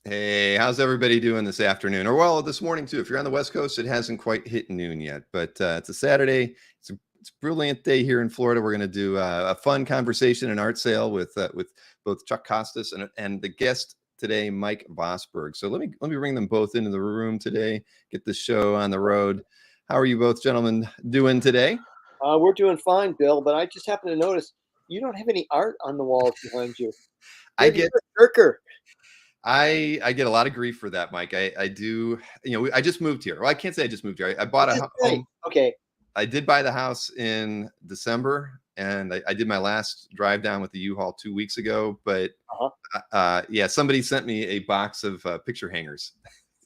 Hey, how's everybody doing this afternoon? Or well, this morning too. If you're on the West Coast, it hasn't quite hit noon yet, but it's a Saturday. It's a brilliant day here in Florida. We're going to do a fun conversation and art sale with both Chuck Costas and the guest today, Mike Vosburg. So let me bring them both into the room today. Get the show on the road. How are you both gentlemen doing today? We're doing fine, Bill. But I just happen to notice you don't have any art on the walls behind you. I get. Kirker. I get a lot of grief for that, Mike. I do. I just moved here. Well, I can't say I just moved here. I bought a home. Okay. I did buy the house in December, and I did my last drive down with the U-Haul 2 weeks ago. But yeah, somebody sent me a box of picture hangers.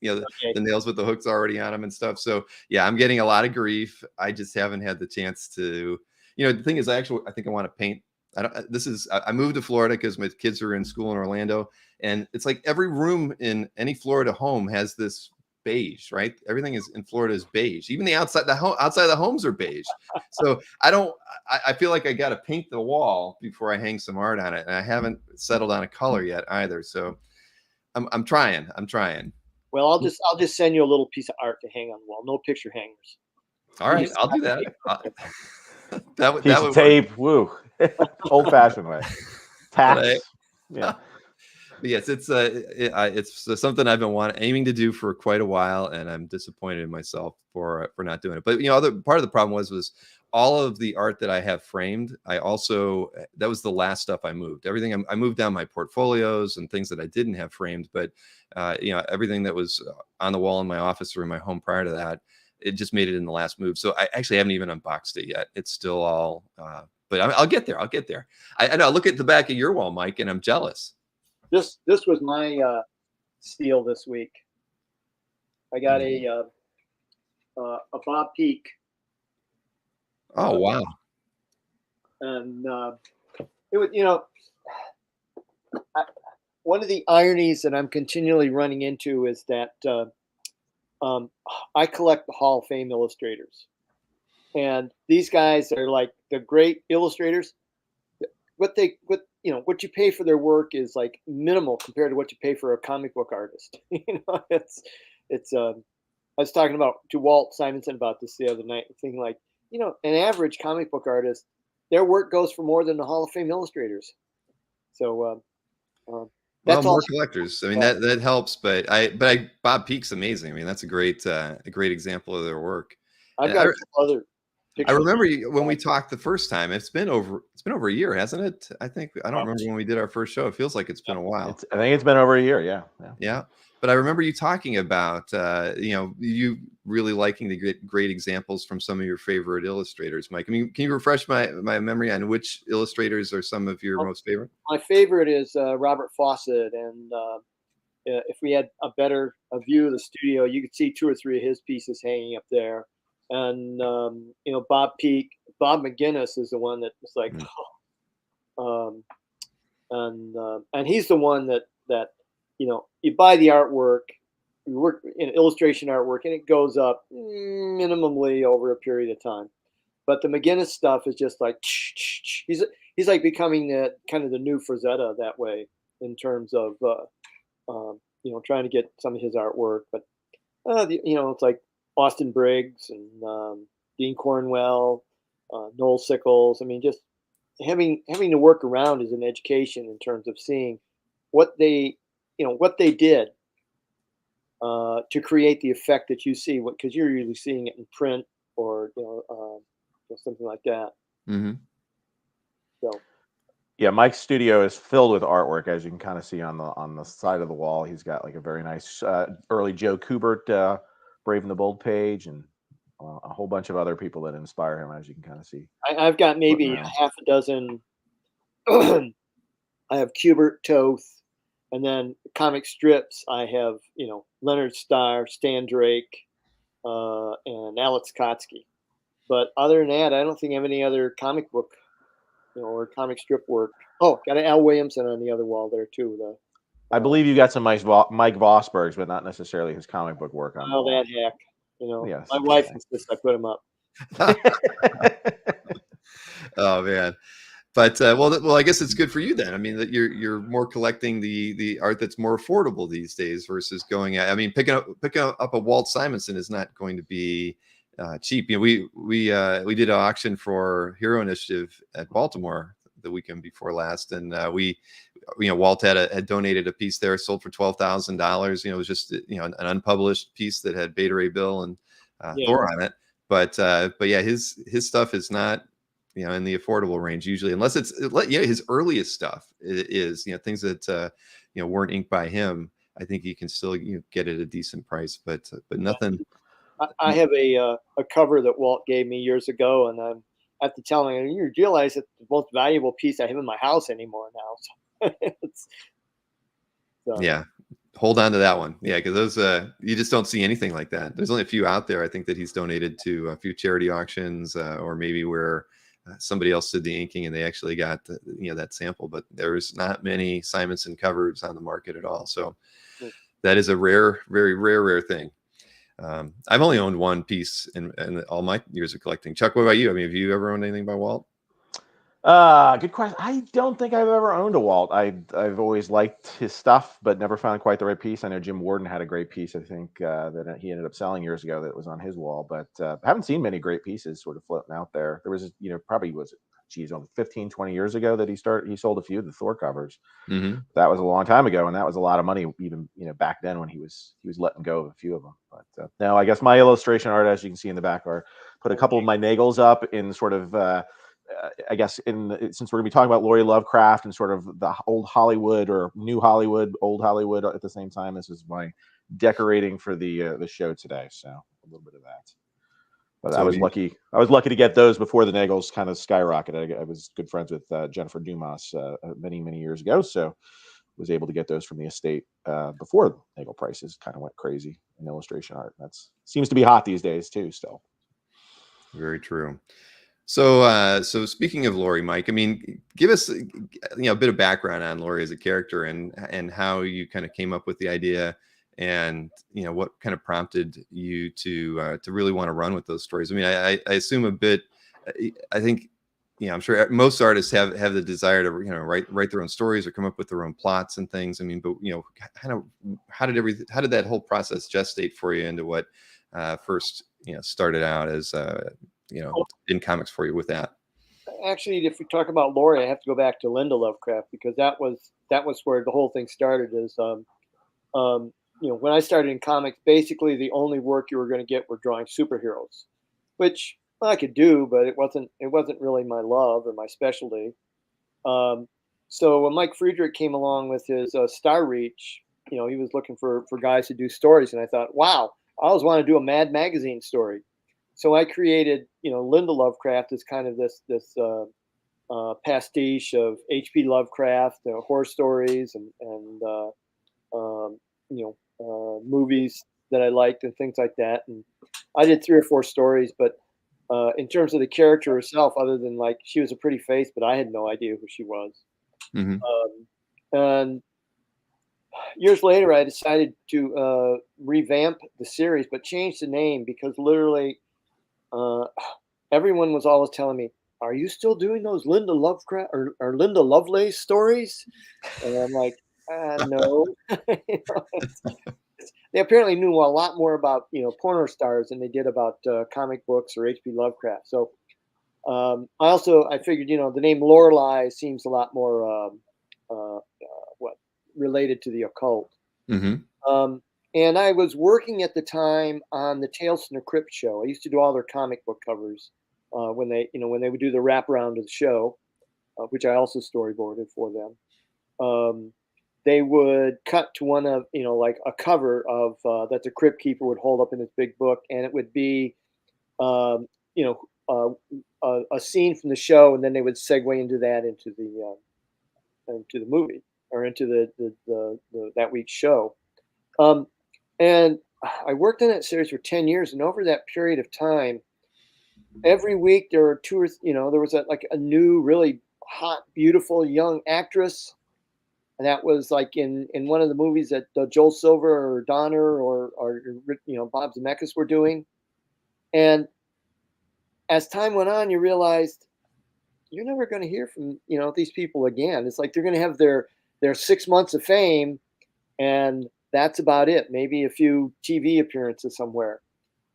The nails with the hooks already on them and stuff. So yeah, I'm getting a lot of grief. I just haven't had the chance to. The thing is, I think I want to paint. I moved to Florida because my kids are in school in Orlando, and it's like every room in any Florida home has this beige, right? Everything is in Florida is beige. Even the outside the homes are beige. So I feel like I got to paint the wall before I hang some art on it, and I haven't settled on a color yet either. So I'm trying. Well, I'll just send you a little piece of art to hang on the wall. No picture hangers. All right, I'll do that. that would tape. Work. Woo. Old-fashioned way. Tax. Yeah. Yes, it's something I've been aiming to do for quite a while, and I'm disappointed in myself for not doing it. But other part of the problem was all of the art that I have framed. That was the last stuff I moved. Everything I moved down my portfolios and things that I didn't have framed. But everything that was on the wall in my office or in my home prior to that, it just made it in the last move. So I actually haven't even unboxed it yet. It's still all. But I'll get there. I know. Look at the back of your wall, Mike, and I'm jealous. This was my steal this week. I got a Bob Peak. Oh wow! And it was one of the ironies that I'm continually running into is that I collect the Hall of Fame illustrators, and these guys are like the great illustrators. What you pay for their work is like minimal compared to what you pay for a comic book artist. It's I was talking to Walt Simonson about this the other night, thinking like, an average comic book artist, their work goes for more than the Hall of Fame illustrators. So that's all. More collectors. I mean, that helps, but Bob Peak's amazing. I mean, that's a great example of their work. I've got other. I remember when we talked the first time. It's been over a year, hasn't it? I don't remember when we did our first show. It feels like it's been a while. I think it's been over a year. Yeah. But I remember you talking about you really liking the great examples from some of your favorite illustrators, Mike. I mean, can you refresh my memory on which illustrators are some of your most favorite? My favorite is Robert Fawcett, and if we had a view of the studio, you could see 2 or 3 of his pieces hanging up there. And Bob Peak, Bob McGinnis is the one that was like, and he's the one that you buy the artwork, you work in illustration artwork, and it goes up minimally over a period of time. But the McGinnis stuff is just like he's like becoming the kind of the new Frazetta that way in terms of trying to get some of his artwork. But it's like Austin Briggs and Dean Cornwell, Noel Sickles. I mean, just having to work around is an education in terms of seeing what they did to create the effect that you see, because you're usually seeing it in print or something like that. Mm-hmm. So. Yeah, Mike's studio is filled with artwork, as you can kind of see on the side of the wall. He's got like a very nice early Joe Kubert Brave and the Bold page, and a whole bunch of other people that inspire him, as you can kind of see. I've got maybe half a dozen. I have Kubert, Toth, and then comic strips. I have Leonard Starr, Stan Drake, and Alex Kotsky. But other than that, I don't think I have any other comic book, or comic strip work. Oh, got an Al Williamson on the other wall there too. I believe you got some Mike Vosburgs, but not necessarily his comic book work on. Oh, that hack! Yes, my wife insists I put him up. Oh man, Well, I guess it's good for you then. I mean, that you're more collecting the art that's more affordable these days versus going at. I mean, picking up a Walt Simonson is not going to be cheap. You know, we did an auction for Hero Initiative at Baltimore the weekend before last, and Walt had donated a piece there, sold for $12,000. You know, it was just an unpublished piece that had Beta Ray Bill and Thor on it. But yeah, his stuff is not in the affordable range usually, unless it's his earliest stuff is things that weren't inked by him. I think you can still get it at a decent price, but nothing. I have a cover that Walt gave me years ago, and I'm at the telling him, you realize it's the most valuable piece I have in my house anymore now. So. Yeah, hold on to that one. Yeah, because those you just don't see anything like that. There's only a few out there. I think that he's donated to a few charity auctions, or maybe where somebody else did the inking and they actually got that sample. But there's not many Simonson covers on the market at all. So that is a very rare thing. I've only owned one piece in all my years of collecting. Chuck, what about you? I mean, have you ever owned anything by Walt? Good question. I don't think I've ever owned a Walt. I've always liked his stuff, but never found quite the right piece. I know Jim Warden had a great piece, I think, that he ended up selling years ago that was on his wall, but I haven't seen many great pieces sort of floating out there. There was, probably was, 15, 20 years ago that he sold a few of the Thor covers. Mm-hmm. That was a long time ago, and that was a lot of money, even back then when he was letting go of a few of them. But no, I guess my illustration art, as you can see in the back, put a couple of my Nagels up in sort of. I guess since we're going to be talking about Lori Lovecraft and sort of the old Hollywood or new Hollywood, old Hollywood at the same time, this is my decorating for the show today. So a little bit of that. But I was lucky. I was lucky to get those before the Nagels kind of skyrocketed. I was good friends with Jennifer Dumas many years ago, so was able to get those from the estate before Nagel prices kind of went crazy in illustration art. That seems to be hot these days too. Still, very true. So speaking of Lori, Mike, I mean, give us a bit of background on Lori as a character and how you kind of came up with the idea, and what kind of prompted you to really want to run with those stories. I mean, I assume a bit. I think I'm sure most artists have the desire to write their own stories or come up with their own plots and things. I mean, but kind of how did that whole process gestate for you into what first started out as in comics for you with that? Actually, if we talk about Lori, I have to go back to Linda Lovecraft, because that was where the whole thing started. Is when I started in comics, basically the only work you were going to get were drawing superheroes, which I could do, but it wasn't really my love or my specialty. So when Mike Friedrich came along with his Star Reach, he was looking for guys to do stories, and I thought, wow, I always want to do a Mad Magazine story. So I created, Linda Lovecraft as kind of this pastiche of H.P. Lovecraft, horror stories and movies that I liked and things like that. And I did 3 or 4 stories, but in terms of the character herself, other than like she was a pretty face, but I had no idea who she was. Mm-hmm. And years later, I decided to revamp the series, but change the name, because literally everyone was always telling me, "Are you still doing those Linda Lovecraft or Linda Lovelace stories?" And I'm like, no. They apparently knew a lot more about porno stars than they did about comic books or H.P. Lovecraft. So I figured the name Lorelei seems a lot more related to the occult. Mm-hmm. And I was working at the time on the Tales from the Crypt show. I used to do all their comic book covers when they would do the wraparound of the show, which I also storyboarded for them. They would cut to one of like a cover of that the Crypt keeper would hold up in his big book, and it would be a scene from the show, and then they would segue into the movie or into the that week's show. And I worked on that series for 10 years, and over that period of time, every week there were there was a new, really hot, beautiful young actress, and that was like in one of the movies that Joel Silver or Donner or Bob Zemeckis were doing. And as time went on, you realized you're never going to hear from, these people again. It's like they're going to have their 6 months of fame, and that's about it. Maybe a few TV appearances somewhere.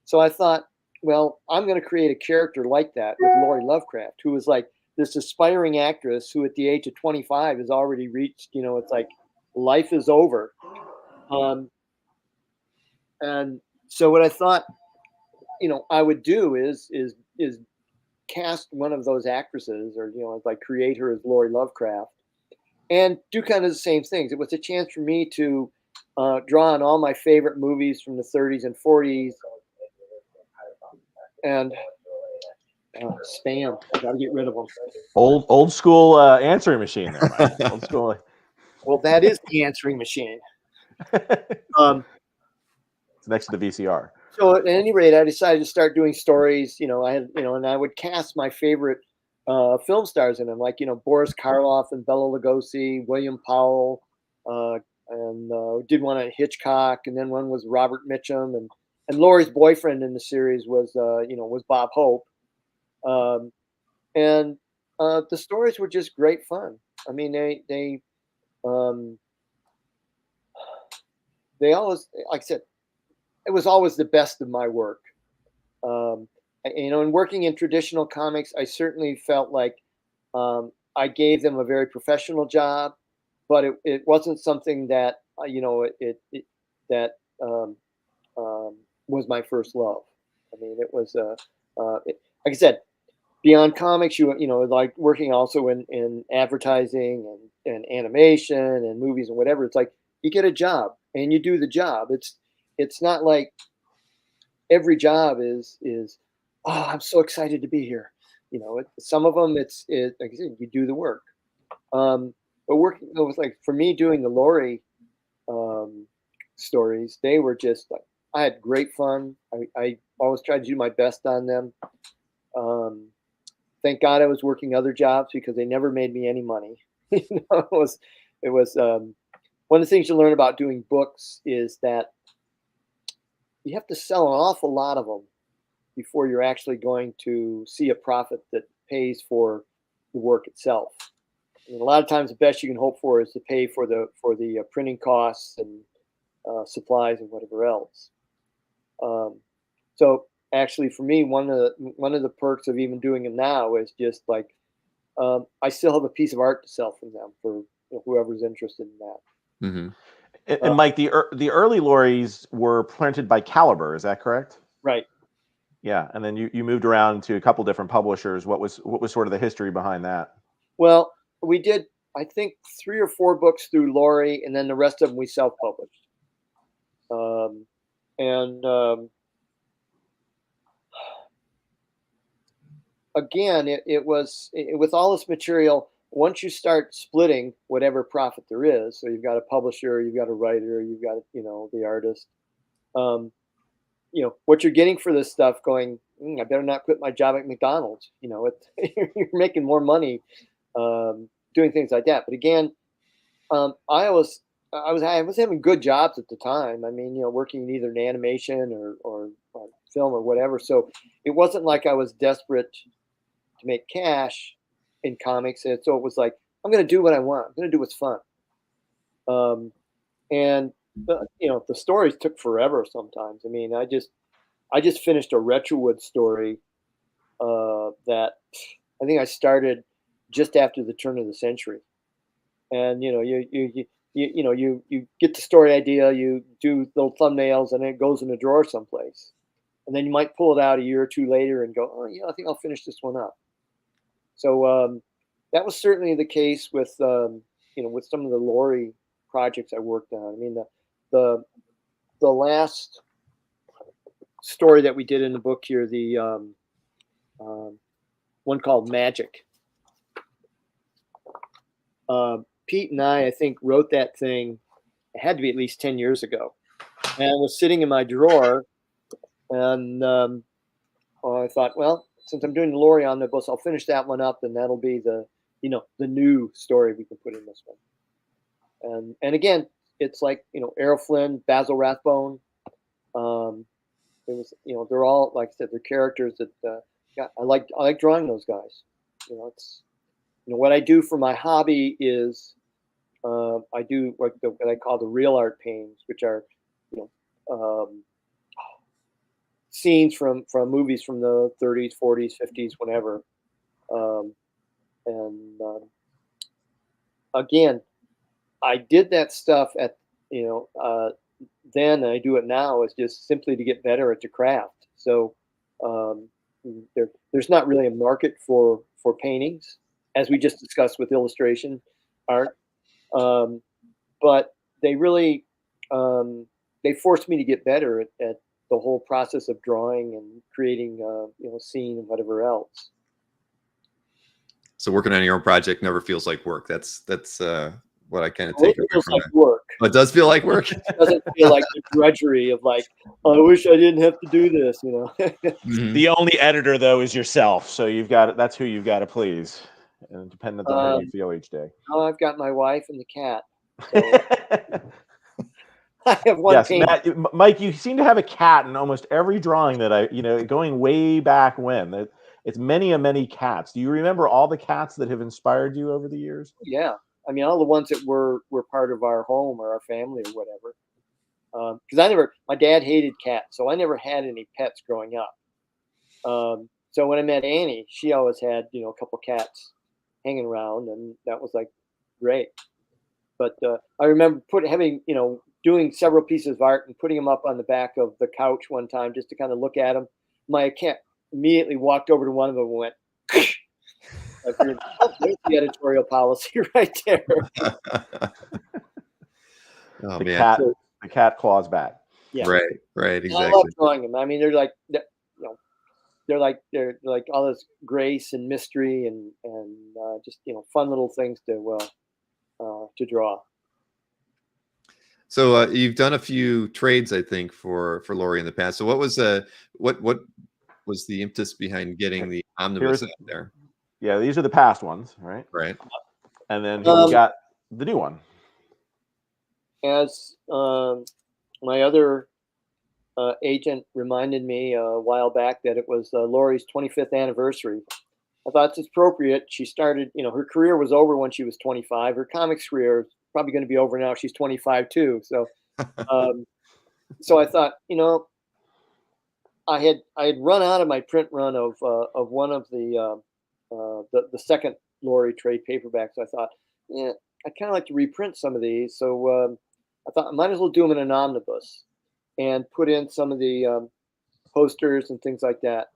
So I thought, well, I'm going to create a character like that with Lori Lovecraft, who is like this aspiring actress who at the age of 25 has already reached, it's like life is over. And so what I thought, I would do is cast one of those actresses, or like create her as Lori Lovecraft, and do kind of the same things. It was a chance for me to draw on all my favorite movies from the 30s and 40s, and spam. I gotta get rid of them. Old school answering machine there, Mike. Old school. Well, that is the answering machine. It's next to the VCR. So at any rate, I decided to start doing stories. I had, and I would cast my favorite film stars in them, like, Boris Karloff and Bela Lugosi, William Powell, and did one on Hitchcock, and then one was Robert Mitchum, and Laurie's boyfriend in the series was Bob Hope. And the stories were just great fun. I mean, they always, like I said, it was always the best of my work. In working in traditional comics, I certainly felt like I gave them a very professional job, but it wasn't something that was my first love. I mean, it was like I said, beyond comics, like working also in advertising and animation and movies and whatever. It's like you get a job and you do the job. It's not like every job is oh, I'm so excited to be here. Some of them it's like I said, you do the work. But working, it was like for me doing the Lori stories, they were just like I had great fun. I always tried to do my best on them. Thank God I was working other jobs because they never made me any money. It was one of the things you learn about doing books is that you have to sell an awful lot of them before you're actually going to see a profit that pays for the work itself. A lot of times, the best you can hope for is to pay for the printing costs and supplies and whatever else. So actually, for me, one of the perks of even doing them now is just like I still have a piece of art to sell from them for whoever's interested in that. Mm-hmm. And Mike, the early Loris were printed by Caliber, is that correct? Right. Yeah, and then you moved around to a couple different publishers. What was sort of the history behind that? Well, we did, I think, 3 or 4 books through Lori, and then the rest of them we self-published. Again, it was with all this material. Once you start splitting whatever profit there is, so you've got a publisher, you've got a writer, you've got the artist. What you're getting for this stuff. Going, I better not quit my job at McDonald's. You're making more money doing things like that. But again, I was having good jobs at the time. I mean, working either in animation or film or whatever. So it wasn't like I was desperate to make cash in comics. And so it was like, I'm going to do what I want. I'm going to do what's fun. And the stories took forever sometimes. I mean, I just finished a Retrowood story that I think I started just after the turn of the century. And you get the story idea, you do little thumbnails, and it goes in a drawer someplace. And then you might pull it out a year or two later and go, oh yeah, I think I'll finish this one up. So that was certainly the case with with some of the Lori projects I worked on. I mean, the last story that we did in the book here, the one called Magic. Pete and I think, wrote that thing. It had to be at least 10 years ago, and it was sitting in my drawer. And I thought, well, since I'm doing the Lori Omnibus, I'll finish that one up, and that'll be the new story we can put in this one. And again, it's like Errol Flynn, Basil Rathbone. It was they're all, like I said, they're characters that I like drawing those guys. what I do for my hobby is I do what I call the real art paintings, which are, you know, scenes from movies from the 30s, 40s, 50s, whenever. And again, I did that stuff at, then I do it now is just simply to get better at the craft. So there's not really a market for paintings, as we just discussed with illustration art. But they really they forced me to get better at the whole process of drawing and creating scene and whatever else. So working on your own project never feels like work. That's what I kind of Well, take it away feels from like that. work. But it does feel like work. It doesn't feel like the drudgery of like, oh, I wish I didn't have to do this, Mhm. The only editor though is yourself, so that's who you've got to please, and dependent on how you feel each day. Oh, I've got my wife and the cat. So I have one Yes, painting. Matt, Mike, you seem to have a cat in almost every drawing that going way back when. It's many cats. Do you remember all the cats that have inspired you over the years? Yeah, I mean, all the ones that were part of our home or our family or whatever. Because my dad hated cats, so I never had any pets growing up. So when I met Annie, she always had, a couple cats hanging around, and that was like great. But I remember doing several pieces of art and putting them up on the back of the couch one time just to kind of look at them. My cat immediately walked over to one of them and went, I figured, oh, there's the editorial policy right there. Oh, the cat claws back. Yeah. Right, exactly. I love drawing them. I mean, they're like, they're like all this grace and mystery and just fun little things to draw. So you've done a few trades, I think, for Lori in the past. So what was what was the impetus behind getting the Omnibus out there? Yeah, these are the past ones, right? Right. And then we got the new one. As my other agent reminded me a while back that it was Lori's 25th anniversary. I thought it's appropriate. She started, her career was over when she was 25. Her comics career is probably going to be over now. She's 25 too. So, so I thought, I had run out of my print run of one of the second Lori trade paperbacks. So I thought, yeah, I'd kind of like to reprint some of these. So I thought I might as well do them in an omnibus and put in some of the posters and things like that.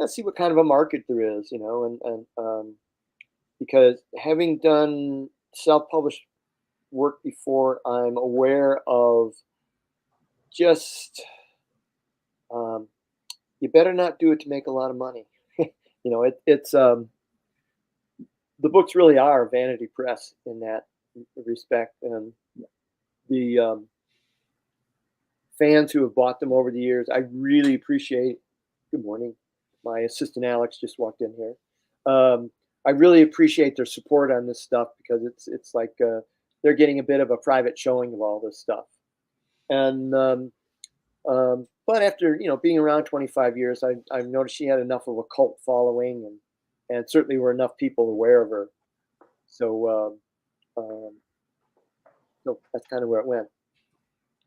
See what kind of a market there is, and because having done self-published work before, I'm aware of just you better not do it to make a lot of money. It's the books really are a vanity press in that respect, and the fans who have bought them over the years, I really appreciate. Good morning. My assistant Alex just walked in here. I really appreciate their support on this stuff because it's like they're getting a bit of a private showing of all this stuff. And but after being around 25 years, I've noticed she had enough of a cult following, and certainly were enough people aware of her. So so that's kind of where it went.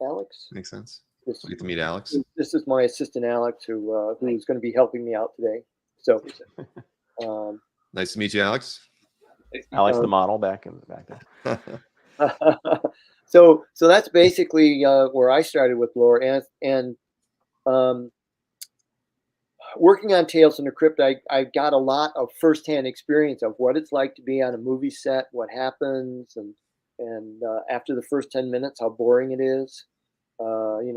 Alex? Makes sense. We get to meet Alex. This is my assistant Alex, who's going to be helping me out today. So nice to meet you, Alex. Alex, the model back there. So that's basically where I started with Lori, and working on Tales from the Crypt, I got a lot of firsthand experience of what it's like to be on a movie set, what happens, and after the first 10 minutes, how boring it is.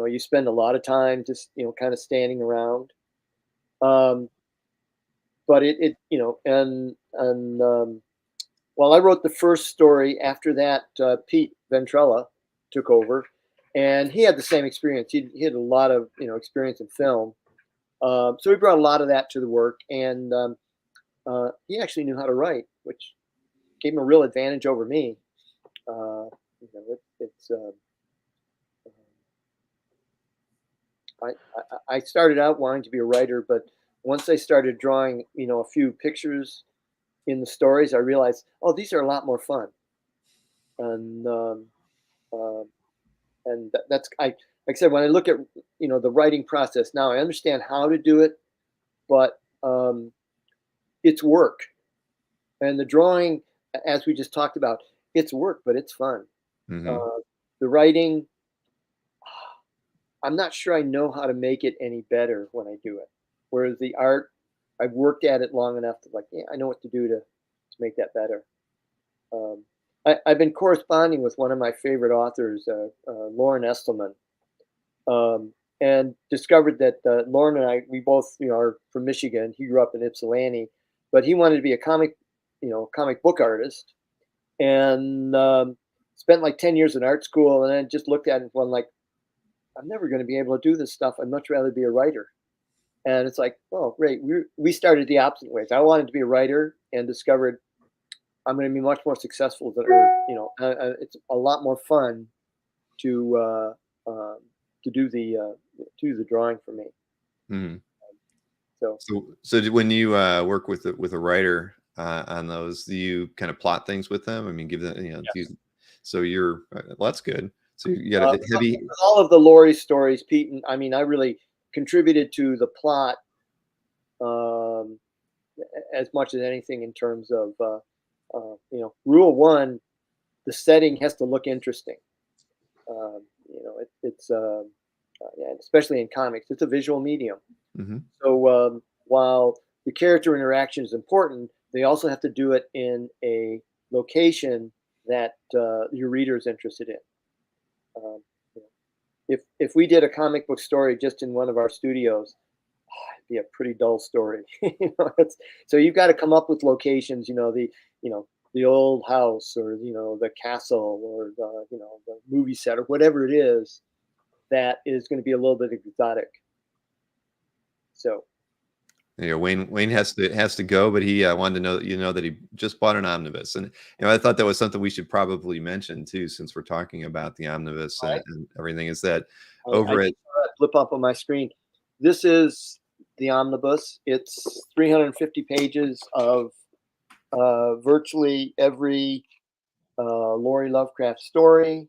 You spend a lot of time just kind of standing around. But while I wrote the first story, after that, Pete Ventrella took over, and he had the same experience. He had a lot of experience in film, so he brought a lot of that to the work, and he actually knew how to write, which gave him a real advantage over me. I started out wanting to be a writer, but once I started drawing, a few pictures in the stories, I realized, oh, these are a lot more fun. And that's like I said, when I look at the writing process now, I understand how to do it, but it's work. And the drawing, as we just talked about, it's work, but it's fun. Mm-hmm. The writing, I'm not sure I know how to make it any better when I do it. Whereas the art, I've worked at it long enough to yeah, I know what to do to make that better. I've been corresponding with one of my favorite authors, Lauren Estelman, and discovered that Lauren and I, we both are from Michigan. He grew up in Ypsilanti, but he wanted to be a comic book artist, and spent like 10 years in art school, and then just looked at it and went like, I'm never going to be able to do this stuff. I'd much rather be a writer. And it's like, oh, great. We started the opposite ways. I wanted to be a writer and discovered I'm going to be much more successful than, it's a lot more fun to do the drawing for me. Mm-hmm. So when you work with a writer on those, do you kind of plot things with them? I mean, give them, yes. So you're, well, that's good. So you got a heavy. All of the Lori stories, Pete, and I mean, I really contributed to the plot as much as anything in terms of, rule one, the setting has to look interesting. Especially in comics, it's a visual medium. Mm-hmm. So while the character interaction is important, they also have to do it in a location that your reader is interested in. If we did a comic book story just in one of our studios, it'd be a pretty dull story. So you've got to come up with locations, the old house, or the castle, or the movie set, or whatever it is that is going to be a little bit exotic. So Wayne has to go, but he wanted to know that he just bought an omnibus, and I thought that was something we should probably mention too, since we're talking about the omnibus and everything. Is that over I flip up on my screen? This is the omnibus. It's 350 pages of virtually every Lori Lovecraft story,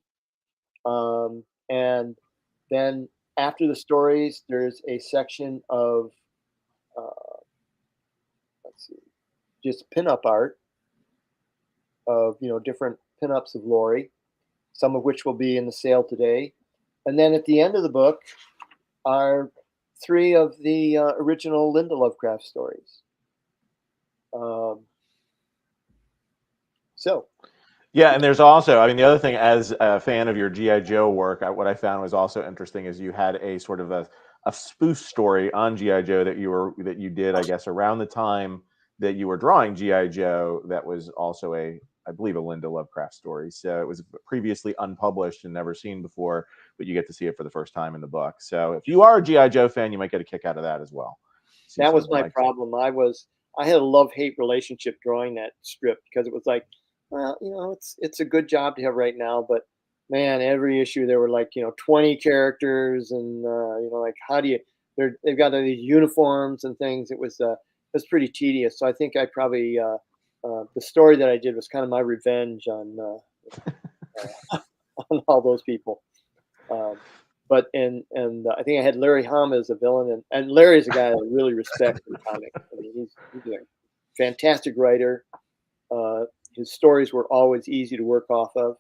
and then after the stories, there's a section of just pinup art of different pinups of Lori, some of which will be in the sale today. And then at the end of the book are 3 of the original Linda Lovecraft stories. Yeah, and there's also, I mean, the other thing, as a fan of your G.I. Joe work, what I found was also interesting is you had a sort of a spoof story on G.I. Joe that you did, I guess, around the time that you were drawing G.I. Joe. That was also I believe, a Linda Lovecraft story. So it was previously unpublished and never seen before, but you get to see it for the first time in the book. So if you are a G.I. Joe fan, you might get a kick out of that as well. That was my problem. I had a love-hate relationship drawing that strip, because it was like, well, it's a good job to have right now, but man, every issue there were like 20 characters, and like how do you? They've got these uniforms and things. It was pretty tedious. So I think I probably the story that I did was kind of my revenge on on all those people. But I think I had Larry Hama as a villain, and Larry is a guy I really respect in comics. I mean, he's a fantastic writer. His stories were always easy to work off of.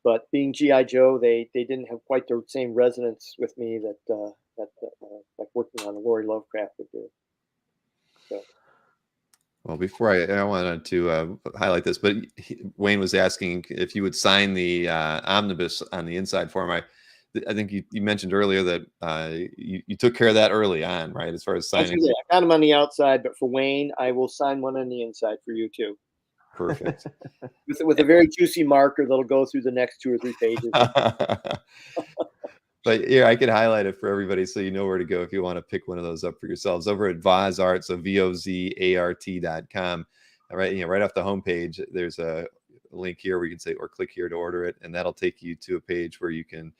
But being G.I. Joe, they didn't have quite the same resonance with me that like working on Lori Lovecraft would do. So. Well, before I wanted to highlight this, but Wayne was asking if you would sign the omnibus on the inside for him. I think you mentioned earlier that you took care of that early on, right? As far as signing. I got him on the outside, but for Wayne, I will sign one on the inside for you too. Perfect. with a very juicy marker that'll go through the next 2 or 3 pages. But yeah, I can highlight it for everybody so you know where to go if you want to pick one of those up for yourselves over at VozArt, so VOZART.com. Right off the homepage, there's a link here where you can say, or click here to order it, and that'll take you to a page where you can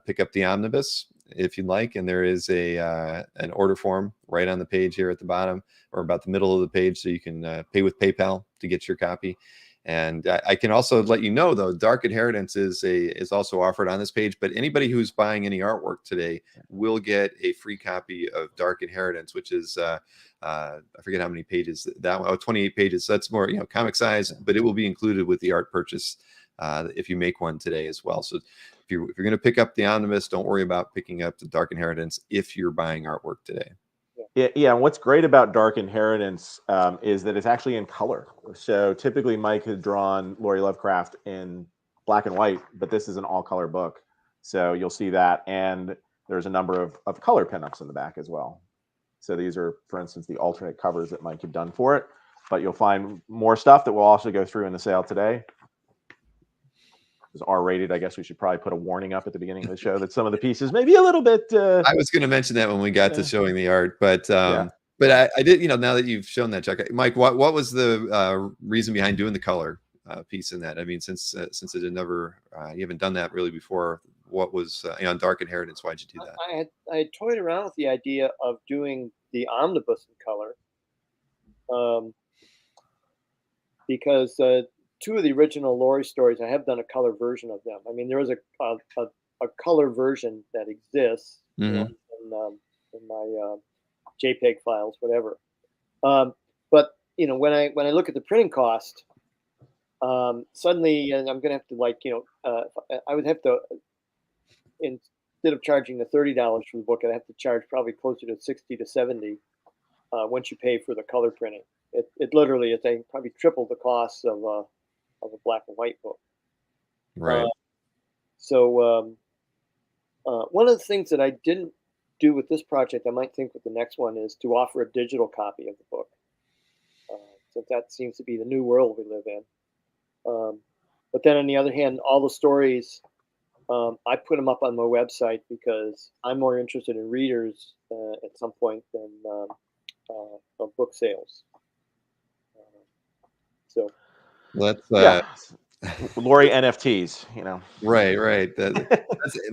pick up the omnibus. if you'd like, and there is an order form right on the page here at the bottom, or about the middle of the page, so you can pay with PayPal to get your copy. And I can also let you know, though, Dark Inheritance is also offered on this page. But anybody who's buying any artwork today will get a free copy of Dark Inheritance, which is I forget how many pages that one. Oh, 28 pages. So that's more, comic size, but it will be included with the art purchase if you make one today as well. So if you're going to pick up the Omnibus, don't worry about picking up the Dark Inheritance if you're buying artwork today. Yeah. And what's great about Dark Inheritance is that it's actually in color. So typically Mike has drawn Lori Lovecraft in black and white, but this is an all-color book. So you'll see that. And there's a number of color pinups in the back as well. So these are, for instance, the alternate covers that Mike had done for it. But you'll find more stuff that will also go through in the sale today. It's R-rated. I guess we should probably put a warning up at the beginning of the show that some of the pieces maybe a little bit. I was going to mention that when we got to showing the art, but I did. Now that you've shown that, Chuck, Mike, what was the reason behind doing the color piece in that? I mean, since it had never you haven't done that really before. What was on Dark Inheritance? Why'd you do that? I had toyed around with the idea of doing the Omnibus in color, because two of the original Lori stories, I have done a color version of them. I mean, there is a color version that exists in my JPEG files, whatever. But when I look at the printing cost, suddenly, and I'm going to have to I would have to, instead of charging the $30 for the book, I'd have to charge probably closer to 60 to 70 once you pay for the color printing. It literally is probably triple the cost of a black and white book. Right. So one of the things that I didn't do with this project, I might think with the next one, is to offer a digital copy of the book, since that seems to be the new world we live in. But then on the other hand, all the stories, I put them up on my website because I'm more interested in readers at some point than book sales. So let's Lori NFTs, right.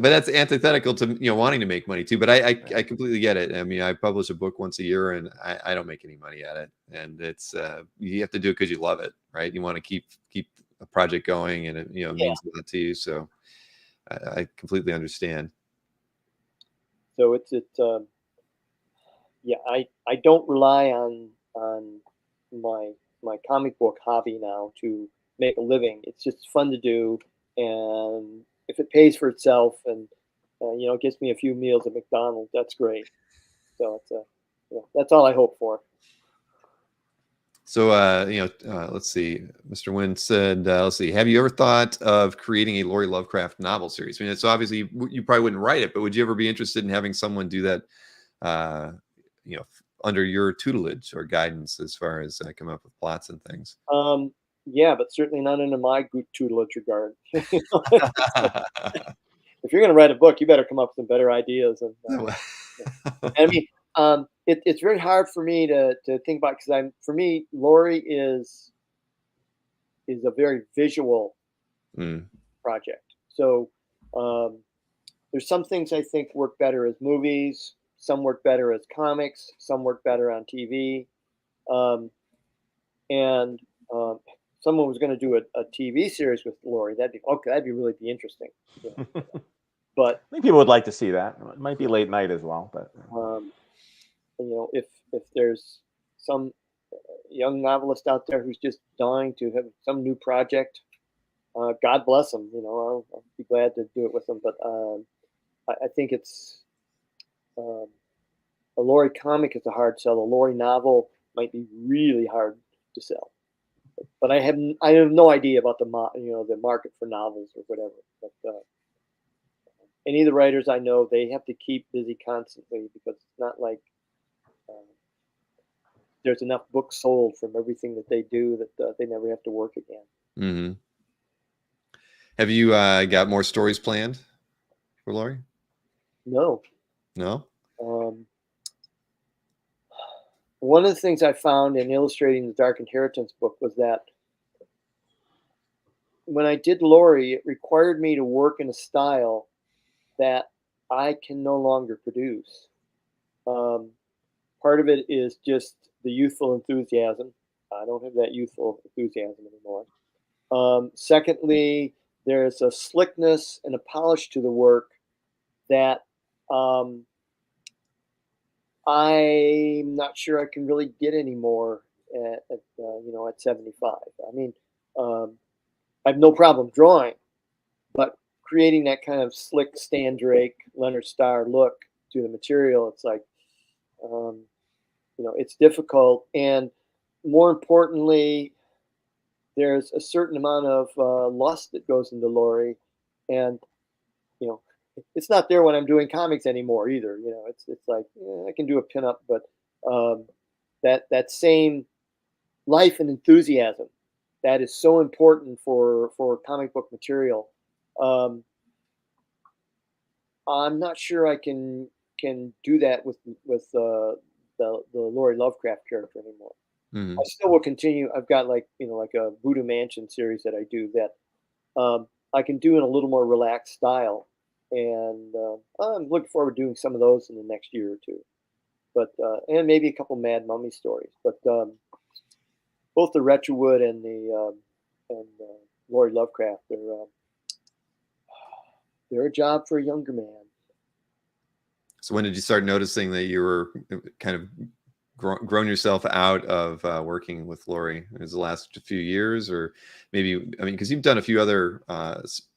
That's antithetical to wanting to make money too. But I completely get it. I mean, I publish a book once a year, and I don't make any money at it. And it's you have to do it because you love it, right? You want to keep a project going, and it means a lot to you. So I completely understand. So I don't rely on my comic book hobby now to make a living. It's just fun to do, and if it pays for itself and gets me a few meals at McDonald's, that's great. So it's that's all I hope for. So let's see. Mr. Wynn said, let's see. Have you ever thought of creating a Lori Lovecraft novel series? I mean, it's obviously you probably wouldn't write it, but would you ever be interested in having someone do that? Under your tutelage or guidance as far as come up with plots and things. Yeah, but certainly not under my good tutelage regard. If you're going to write a book, you better come up with some better ideas. And I mean, it's very hard for me to think about, because for me, Lori is a very visual project. So there's some things I think work better as movies. Some work better as comics. Some work better on TV. And someone was going to do a TV series with Lori. That'd be really interesting. But I think people would like to see that. It might be late night as well, but if there's some young novelist out there who's just dying to have some new project, God bless them. I'll be glad to do it with them. But I think it's a Lori comic is a hard sell. A Lori novel might be really hard to sell. But I have no idea about the market for novels or whatever. But any of the writers I know, they have to keep busy constantly, because it's not like there's enough books sold from everything that they do that they never have to work again. Mm-hmm. Have you got more stories planned for Lori? No. One of the things I found in illustrating the Dark Inheritance book was that when I did Lori, it required me to work in a style that I can no longer produce. Part of it is just the youthful enthusiasm. I don't have that youthful enthusiasm anymore. Secondly, there's a slickness and a polish to the work that I'm not sure I can really get anymore at 75. I mean, I have no problem drawing, but creating that kind of slick Stan Drake, Leonard Starr look to the material, it's like, it's difficult. And more importantly, there's a certain amount of lust that goes into Lori, and it's not there when I'm doing comics anymore either. It's like I can do a pinup, but that same life and enthusiasm that is so important for comic book material. I'm not sure I can do that with the Lori Lovecraft character anymore. Mhm. I still will continue. I've got like a Voodoo Mansion series that I do that I can do in a little more relaxed style, and I'm looking forward to doing some of those in the next year or two. But and maybe a couple Mad Mummy stories. But both the Retrowood and the Lori Lovecraft, they're a job for a younger man. So when did you start noticing that you were kind of grown yourself out of working with Lori? Is the last few years, or maybe, I mean, because you've done a few other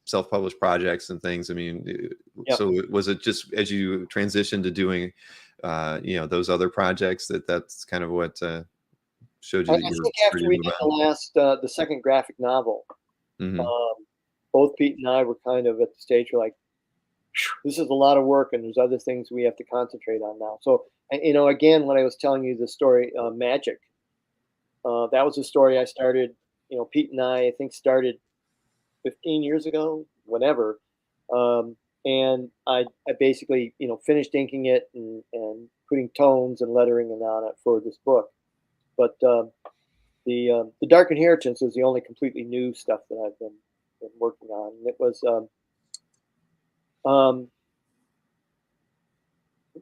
self-published projects and things. I mean, Yep. So was it just as you transitioned to doing, those other projects that's kind of what showed you I that you were think after ready to we move did on? the second graphic novel, Hmm. both Pete and I were kind of at the stage where like, this is a lot of work, and there's other things we have to concentrate on now. So, again, when I was telling you the story, Magic, that was a story I started. Pete and I think, started 15 years ago, whenever. And I basically, finished inking it and putting tones and lettering and on it for this book. But the Dark Inheritance is the only completely new stuff that I've been working on. And it was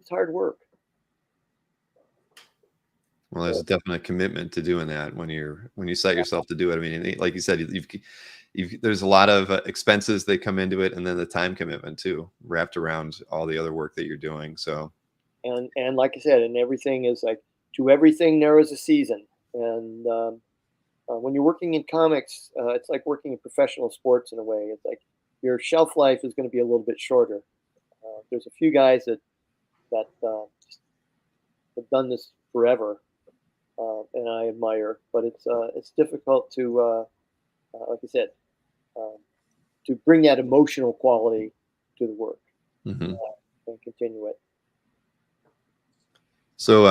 hard work. Well, there's a definite commitment to doing that when you set yourself to do it. I mean, like you said, there's a lot of expenses that come into it, and then the time commitment too, wrapped around all the other work that you're doing. So, And like I said, and everything is like, to everything there is a season. And when you're working in comics, it's like working in professional sports in a way. It's like your shelf life is going to be a little bit shorter. There's a few guys that have done this forever, and I admire. But it's difficult to, like I said, to bring that emotional quality to the work mhm. and continue it. So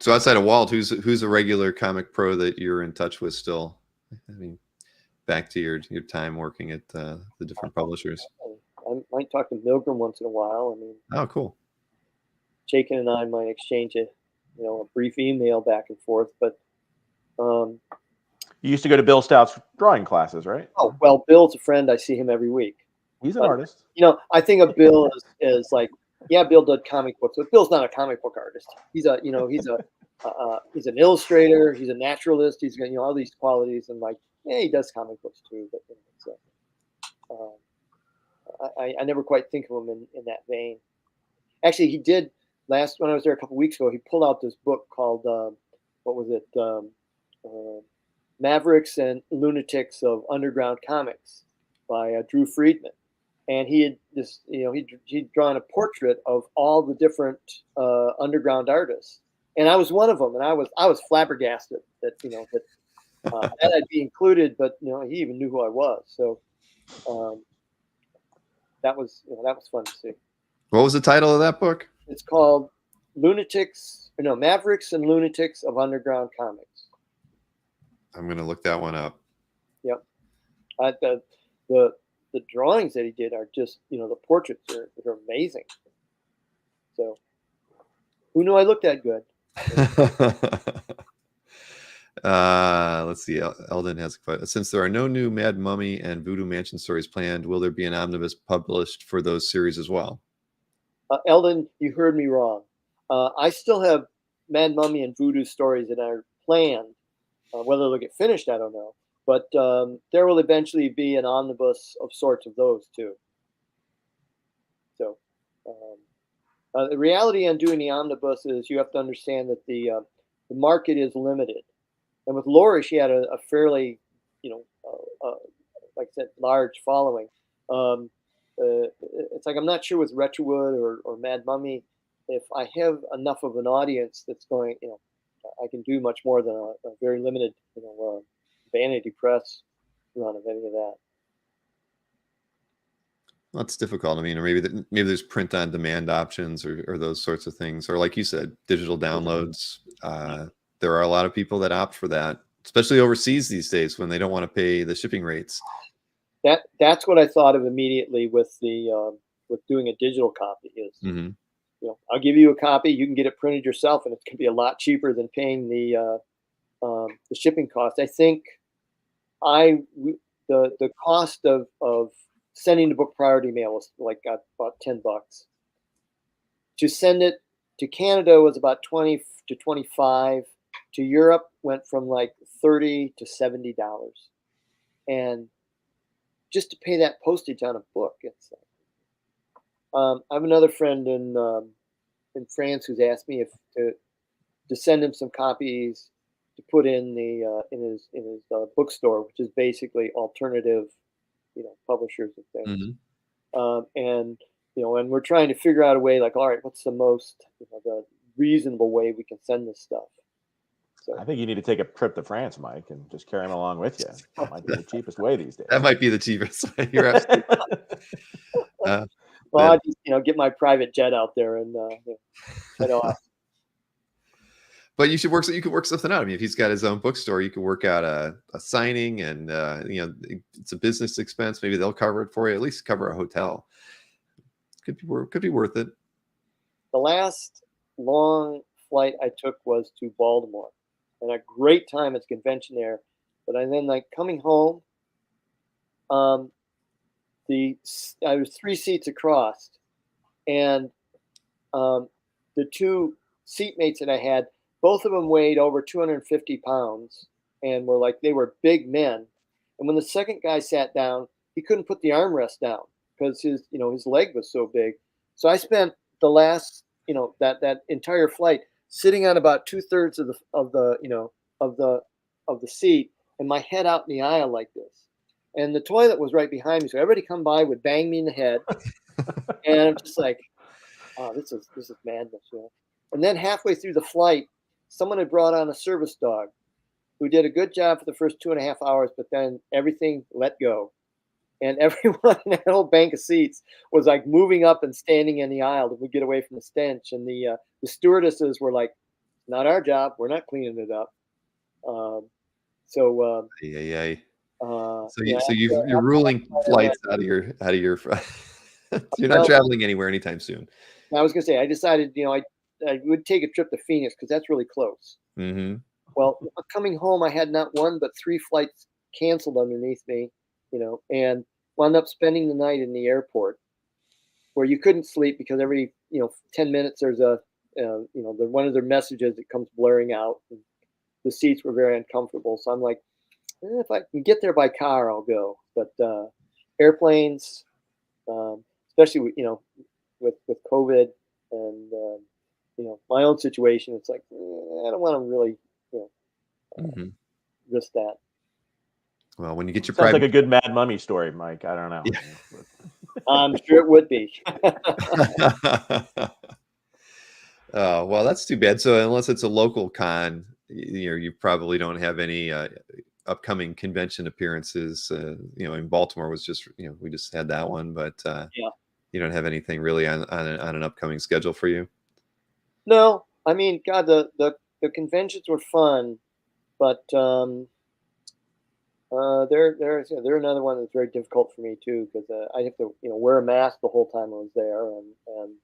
outside of Walt, who's a regular comic pro that you're in touch with still? I mean, back to your time working at the different publishers. I might talk to Milgram once in a while. I mean, Oh, cool. Jakin and I might exchange a brief email back and forth. But You used to go to Bill Stout's drawing classes, right? oh well, Bill's a friend. I see him every week. He's an But artist. I think of Bill as like, yeah, Bill did comic books, but Bill's not a comic book artist. He's he's an illustrator. He's a naturalist. He's got all these qualities, and like, yeah, he does comic books too. But I never quite think of him in that vein. Actually, he did when I was there a couple weeks ago. He pulled out this book called what was it? Mavericks and Lunatics of Underground Comics by Drew Friedman, and he had this, he'd drawn a portrait of all the different underground artists, and I was one of them, and I was flabbergasted that that I'd be included, but he even knew who I was, so that was fun to see. What was the title of that book? It's called Mavericks and Lunatics of Underground Comics. I'm gonna look that one up. Yep. The drawings that he did are just, the portraits are amazing. So who knew I looked that good? Let's see. Eldon has a question. Since there are no new Mad Mummy and Voodoo Mansion stories planned, will there be an omnibus published for those series as well? Eldon, you heard me wrong. I still have Mad Mummy and Voodoo stories that are planned. Whether they'll get finished, I don't know. But there will eventually be an omnibus of sorts of those too. So the reality on doing the omnibus is you have to understand that the market is limited. And with Lori, she had a fairly, like I said, large following. It's like I'm not sure with Retrowood or Mad Mummy if I have enough of an audience that's going, I can do much more than a very limited, vanity press run of any of that. Well, it's difficult. I mean, or maybe there's print on demand options or those sorts of things, or like you said, digital downloads. There are a lot of people that opt for that, especially overseas these days when they don't want to pay the shipping rates. That's what I thought of immediately with the with doing a digital copy is, I'll give you a copy, you can get it printed yourself, and it can be a lot cheaper than paying the shipping cost. I think the cost of sending the book priority mail was like about $10. To send it to Canada was about 20 to 25. To Europe went from like $30 to $70. And just to pay that postage on a book, it's I have another friend in France who's asked me if to send him some copies to put in the in his bookstore, which is basically alternative, publishers and things. And and we're trying to figure out a way, like, all right, what's the most the reasonable way we can send this stuff. So I think you need to take a trip to France, Mike, and just carry them along with you. That might be the cheapest way these days. That might be the cheapest way. You're absolutely well, I just get my private jet out there and head off. But you could work something out. I mean, if he's got his own bookstore, you could work out a signing, and it's a business expense. Maybe they'll cover it for you. At least cover a hotel. Could be worth it. The last long flight I took was to Baltimore, and a great time at the convention there. But then, like, coming home, I was 3 seats across, and the two seatmates that I had, both of them weighed over 250 pounds and they were big men. And when the second guy sat down, he couldn't put the armrest down because his leg was so big. So I spent the last, that entire flight sitting on about 2/3 of the seat, and my head out in the aisle like this. And the toilet was right behind me, so everybody come by would bang me in the head, and I'm just like, oh, this is madness. And then halfway through the flight, someone had brought on a service dog who did a good job for the first 2.5 hours, but then everything let go. And everyone in that whole bank of seats was like moving up and standing in the aisle to get away from the stench. And the stewardesses were like, not our job. We're not cleaning it up. So you're ruling flights out of your you're not traveling anywhere anytime soon. I was gonna say, I decided I would take a trip to Phoenix because that's really close. Well, coming home, I had not one but 3 flights canceled underneath me, and wound up spending the night in the airport, where you couldn't sleep because every 10 minutes there's one of their messages that comes blaring out. And the seats were very uncomfortable, so I'm like, if I can get there by car, I'll go. But airplanes, especially with COVID and my own situation, it's like I don't want to really risk that. Well, when you get your sounds like a good Mad Mummy story, Mike. I don't know. Yeah. I'm sure it would be. Oh, well, that's too bad. So unless it's a local con, you probably don't have any upcoming convention appearances. In Baltimore was just we just had that one, but you don't have anything really on an upcoming schedule for you. No, I mean, God, the conventions were fun, but they're another one that's very difficult for me too, because I have to wear a mask the whole time I was there, and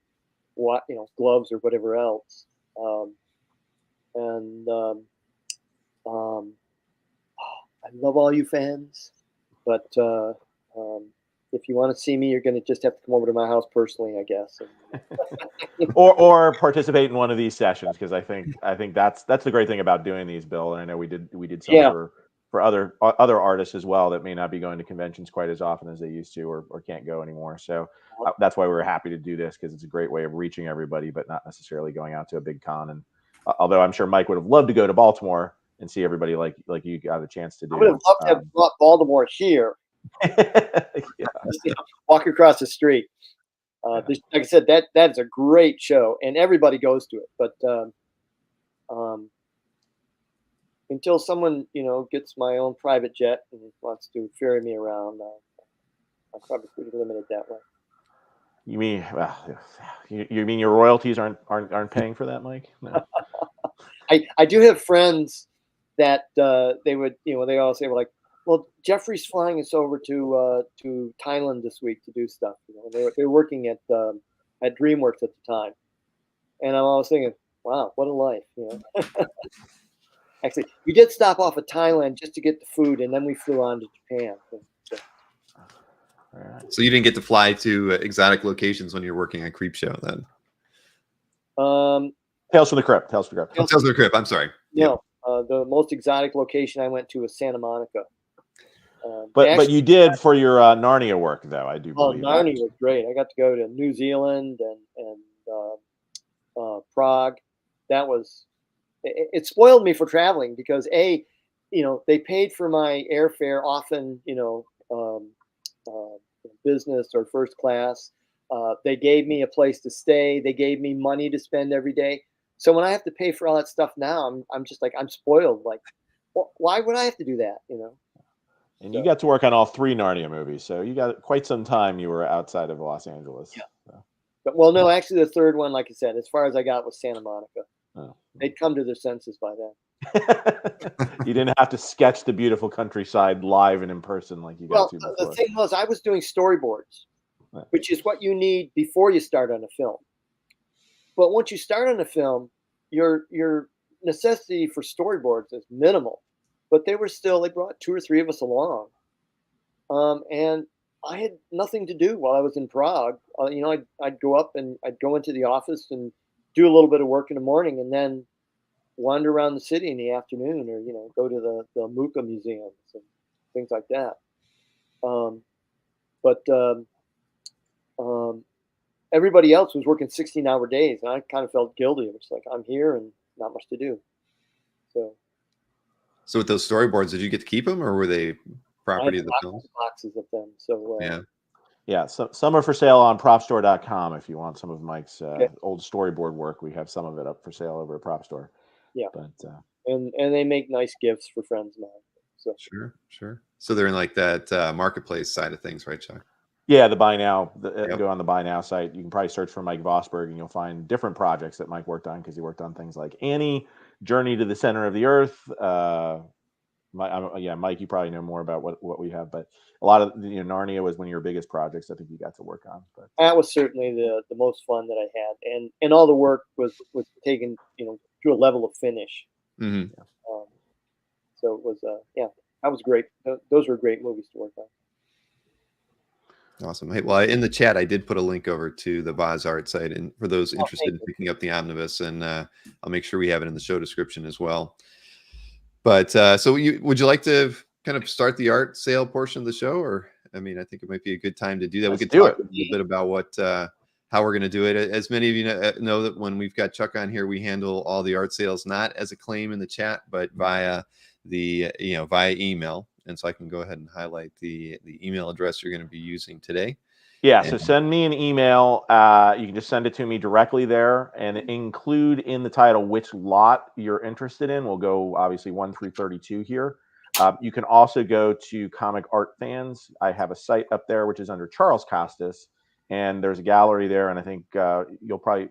what gloves or whatever else, I love all you fans, but if you want to see me, you're going to just have to come over to my house personally, I guess. or participate in one of these sessions, because I think that's the great thing about doing these, Bill. And I know we did some for other artists as well that may not be going to conventions quite as often as they used to, or can't go anymore. So that's why we were happy to do this, because it's a great way of reaching everybody, but not necessarily going out to a big con. And although I'm sure Mike would have loved to go to Baltimore and see everybody like you got a chance to do. I would have loved to have brought Baltimore here. Walk across the street. Like I said, that is a great show, and everybody goes to it. But until someone gets my own private jet and wants to ferry me around, I'm probably pretty limited that way. You mean you mean your royalties aren't paying for that, Mike? No. I do have friends that they would they all say, like, well, Jeffrey's flying us over to Thailand this week to do stuff. They were working at DreamWorks at the time, and I'm always thinking, wow, what a life. Actually, we did stop off at Thailand just to get the food, and then we flew on to Japan. So you didn't get to fly to exotic locations when you're working on Creepshow, then? Tales from the Crypt. Tales from the Crypt. I'm sorry. No, the most exotic location I went to was Santa Monica. But you did for your Narnia work, though, I do believe. Narnia was great. I got to go to New Zealand and Prague. That was it spoiled me for traveling, because they paid for my airfare, often business or first class. They gave me a place to stay. They gave me money to spend every day. So when I have to pay for all that stuff now, I'm just like, I'm spoiled. Like, why would I have to do that? And you got to work on all 3 Narnia movies, so you got quite some time you were outside of Los Angeles. Yeah. So. But, well, no, actually, the third one, like I said, as far as I got was Santa Monica. Oh. They'd come to their senses by then. You didn't have to sketch the beautiful countryside live and in person like you got to before. The thing was, I was doing storyboards, which is what you need before you start on a film. But once you start on a film, your necessity for storyboards is minimal. But they brought 2 or 3 of us along. And I had nothing to do while I was in Prague. I'd go up and I'd go into the office and do a little bit of work in the morning, and then wander around the city in the afternoon, or go to the Mucha museums and things like that. But everybody else was working 16-hour days, and I kind of felt guilty. It was like, I'm here and not much to do. So with those storyboards, did you get to keep them, or were they property of the film? Boxes of them. So yeah. So some are for sale on propstore.com. If you want some of Mike's old storyboard work, we have some of it up for sale over at Prop Store. Yeah, but and they make nice gifts for friends of mine. So sure. So they're in like that marketplace side of things, right, Chuck? Yeah, the buy now. Go on the buy now site. You can probably search for Mike Vosburg, and you'll find different projects that Mike worked on, because he worked on things like Annie, Journey to the Center of the Earth. Mike, you probably know more about what we have, but a lot of Narnia was one of your biggest projects. I think you got to work on. But that was certainly the most fun that I had, and all the work was taken to a level of finish. Mm-hmm. So it was that was great. Those were great movies to work on. Awesome. Hey, well, in the chat, I did put a link over to the Voz Art site, and for those interested in picking up the Omnibus, and I'll make sure we have it in the show description as well. But so would you like to kind of start the art sale portion of the show? Or, I mean, I think it might be a good time to do that. We could talk a little bit about how we're going to do it. As many of you know that when we've got Chuck on here, we handle all the art sales, not as a claim in the chat, but via via email. And so I can go ahead and highlight the email address you're going to be using today. Yeah, so send me an email. You can just send it to me directly there, and include in the title which lot you're interested in. We'll go obviously 1 through 32 here. You can also go to Comic Art Fans. I have a site up there which is under Charles Costas, and there's a gallery there. And I think you'll probably,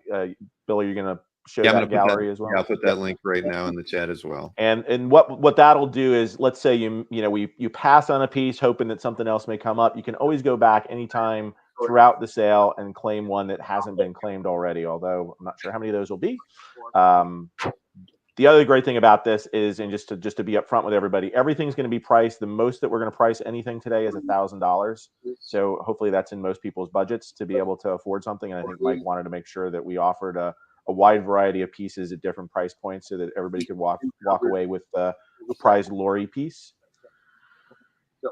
Billy, you're going to show that gallery as well. Yeah, I'll put that link right now in the chat as well. And what that'll do is, let's say you pass on a piece hoping that something else may come up. You can always go back anytime throughout the sale and claim one that hasn't been claimed already, although I'm not sure how many of those will be. The other great thing about this is, and just to be upfront with everybody, everything's going to be priced. The most that we're going to price anything today is $1,000. So hopefully that's in most people's budgets to be able to afford something. And I think Mike wanted to make sure that we offered a wide variety of pieces at different price points so that everybody could walk away with a prized Lori piece.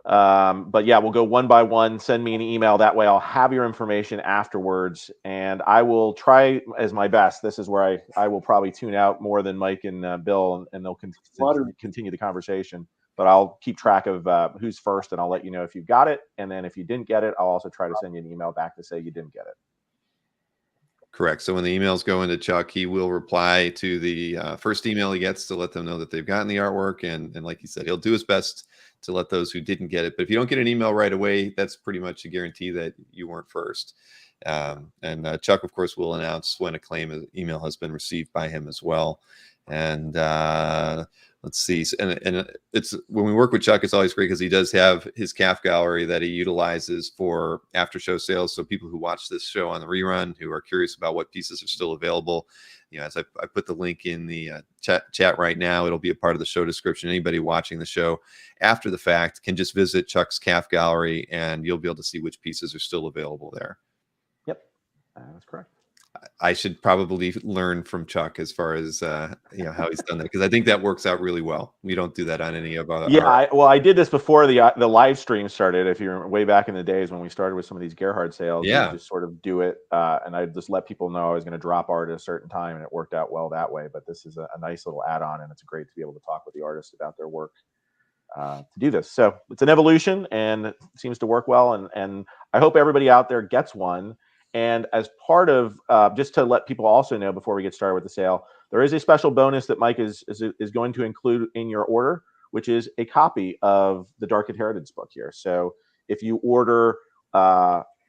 But yeah, we'll go one by one. Send me an email. That way I'll have your information afterwards, and I will try as my best. This is where I will probably tune out more than Mike and Bill, and they'll continue the conversation. But I'll keep track of who's first, and I'll let you know if you got it. And then if you didn't get it, I'll also try to send you an email back to say you didn't get it. Correct. So when the emails go into Chuck, he will reply to the first email he gets to let them know that they've gotten the artwork. And like he said, he'll do his best to let those who didn't get it. But if you don't get an email right away, that's pretty much a guarantee that you weren't first. And Chuck, of course, will announce when a claim email has been received by him as well. And let's see. And it's when we work with Chuck, it's always great because he does have his calf gallery that he utilizes for after show sales. So people who watch this show on the rerun who are curious about what pieces are still available, as I put the link in the chat right now, it'll be a part of the show description. Anybody watching the show after the fact can just visit Chuck's calf gallery and you'll be able to see which pieces are still available there. Yep, that's correct. I should probably learn from Chuck as far as how he's done that, because I think that works out really well. We don't do that on any of our. Yeah, I did this before the live stream started. If you're way back in the days when we started with some of these Gerhard sales, we just sort of do it, and I just let people know I was going to drop art at a certain time, and it worked out well that way. But this is a nice little add-on, and it's great to be able to talk with the artists about their work to do this. So it's an evolution, and it seems to work well. And I hope everybody out there gets one. And as part of, just to let people also know before we get started with the sale, there is a special bonus that Mike is going to include in your order, which is a copy of the Dark Inheritance book here. So if you order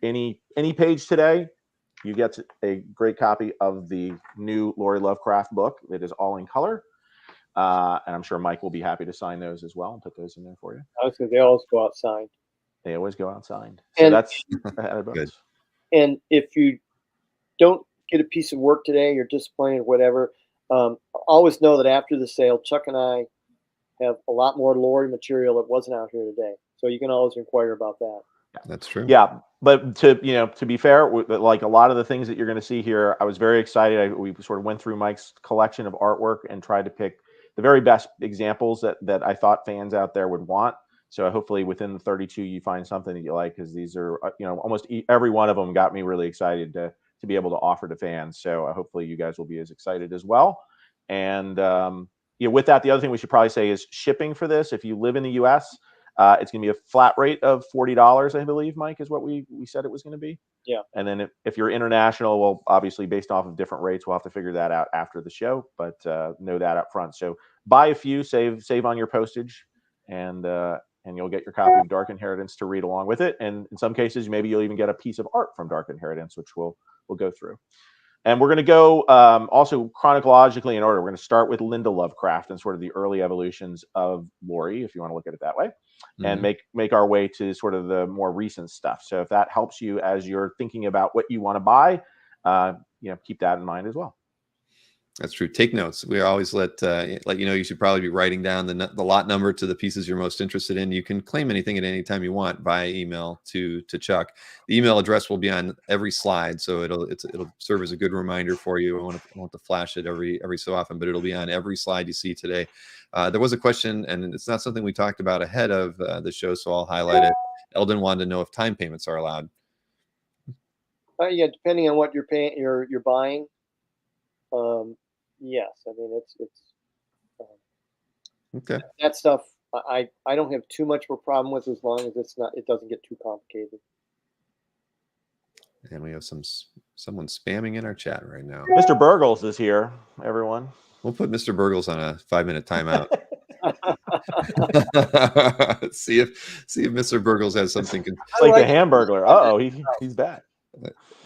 any page today, you get a great copy of the new Lori Lovecraft book. It is all in color. And I'm sure Mike will be happy to sign those as well and put those in there for you. I was going to say they always go out signed. They always go out signed. So and, that's a bonus. Good. And if you don't get a piece of work today, you're disappointed or whatever, always know that after the sale, Chuck and I have a lot more Lori material that wasn't out here today. So you can always inquire about that. That's true. Yeah, but to be fair, like a lot of the things that you're going to see here, I was very excited. We sort of went through Mike's collection of artwork and tried to pick the very best examples that I thought fans out there would want. So hopefully within the 32, you find something that you like, because these are, almost every one of them got me really excited to be able to offer to fans. So hopefully you guys will be as excited as well. And with that, the other thing we should probably say is shipping for this. If you live in the US, it's going to be a flat rate of $40, I believe, Mike, is what we said it was going to be. Yeah. And then if you're international, well, obviously based off of different rates, we'll have to figure that out after the show, but know that up front. So buy a few, save on your postage, and you'll get your copy of Dark Inheritance to read along with it. And in some cases, maybe you'll even get a piece of art from Dark Inheritance, which we'll go through. And we're going to go also chronologically in order. We're going to start with Linda Lovecraft and sort of the early evolutions of Lori, if you want to look at it that way, and make our way to sort of the more recent stuff. So if that helps you as you're thinking about what you want to buy, keep that in mind as well. That's true. Take notes. We always let you know you should probably be writing down the lot number to the pieces you're most interested in. You can claim anything at any time you want via email to Chuck. The email address will be on every slide, so it'll serve as a good reminder for you. I want to flash it every so often, but it'll be on every slide you see today. There was a question, and it's not something we talked about ahead of the show, so I'll highlight it. Eldon wanted to know if time payments are allowed. Yeah, depending on what you're paying, you're buying. Yes, I mean it's okay. That stuff I don't have too much of a problem with, as long as it doesn't get too complicated. And we have someone spamming in our chat right now. Mr. Burgles is here, everyone. We'll put Mr. Burgles on a 5-minute timeout. see if Mr. Burgles has something. It's like the Hamburglar. He's back.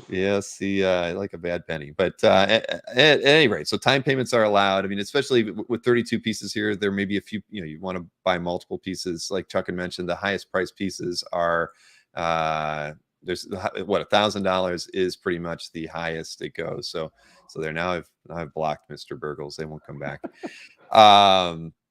Yes, I like a bad penny. But at any rate, so time payments are allowed. I mean, especially with 32 pieces here, there may be a few, you want to buy multiple pieces. Like Chuck had mentioned, the highest priced pieces are there's what, $1,000 is pretty much the highest it goes. So there, now I've blocked Mr. Burgles. They won't come back.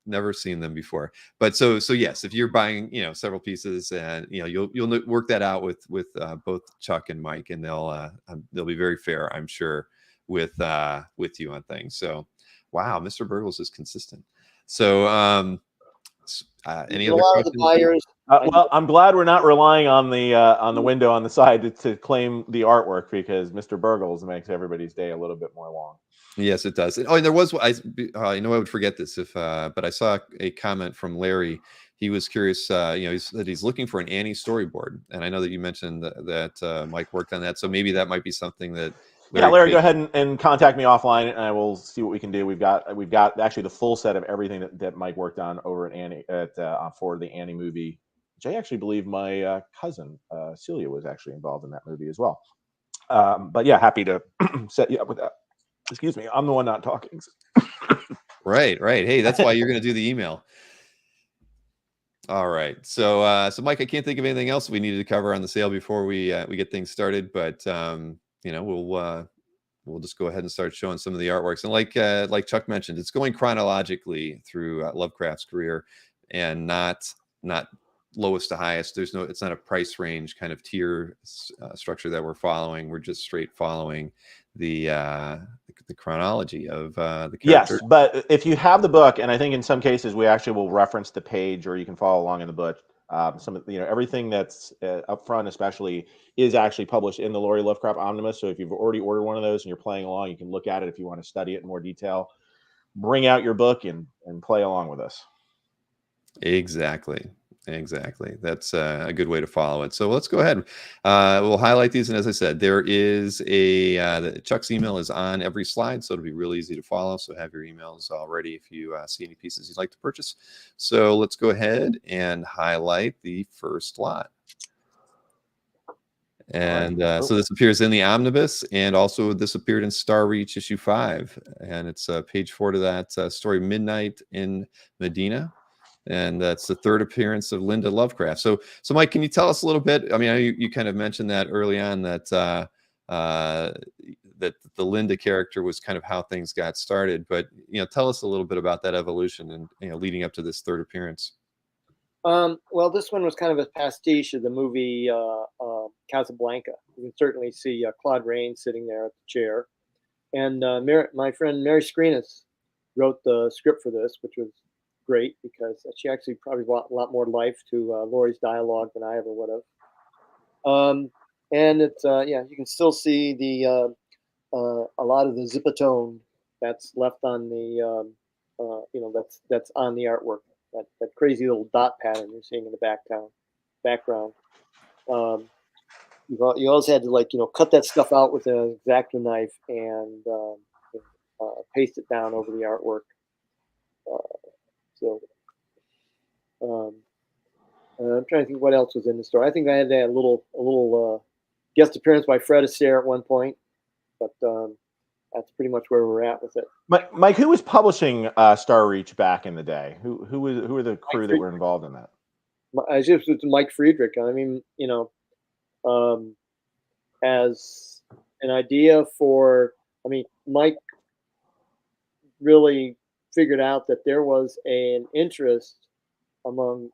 Never seen them before. But so yes, if you're buying, several pieces, and you'll work that out with both Chuck and Mike, and they'll be very fair, I'm sure, with you on things. So wow, Mr. Burgles is consistent. So any other lot questions? of the buyers. Well, I'm glad we're not relying on the window on the side to claim the artwork, because Mr. Burgles makes everybody's day a little bit more long. Yes, it does. Oh, and there was, I would forget this but I saw a comment from Larry. He was curious, he's looking for an Annie storyboard, and I know that you mentioned that Mike worked on that, so maybe that might be something that Larry, go ahead and contact me offline, and I will see what we can do. We've got actually the full set of everything that Mike worked on over at Annie for the Annie movie, which I actually believe my cousin Celia was actually involved in that movie as well. But yeah, happy to set you up with that. Excuse me, I'm the one not talking. Right. Hey, that's why you're going to do the email. All right. So Mike, I can't think of anything else we needed to cover on the sale before we get things started, but we'll just go ahead and start showing some of the artworks. And like Chuck mentioned, it's going chronologically through Lovecraft's career, and not lowest to highest. It's not a price range kind of tier structure that we're following. We're just straight following the chronology of the character. Yes, but if you have the book, and I think in some cases we actually will reference the page, or you can follow along in the book. Some of everything that's up front, especially, is actually published in the Lori Lovecraft Omnibus. So if you've already ordered one of those and you're playing along, you can look at it if you want to study it in more detail. Bring out your book and play along with us. Exactly. That's a good way to follow it. So let's go ahead. We'll highlight these, and as I said, there is Chuck's email is on every slide, so it'll be real easy to follow. So have your emails all ready if you see any pieces you'd like to purchase. So let's go ahead and highlight the first lot. And so this appears in the Omnibus, and also this appeared in Star Reach issue 5, and it's page 4 to that story, Midnight in Medina. And that's the third appearance of Linda Lovecraft. So Mike, can you tell us a little bit? I mean, you kind of mentioned that early on, that that the Linda character was kind of how things got started. But tell us a little bit about that evolution and leading up to this third appearance. Well, this one was kind of a pastiche of the movie Casablanca. You can certainly see Claude Rains sitting there at the chair, and my friend Mary Screenis wrote the script for this, which was great because she actually probably brought a lot more life to Lori's dialogue than I ever would have. And it's you can still see the a lot of the zipatone that's left on the that's on the artwork. That crazy little dot pattern you're seeing in the background. You always had to cut that stuff out with an X-Acto knife and paste it down over the artwork. I'm trying to think what else was in the story. I think I had a little guest appearance by Fred Astaire at one point, but that's pretty much where we're at with it. Mike, who was publishing Star Reach back in the day? Who were the crew that were involved in that? It's Mike Friedrich. I mean, as an idea for, Mike really figured out that there was an interest among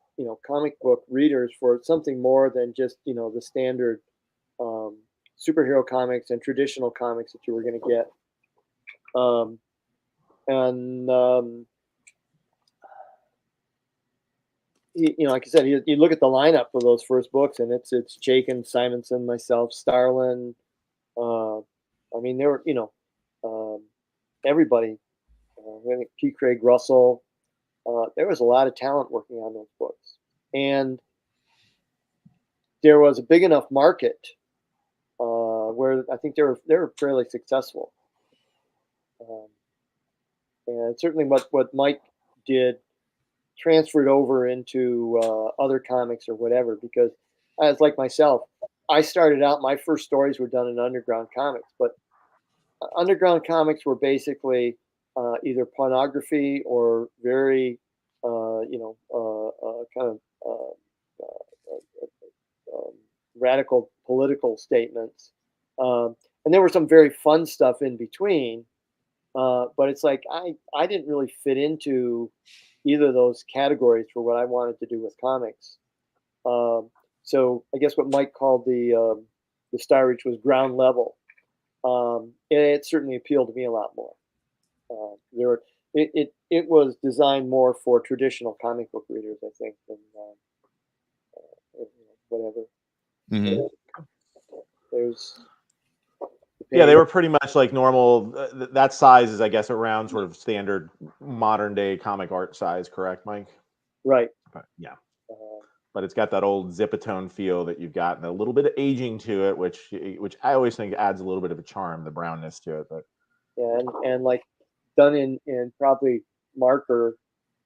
comic book readers for something more than just the standard superhero comics and traditional comics that you were going to get. Like I said, you look at the lineup for those first books, and it's Chaykin, Simonson, myself, Starlin. There were everybody. P. Craig Russell. There was a lot of talent working on those books, and there was a big enough market where I think they were fairly successful. And certainly what Mike did transferred over into other comics or whatever, because as like myself, I started out, my first stories were done in Underground Comics, but Underground Comics were basically either pornography or very kind of radical political statements. And there were some very fun stuff in between. But it's like I didn't really fit into either of those categories for what I wanted to do with comics. So I guess what Mike called the Star Reach was ground level. It certainly appealed to me a lot more. It was designed more for traditional comic book readers, I think, than whatever. Mhm. There's Yeah, they were pretty much like normal. That size is, I guess, around sort of standard modern day comic art size, correct, Mike? right. But yeah, but it's got that old Zipatone feel that you've got, and a little bit of aging to it, which I always think adds a little bit of a charm, the brownness to it. But Yeah, and like done in probably marker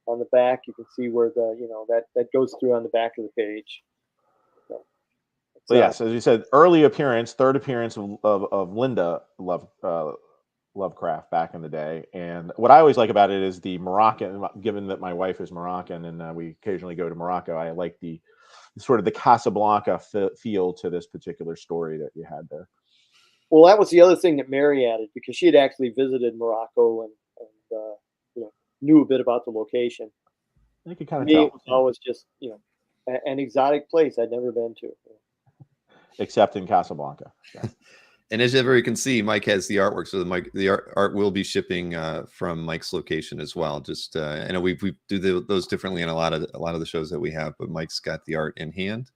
on the back, you can see where that goes through on the back of the page. So yes, as you said, early appearance, third appearance of Linda Lovecraft back in the day. And what I always like about it is the Moroccan, given that my wife is Moroccan and we occasionally go to Morocco, I like the sort of the Casablanca feel to this particular story that you had there. Well, that was the other thing that Mary added, because she had actually visited Morocco and knew a bit about the location. I could kind of Me, tell. it was always just an exotic place I'd never been to. Except in Casablanca. Yeah. And as you can see, Mike has the artwork, so the art will be shipping from Mike's location as well. Just I know we do those differently in a lot of the shows that we have, but Mike's got the art in hand.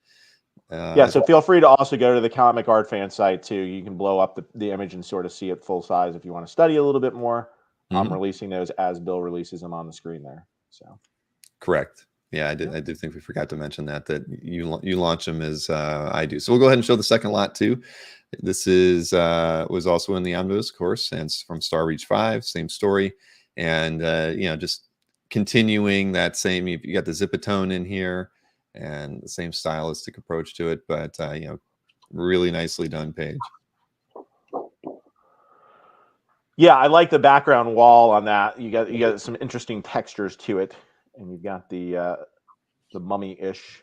Yeah, so feel free to also go to the Comic Art Fan site too. You can blow up the image and sort of see it full size if you want to study a little bit more. I'm releasing those as Bill releases them on the screen there. So correct. Yeah, I did think we forgot to mention that you launch them as I do. So we'll go ahead and show the second lot too. This is was also in the Omnibus course, and it's from Star Reach 5, same story, and just continuing that same. You got the Zipatone in here, and the same stylistic approach to it, but really nicely done page. Yeah, I like the background wall on that. You got some interesting textures to it, and you've got the mummy-ish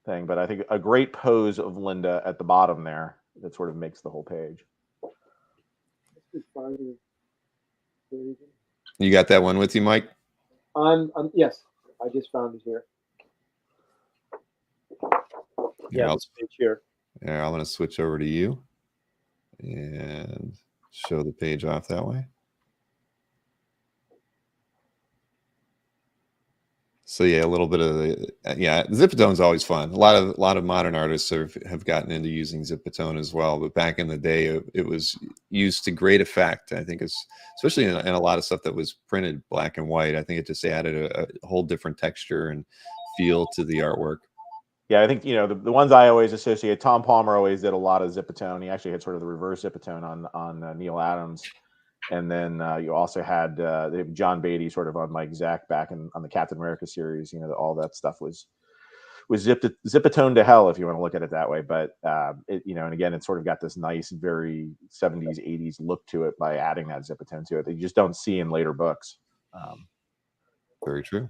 thing, but I think a great pose of Linda at the bottom there that sort of makes the whole page. You got that one with you, Mike? Yes, I just found it here. Yeah, this page here. Yeah, I'm going to switch over to you and show the page off that way. So yeah, a little bit of Zipatone is always fun. A lot of modern artists have gotten into using Zipatone as well, but back in the day, it was used to great effect. I think especially in a lot of stuff that was printed black and white. I think it just added a whole different texture and feel to the artwork. Yeah, I think the ones I always associate. Tom Palmer always did a lot of Zipatone. He actually had sort of the reverse Zipatone on Neil Adams. And then you also had John Beatty sort of on Mike Zack back on the Captain America series. All that stuff was Zipatone to hell, if you want to look at it that way. But and again, it sort of got this nice, very 70s, 80s look to it by adding that Zipatone to it that you just don't see in later books. Very true.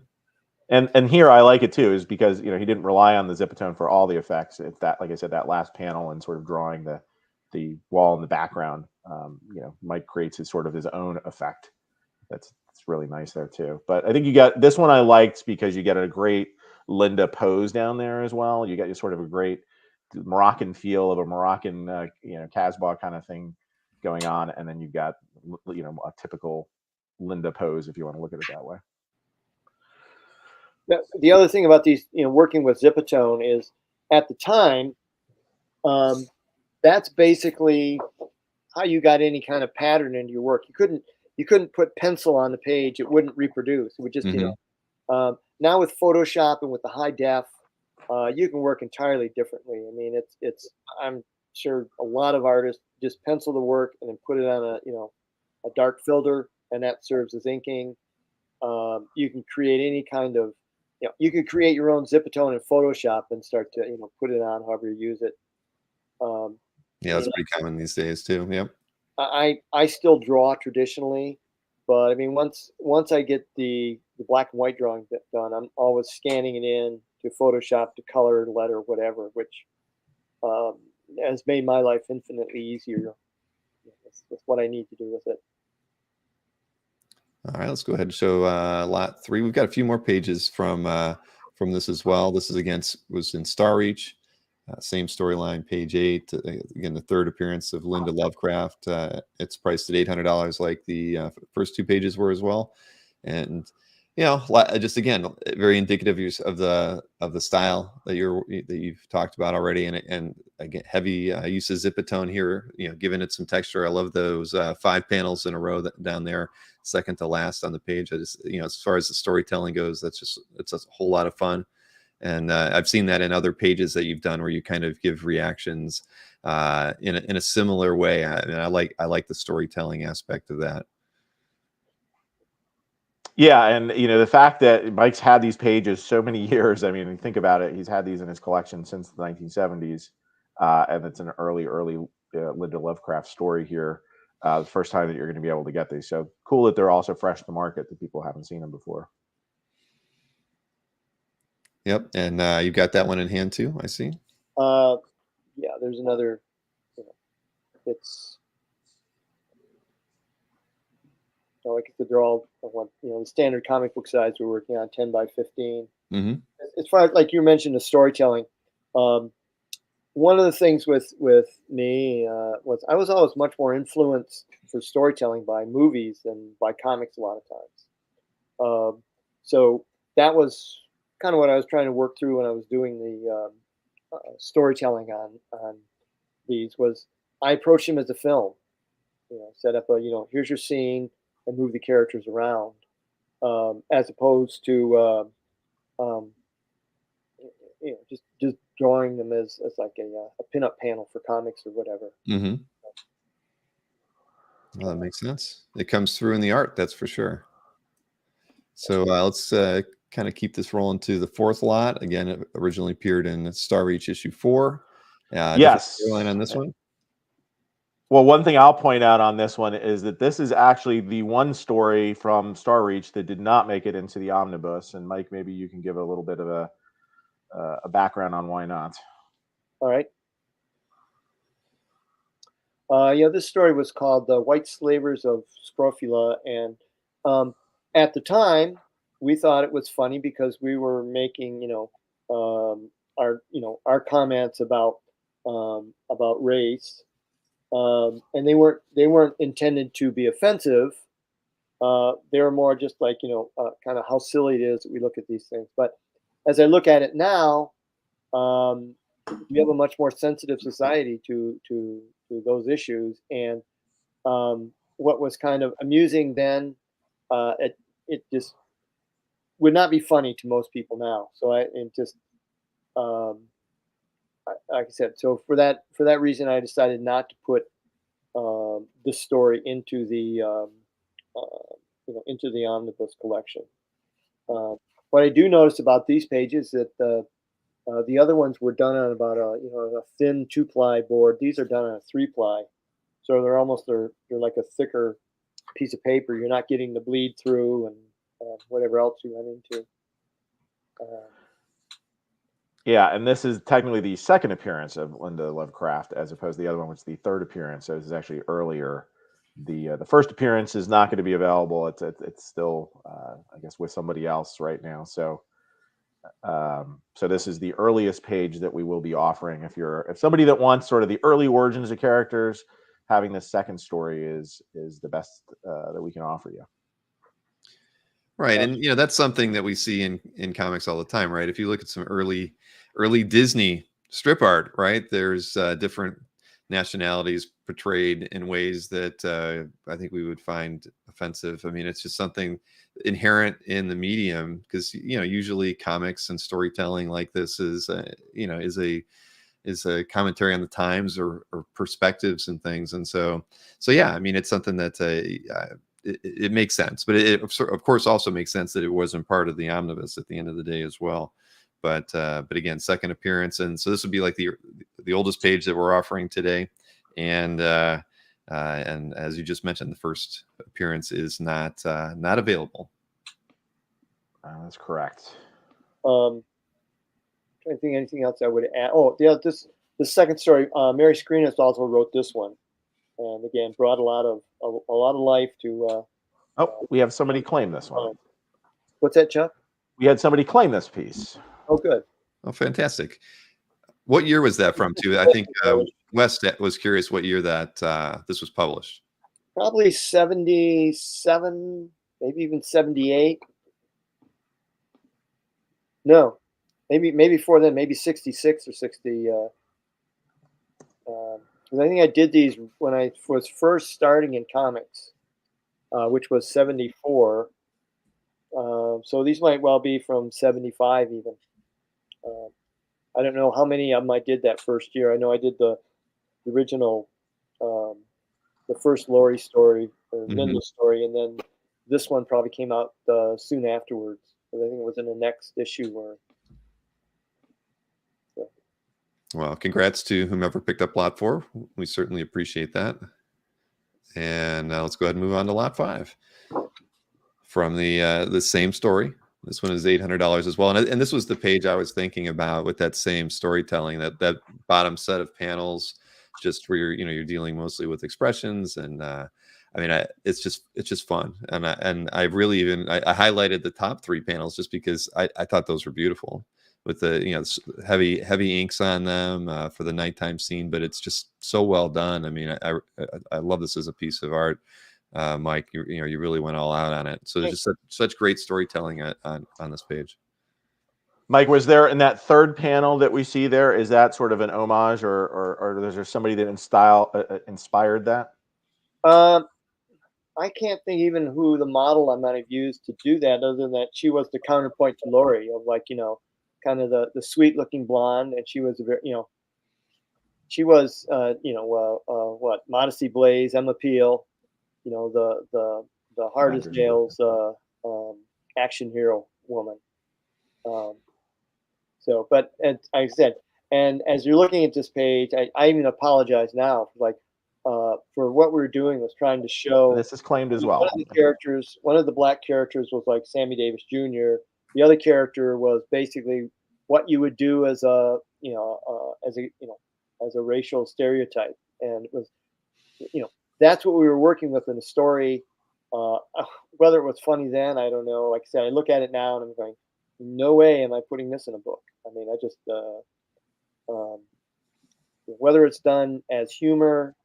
And here I like it too, is because he didn't rely on the Zipatone for all the effects. It's that, like I said, that last panel and sort of drawing the wall in the background. Mike creates his own effect. That's really nice there too. But I think you got this one I liked because you get a great Linda pose down there as well. You got sort of a great Moroccan feel of a Moroccan Casbah kind of thing going on, and then you've got a typical Linda pose if you want to look at it that way. The other thing about these, working with Zipatone is at the time, that's basically how you got any kind of pattern into your work. You couldn't put pencil on the page; it wouldn't reproduce. It would just now with Photoshop and with the high def, you can work entirely differently. I mean, it's I'm sure a lot of artists just pencil the work and then put it on a dark filter, and that serves as inking. You can create any kind of you can create your own Zipatone in Photoshop and start to put it on however you use it. That's pretty common these days too. Yep. I still draw traditionally, but I mean once I get the black and white drawing done, I'm always scanning it in to Photoshop to color, letter, whatever, which has made my life infinitely easier with what I need to do with it. All right, let's go ahead and show lot 3. We've got a few more pages from this as well. This is was in Star Reach, same storyline, page 8. Again, the third appearance of Linda Lovecraft. It's priced at $800, like the first 2 pages were as well. And just again, very indicative of the style that you've talked about already, and again, heavy use of zipatone here. Giving it some texture. I love those 5 panels in a row down there, second to last on the page. I just, as far as the storytelling goes, it's a whole lot of fun. And I've seen that in other pages that you've done where you kind of give reactions in a similar way. I like the storytelling aspect of that. Yeah, and the fact that Mike's had these pages so many years. I mean, think about it. He's had these in his collection since the 1970s, and it's an early Linda Lovecraft story here. The first time that you're going to be able to get these. So cool that they're also fresh to market, that people haven't seen them before. Yep, and you've got that one in hand too, I see. Yeah, there's another. It's like I said, they're all the standard comic book size we're working on, 10 by 15. Mm-hmm. As far as, like you mentioned, the storytelling. One of the things with me was I was always much more influenced for storytelling by movies than by comics a lot of times. So that was kind of what I was trying to work through when I was doing the storytelling on these. Was I approached them as a film, set up here's your scene and move the characters around, as opposed to just drawing them as like a pinup panel for comics or whatever. Mm-hmm. Well, that makes sense. It comes through in the art, that's for sure. So let's kind of keep this rolling to the 4th lot. Again, it originally appeared in Star Reach issue 4. Yes. Storyline on this one. Well, one thing I'll point out on this one is that this is actually the one story from Star Reach that did not make it into the omnibus. And Mike, maybe you can give a little bit of a background on why not. All right. This story was called "The White Slavers of Scrofula," and at the time we thought it was funny because we were making our comments about race, and they weren't intended to be offensive. They were more just like kind of how silly it is that we look at these things. But as I look at it now, we have a much more sensitive society to those issues, and what was kind of amusing then, it just would not be funny to most people now. So like I said, so for that reason, I decided not to put this story into the into the omnibus collection. What I do notice about these pages that the other ones were done on about a thin 2-ply board. These are done on a 3-ply, so they're like a thicker piece of paper. You're not getting the bleed through and whatever else you run into. Yeah, and this is technically the second appearance of Linda Lovecraft, as opposed to the other one, which is the third appearance. So this is actually earlier. The first appearance is not going to be available. It's still I guess with somebody else right now. So this is the earliest page that we will be offering. If somebody that wants sort of the early origins of characters, having this second story is the best that we can offer you. Right, and that's something that we see in comics all the time, right? If you look at some early Disney strip art, right, there's different nationalities portrayed in ways that I think we would find offensive. I mean, it's just something inherent in the medium, because usually comics and storytelling like this is a commentary on the times or perspectives and things, and so yeah, I mean, it's something that it makes sense, but it of course also makes sense that it wasn't part of the omnibus at the end of the day as well. But again, second appearance, and so this would be like the oldest page that we're offering today, and as you just mentioned, the first appearance is not available. That's correct. Trying to think anything else I would add. Oh, yeah, this the second story, Mary Screenis also wrote this one, and again brought a lot of life to. Oh, we have somebody claim this one. What's that, Chuck? We had somebody claim this piece. Oh, good. Oh, fantastic. What year was that from, too? I think Wes was curious what year that this was published. Probably 77, maybe even 78. No, maybe before then, maybe 66 or 60. Because I think I did these when I was first starting in comics, which was 74. So these might well be from 75 even. I don't know how many of them I did that first year. I know I did the original, the first Lori story, or Linda story, and then this one probably came out soon afterwards. I think it was in the next issue. Well, congrats to whomever picked up lot 4. We certainly appreciate that. And now let's go ahead and move on to lot 5 from the same story. This one is $800 as well. And this was the page I was thinking about with that same storytelling, that bottom set of panels, just where you're dealing mostly with expressions. And I mean, it's just fun. And I really I highlighted the top 3 panels just because I thought those were beautiful, with the heavy inks on them for the nighttime scene. But it's just so well done. I mean, I love this as a piece of art. Mike, you really went all out on it. So there's just such great storytelling on this page. Mike, was there in that third panel that we see there, is that sort of an homage, or is there somebody that inspired that? I can't think even who the model I might have used to do that, other than that she was the counterpoint to Lori, of kind of the sweet looking blonde, and she was she was what, Modesty Blaze, Emma Peel, the hard as nails action hero woman. But as I said, and as you're looking at this page, I even apologize now for what we were doing was trying to show. This is claimed as well. One of the black characters was like Sammy Davis Jr. The other character was basically what you would do as a racial stereotype, and it was, that's what we were working with in the story. Whether it was funny then, I don't know. Like I said, I look at it now and I'm going, no way am I putting this in a book. I mean, I just whether it's done as humor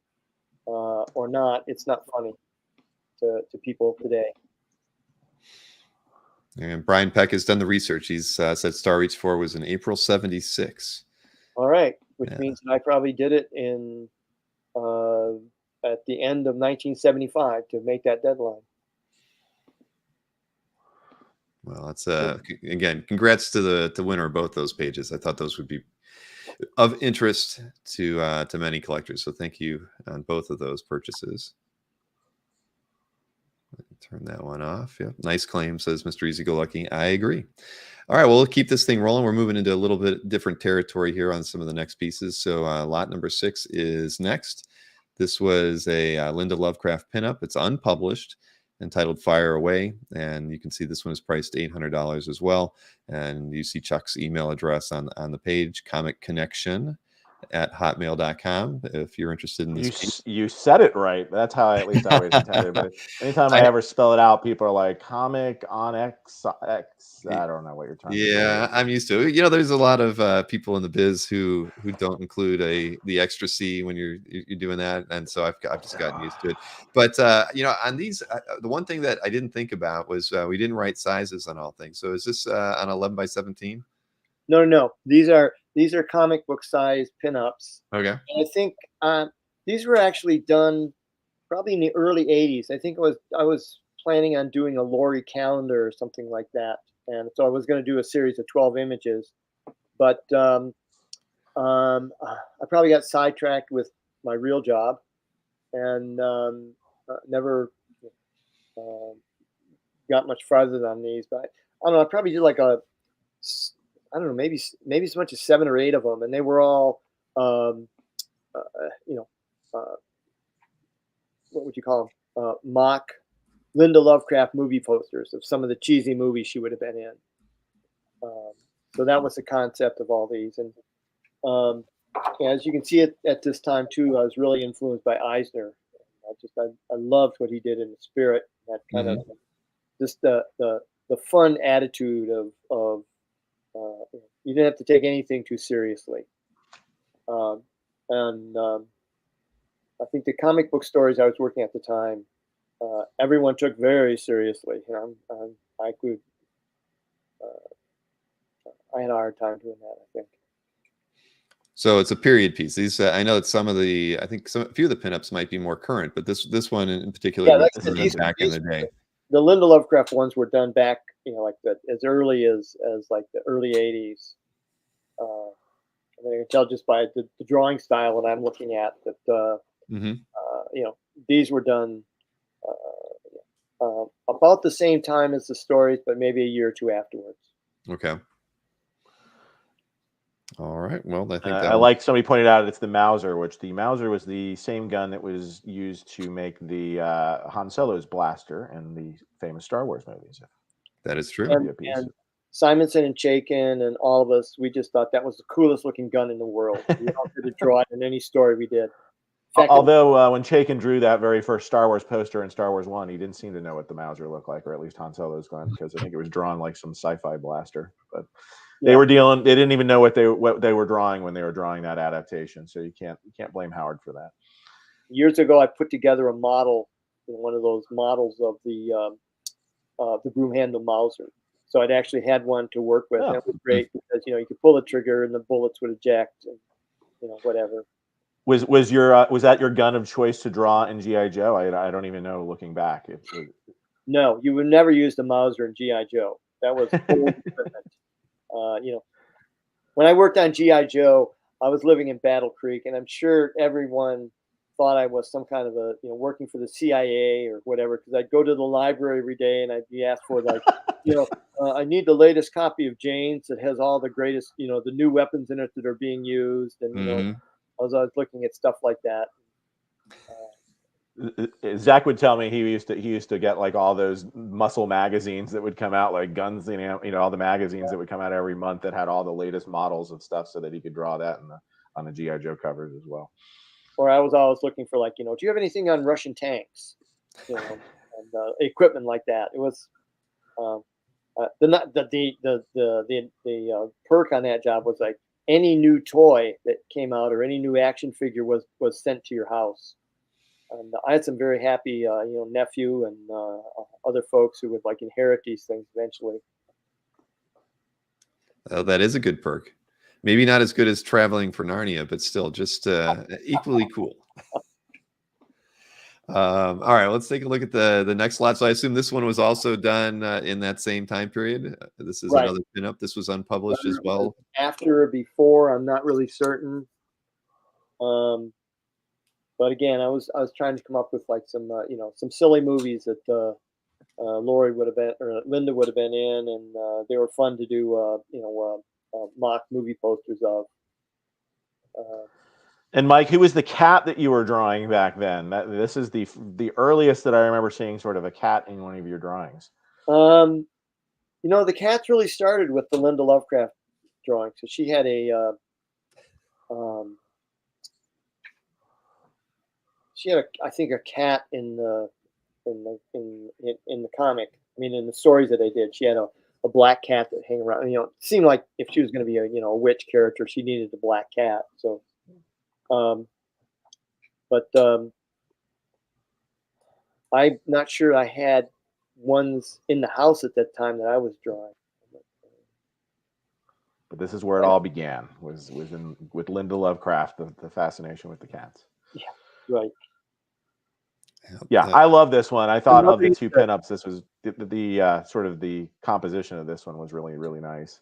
or not, it's not funny to people today. And Brian Peck has done the research. He's said Star Reach 4 was in April 76. All right, which means that I probably did it in at the end of 1975 to make that deadline. Well, that's again, congrats to the winner of both those pages. I thought those would be of interest to many collectors. So thank you on both of those purchases. Turn that one off. Yeah, nice claim, says Mr. Easy Go Lucky. I agree. All right, well, we'll keep this thing rolling. We're moving into a little bit different territory here on some of the next pieces. So lot number 6 is next. This was a Linda Lovecraft pinup. It's unpublished, entitled Fire Away. And you can see this one is priced $800 as well. And you see Chuck's email address on the page, comicconnection@hotmail.com, if you're interested in this. You said it right. That's how at least I always intended it. But anytime I ever spell it out, people are like, comic on X. I don't know what you're trying to do. Yeah, I'm used to it. There's a lot of people in the biz who don't include the extra C when you're doing that, and so I've just gotten used to it. But on these, the one thing that I didn't think about was we didn't write sizes on all things. So is this on 11 by 17? No. These are comic book size pinups. Okay. And I think these were actually done probably in the early 80s. I think I was planning on doing a Lori calendar or something like that. And so I was going to do a series of 12 images. But I probably got sidetracked with my real job and never got much farther on these. But I don't know, I probably did maybe as much as 7 or 8 of them, and they were all, what would you call them? Mock Linda Lovecraft movie posters of some of the cheesy movies she would have been in. So that was the concept of all these, and as you can see at this time too, I was really influenced by Eisner. I loved what he did in the spirit. That kind of just the fun attitude of you didn't have to take anything too seriously. And I think the comic book stories I was working at the time, everyone took very seriously. You know, I had a hard time doing that, I think. So it's a period piece. These I know that some of the I think a few of the pinups might be more current, but this one in particular was back in the day. The Linda Lovecraft ones were done back, you know, like as early as like the early '80s. I mean, I can tell just by the drawing style that I'm looking at that you know, these were done about the same time as the stories, but maybe a year or two afterwards. Okay. All right. Well, I think I like somebody pointed out it's the Mauser, which the Mauser was the same gun that was used to make the Han Solo's blaster in the famous Star Wars movies. That is true. And Simonson and Chaikin and all of us, we just thought that was the coolest looking gun in the world. We wanted to draw it in any story we did. Although when Chaikin drew that very first Star Wars poster in Star Wars 1, he didn't seem to know what the Mauser looked like, or at least Han Solo's gun, because I think it was drawn like some sci-fi blaster. But they didn't even know what they were drawing when they were drawing that adaptation. So you can't blame Howard for that. Years ago, I put together a model, one of those models of the broom handle Mauser. So I'd actually had one to work with. And it was great because, you know, you could pull the trigger and the bullets would eject and, you know, whatever. Was that your gun of choice to draw in G.I. Joe? I don't even know, looking back. No, you would never use the Mauser in G.I. Joe. That was old equipment. You know, when I worked on G.I. Joe, I was living in Battle Creek, and I'm sure everyone thought I was some kind of a, you know, working for the CIA or whatever, because I'd go to the library every day and I'd be asked for, like, you know, I need the latest copy of Jane's that has all the greatest, you know, the new weapons in it that are being used, and you know, I was looking at stuff like that. Zach would tell me he used to get like all those muscle magazines that would come out, like Guns, you know, all the magazines that would come out every month that had all the latest models and stuff, so that he could draw that on the G.I. Joe covers as well. Or I was always looking for, like, you know, do you have anything on Russian tanks, you know, and equipment like that. It was the perk on that job was like any new toy that came out or any new action figure was sent to your house. And I had some very happy, you know, nephew and other folks who would like inherit these things eventually. Oh, that is a good perk. Maybe not as good as traveling for Narnia, but still just equally cool. All right, let's take a look at the next lot. So I assume this one was also done in that same time period. This is another pinup. This was unpublished as well. After or before, I'm not really certain. But again, I was trying to come up with like some you know, some silly movies that Lori would have been, or Linda would have been in, and they were fun to do. You know, mock movie posters of. And Mike, who was the cat that you were drawing back then? This is the earliest that I remember seeing sort of a cat in one of your drawings. You know, the cats really started with the Linda Lovecraft drawing. So she had a I think a cat in the comic. I mean, in the stories that I did, she had a black cat that hang around. You know, it seemed like if she was going to be a, you know, a witch character, she needed a black cat. So, I'm not sure I had ones in the house at that time that I was drawing. But this is where it all began. Was with Linda Lovecraft, the fascination with the cats. Yeah, right. Yeah, I love this one. I thought of the two pinups, this was the sort of the composition of this one was really, really nice.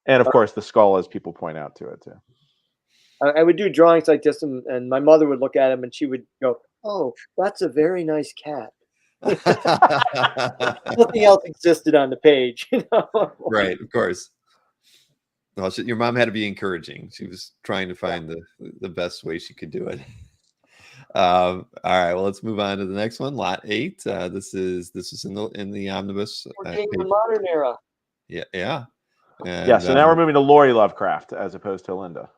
And of course, the skull, as people point out to it too. I would do drawings like this, and my mother would look at him and she would go, "Oh, that's a very nice cat." Nothing else existed on the page, you know? Right, of course. Well, your mom had to be encouraging. She was trying to find the best way she could do it. All right, well, let's move on to the next one, lot 8. This is in the omnibus. We're taking the modern era. Yeah. And, yeah. So now we're moving to Lori Lovecraft as opposed to Linda.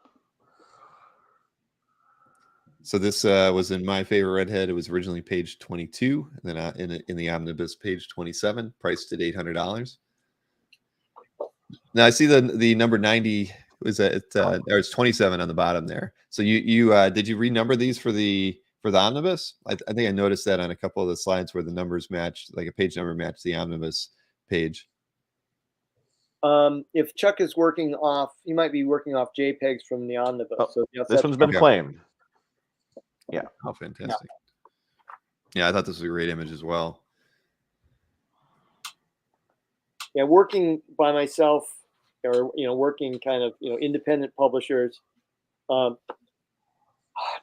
So this was in My Favorite Redhead. It was originally page 22, and then in the Omnibus, page 27, priced at $800. Now I see the number 90 was at or it's 27 on the bottom there. So you did you renumber these for the Omnibus? I think I noticed that on a couple of the slides where the numbers matched, like a page number matched the Omnibus page. If Chuck is working off, he might be working off JPEGs from the Omnibus. Oh, so yes, this one's been okay. claimed. Yeah. Oh, fantastic. Yeah, I thought this was a great image as well. Yeah, working by myself, or working kind of independent publishers,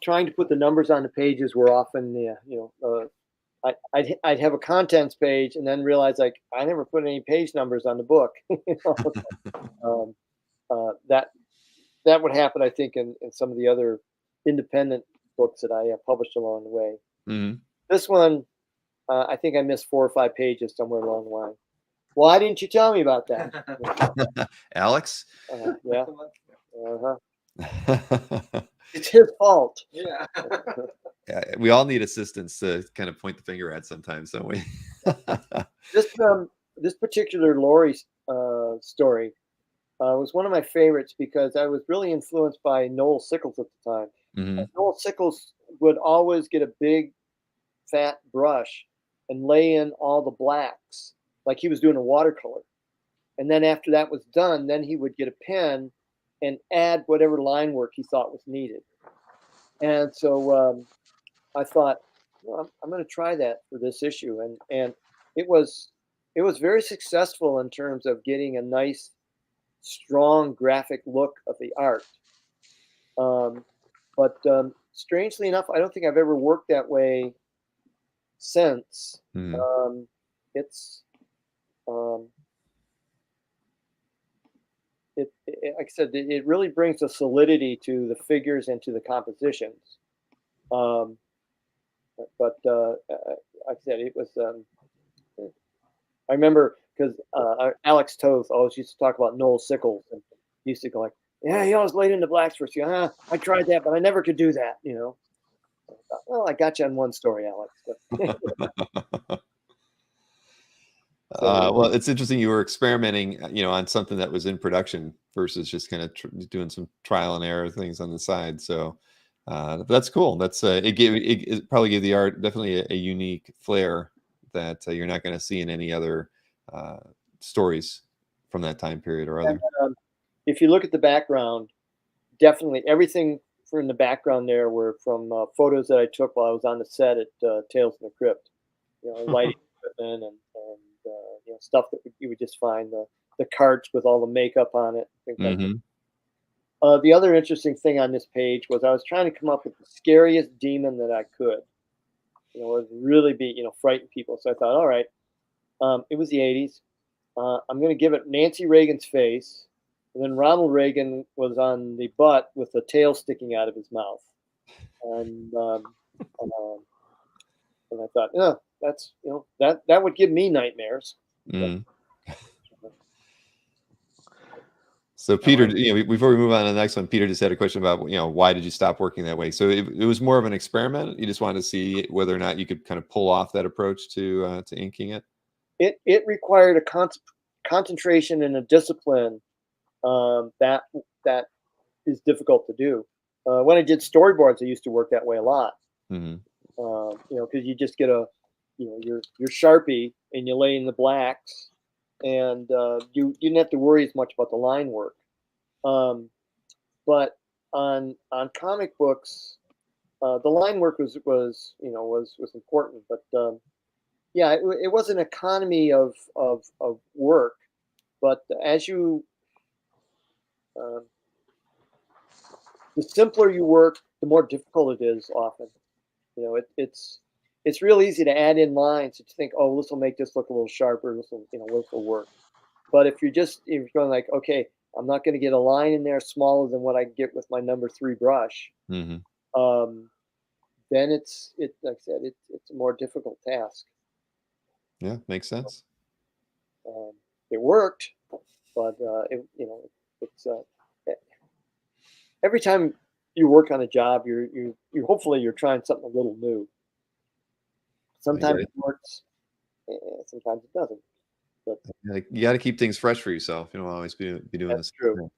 trying to put the numbers on the pages were often I'd have a contents page and then realize like I never put any page numbers on the book. That would happen, I think, in some of the other independent books that I published along the way. Mm-hmm. This one, I think I missed 4 or 5 pages somewhere along the line. Why didn't you tell me about that? Alex? Yeah. It's his fault. Yeah. Yeah, we all need assistance to kind of point the finger at sometimes, don't we? This particular Lori story was one of my favorites because I was really influenced by Noel Sickles at the time. Mm-hmm. Noel Sickles would always get a big fat brush and lay in all the blacks like he was doing a watercolor. And then after that was done, then he would get a pen and add whatever line work he thought was needed. And so I thought, well, I'm going to try that for this issue. And it was very successful in terms of getting a nice, strong graphic look of the art. But strangely enough, I don't think I've ever worked that way since. It's like I said, it really brings a solidity to the figures and to the compositions. But like I said, it was. I remember because Alex Toth always used to talk about Noel Sickles, and he used to go like, "Yeah, he always laid into blacks for you. I tried that, but I never could do that." Well, I got you on one story, Alex. Well, it's interesting you were experimenting, on something that was in production versus just kind of doing some trial and error things on the side. So that's cool. That's it probably gave the art definitely a unique flair that you're not going to see in any other stories from that time period or other. And, if you look at the background, definitely everything from the background there were from photos that I took while I was on the set at Tales from the Crypt. Lighting equipment and stuff that you would just find the carts with all the makeup on it. Things like that. The other interesting thing on this page was I was trying to come up with the scariest demon that I could. Would really be frighten people. So I thought, all right, it was the 80s. I'm going to give it Nancy Reagan's face, and then Ronald Reagan was on the butt with the tail sticking out of his mouth, and I thought, that's that would give me nightmares. So Peter, before we move on to the next one, Peter just had a question about, why did you stop working that way? So it was more of an experiment. You just wanted to see whether or not you could kind of pull off that approach to inking it. It required a concentration and a discipline that is difficult to do. When I did storyboards, I used to work that way a lot. Because you just get your Sharpie and you lay in the blacks, and you didn't have to worry as much about the line work. But on comic books, the line work was important. But it was an economy of work. But as you the simpler you work, the more difficult it is often. It's real easy to add in lines that you think, oh, this will make this look a little sharper. This will work. But if you're going like, okay, I'm not going to get a line in there smaller than what I get with my number 3 brush, then it's like I said, it's a more difficult task. Yeah, makes sense. It worked, but it's every time you work on a job, you hopefully you're trying something a little new. Sometimes it works, sometimes it doesn't. But you got to keep things fresh for yourself. You don't always be doing that's this. true.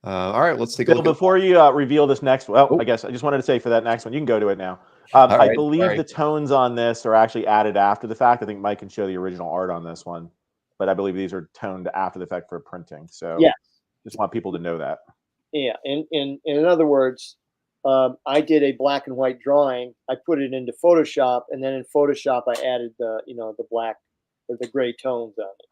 All right, let's take a Bill, look. Before you reveal this next, well, I guess I just wanted to say for that next one, you can go to it now. I believe the tones on this are actually added after the fact. I think Mike can show the original art on this one, but I believe these are toned after the fact for printing. So yeah, just want people to know that. yeah. In other words, I did a black and white drawing. I put it into Photoshop, and then in Photoshop I added the the black or the gray tones on it.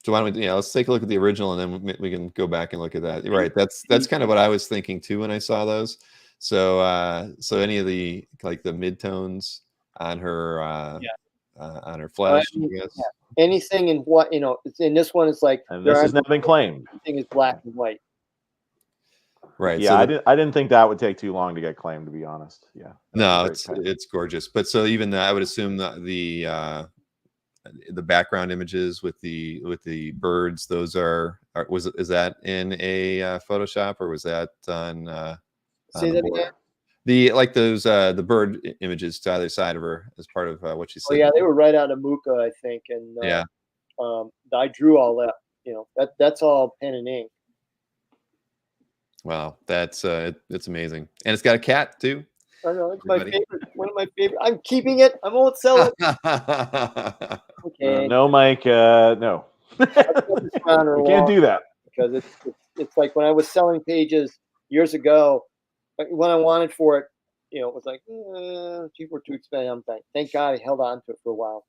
So why don't we? Yeah, let's take a look at the original, and then we can go back and look at that. You're right. That's kind of what I was thinking too when I saw those. So so any of the like the midtones on her on her flesh, I guess. Yeah. Anything in what it's in this one. It's like And this has not been claimed. Everything is black and white. Right. Yeah, so I didn't think that would take too long to get claimed, to be honest. Yeah. No, it's gorgeous. But so even I would assume that the background images with the birds, those is that in a Photoshop, or was that on Say that again? The like those the bird images to either side of her as part of what she said. Oh yeah, they were right out of Muka, I think, and yeah, I drew all that. That's all pen and ink. Wow, that's it's amazing, and it's got a cat too. I know, it's my favorite. One of my favorite. I'm keeping it. I won't sell it. Okay. No, Mike. No. You can't do that. Because it's like when I was selling pages years ago, when I wanted for it, it was like people were too expensive. Thank God I held on to it for a while.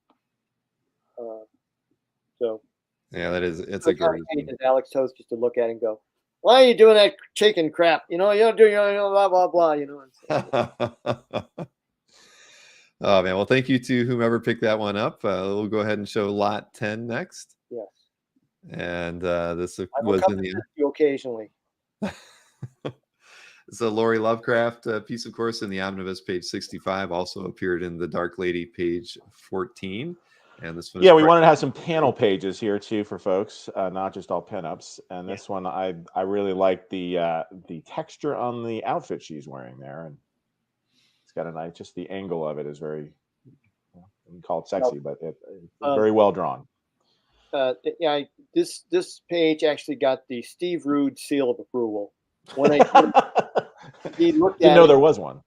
So yeah, it's a great. Alex Toast just to look at it and go, why are you doing that chicken crap? You don't do blah blah blah. Oh man, well, thank you to whomever picked that one up. We'll go ahead and show lot 10 next. Yes. And this was in the occasionally. It's a Lori Lovecraft piece, of course, in the Omnibus, page 65. Also appeared in the Dark Lady, page 14. And this one, we wanted to have some panel pages here too for folks, not just all pinups. And this one, I really like the texture on the outfit she's wearing there, and it's got a nice, just the angle of it is very, you can call it sexy, but it's very well drawn. This page actually got the Steve Rude seal of approval. When he looked at it, there was one.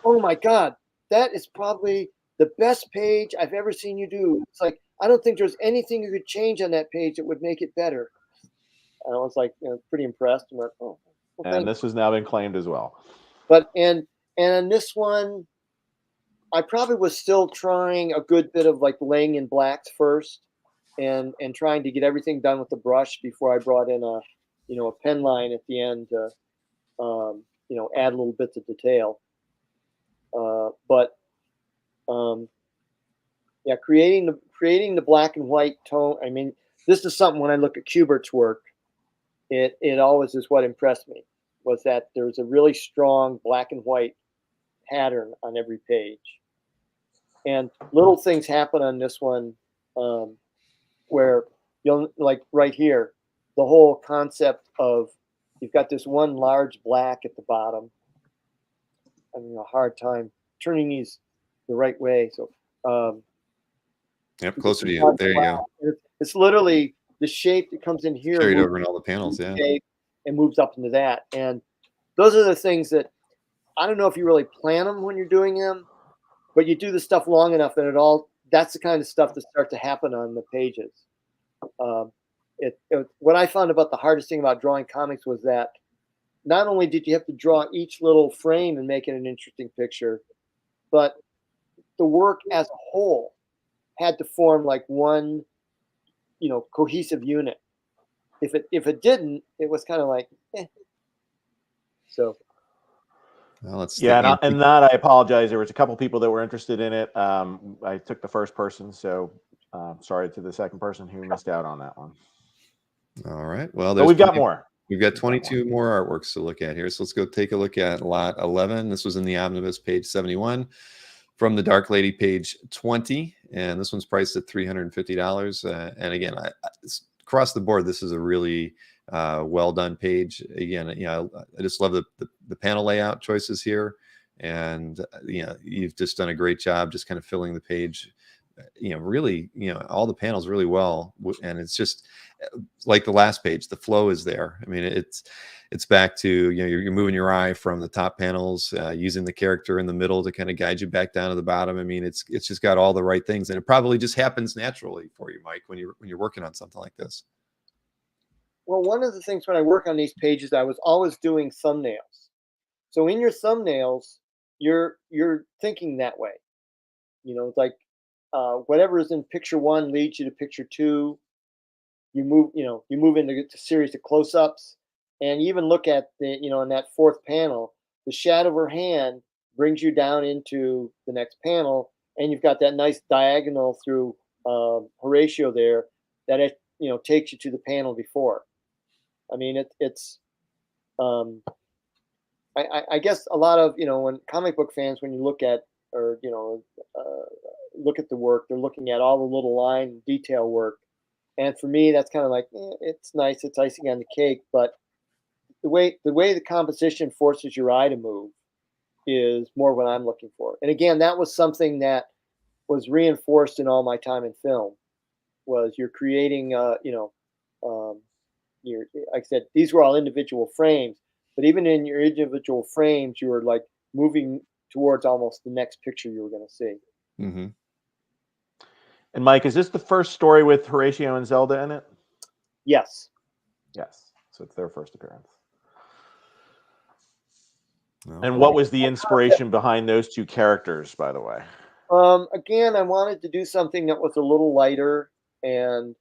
Oh my God, that is probably the best page I've ever seen you do. It's like, I don't think there's anything you could change on that page that would make it better. And I was like, pretty impressed. And and this has now been claimed as well. But and on this one, I probably was still trying a good bit of like laying in blacks first, and trying to get everything done with the brush before I brought in a pen line at the end to add little bits of detail. Creating the black and white tone. I mean, this is something when I look at Kubert's work, it always is what impressed me, was that there's a really strong black and white pattern on every page. And little things happen on this one where like right here, the whole concept of you've got this one large black at the bottom. I'm having a hard time turning these the right way. So yep, closer to you. There you go. It's literally the shape that comes in here, carried over in all the panels, yeah, and moves up into that. And those are the things that I don't know if you really plan them when you're doing them, but you do the stuff long enough and that's the kind of stuff that starts to happen on the pages. What I found about the hardest thing about drawing comics was that not only did you have to draw each little frame and make it an interesting picture, but the work as a whole had to form like one, cohesive unit. If it didn't, it was kind of like, eh. So. Well, and that I apologize. There was a couple people that were interested in it. I took the first person, so sorry to the second person who missed out on that one. All right. Well, we've got more. We've got 22 more artworks to look at here. So let's go take a look at lot 11. This was in the Omnibus, page 71. From the Dark Lady, page 20. And this one's priced at $350. And again, across the board, this is a really well done page. Again, I just love the panel layout choices here, and you've just done a great job just kind of filling the page, really, all the panels really well. And it's just like the last page, the flow is there. I mean, it's back to, you're moving your eye from the top panels, using the character in the middle to kind of guide you back down to the bottom. I mean, it's just got all the right things, and it probably just happens naturally for you, Mike, when you're working on something like this. Well, one of the things when I work on these pages, I was always doing thumbnails. So in your thumbnails, you're thinking that way. It's like whatever is in picture 1 leads you to picture 2. You move into a series of close-ups, and you even look at the, in that 4th panel, the shadow of her hand brings you down into the next panel, and you've got that nice diagonal through Horatio there that it takes you to the panel before. I mean, it's I guess a lot of, when comic book fans, when you look at, or look at the work, they're looking at all the little line detail work, and for me, that's kind of like, it's nice, it's icing on the cake, but the way the composition forces your eye to move is more what I'm looking for. And again, that was something that was reinforced in all my time in film. Was you're creating, like I said, these were all individual frames, but even in your individual frames, you were like moving towards almost the next picture you were going to see. Mm-hmm. And Mike, is this the first story with Horatio and Zelda in it? Yes. Yes. So it's their first appearance. Oh. And what was the inspiration behind those two characters, by the way? Again, I wanted to do something that was a little lighter, and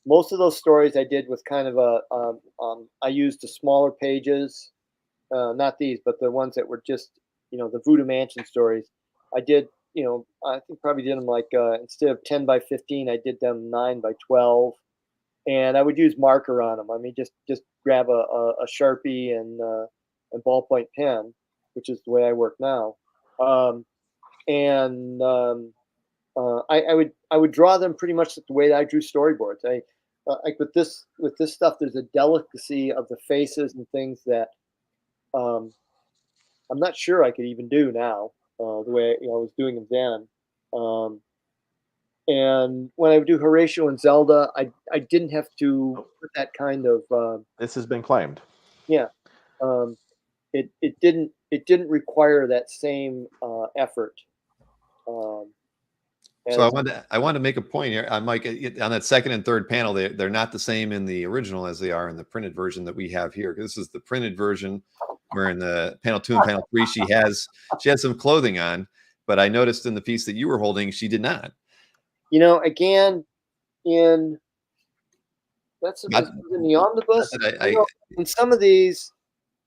most of those stories I did with kind of I used the smaller pages, not these, but the ones that were just, the Voodoo Mansion stories. I did, I think probably did them like, instead of 10 by 15, I did them 9 by 12. And I would use marker on them. I mean, just grab a Sharpie and ballpoint pen, which is the way I work now. I would draw them pretty much the way that I drew storyboards. Like with this stuff, there's a delicacy of the faces and things that I'm not sure I could even do now, the way I was doing them then. And when I would do Horatio and Zelda, I didn't have to put that kind of. This has been claimed. Yeah, it didn't require that same effort. So I wanted to make a point here. I'm like, on that second and third panel, they're not the same in the original as they are in the printed version that we have here. This is the printed version, where in the panel 2 and panel 3 she has some clothing on, but I noticed in the piece that you were holding she did not. Again, in the omnibus. In some of these,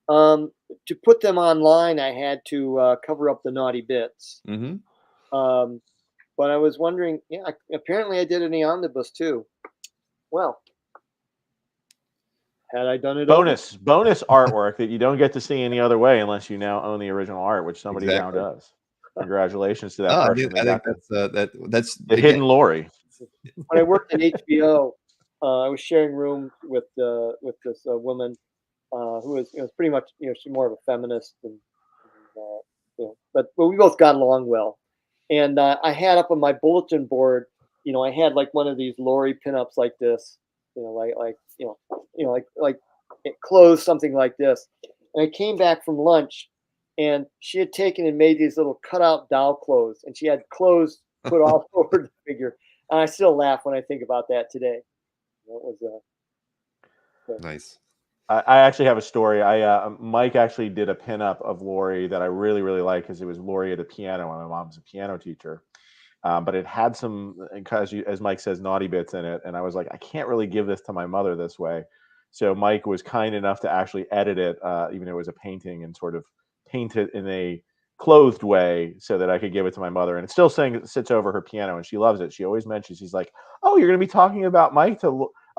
to put them online, I had to cover up the naughty bits. Mm-hmm. But I was wondering, apparently I did in the omnibus too. Well, had I done it? Bonus artwork that you don't get to see any other way unless you now own the original art, which somebody now does. Congratulations to that person. I think that's the hidden Lori. When I worked at HBO, I was sharing room with this woman who was pretty much she's more of a feminist, and but we both got along well. And I had up on my bulletin board, I had like one of these Lori pinups like this, like it clothes something like this. And I came back from lunch, and she had taken and made these little cutout doll clothes, and she had clothes put all over the figure. And I still laugh when I think about that today. It was nice. I actually have a story. Mike actually did a pinup of Lori that I really, really like, because it was Lori at a piano, and my mom's a piano teacher. But it had some, as Mike says, naughty bits in it. And I was like, I can't really give this to my mother this way. So Mike was kind enough to actually edit it, even though it was a painting, and sort of paint it in a clothed way so that I could give it to my mother. And it's still sits over her piano, and she loves it. She always mentions, she's like, oh, you're going to be talking about Mike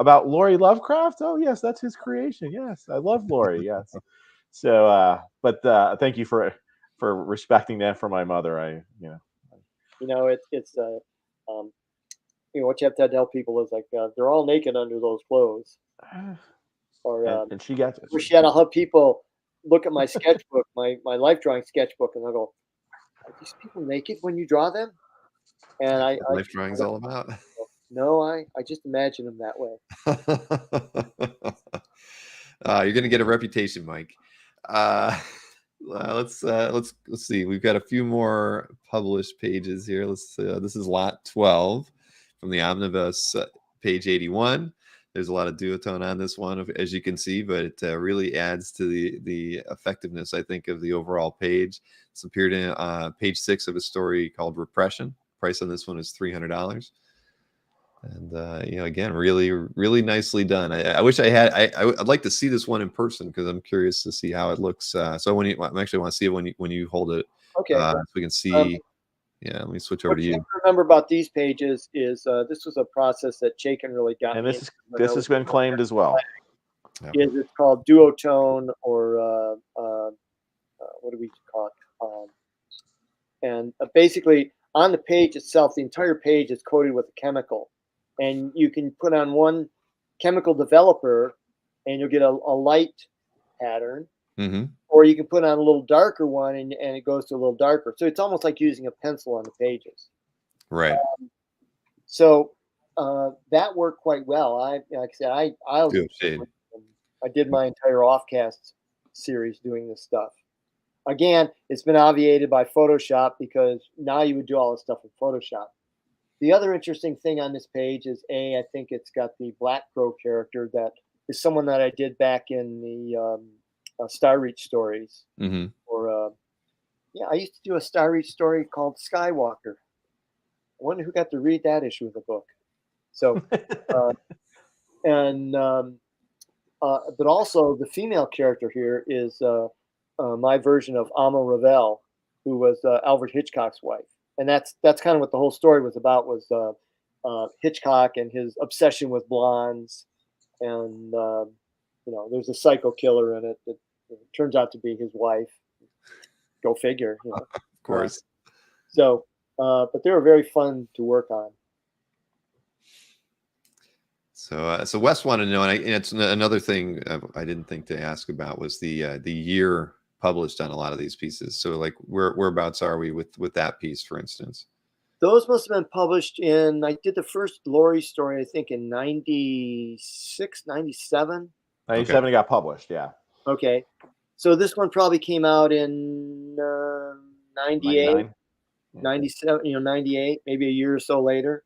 about Lori Lovecraft? Oh, yes, that's his creation. Yes, I love Lori. Yes. So, but thank you for respecting that for my mother. What you have to tell people is like they're all naked under those clothes. Or and she gets it. wish I'll have people look at my sketchbook, my life drawing sketchbook, and they'll go, "Are these people naked when you draw them?" And That's what life drawing is all about. no, I just imagine them that way. You're gonna get a reputation, Mike. Let's see. We've got a few more published pages here. This is lot 12 from the Omnibus, page 81. There's a lot of duotone on this one, as you can see, but it really adds to the effectiveness, I think, of the overall page. It's appeared in page 6 of a story called Repression. Price on this one is $300. And again, really, really nicely done. I wish I had. I'd like to see this one in person because I'm curious to see how it looks. So I actually want to see it when you hold it. Okay, so we can see. Yeah, let me switch over to you. What I remember about these pages is this was a process that Chaikin really got. And this has been claimed as well. Is it's called duotone, or what do we call it? And basically, on the page itself, the entire page is coated with a chemical. And you can put on one chemical developer and you'll get a light pattern. Mm-hmm. Or you can put on a little darker one and it goes to a little darker. So it's almost like using a pencil on the pages. Right. So that worked quite well. I did my entire Offcast series doing this stuff. Again, it's been obviated by Photoshop because now you would do all this stuff in Photoshop. The other interesting thing on this page is I think it's got the Black Crow character that is someone that I did back in the Star Reach stories. Mm-hmm. Or I used to do a Star Reach story called Skywalker. I wonder who got to read that issue of the book. So, but also the female character here is my version of Amma Ravel, who was Alfred Hitchcock's wife. And that's kind of what the whole story was about, was Hitchcock and his obsession with blondes. And, there's a psycho killer in it that turns out to be his wife. Go figure. Of course. But they were very fun to work on. So Wes wanted to know, and it's another thing I didn't think to ask about was the year published on a lot of these pieces. So like whereabouts are we with that piece, for instance? Those must have been published I did the first Lori story, I think in 96, 97. 97 it got published, yeah. Okay. So this one probably came out in 98, 97, 98, maybe a year or so later.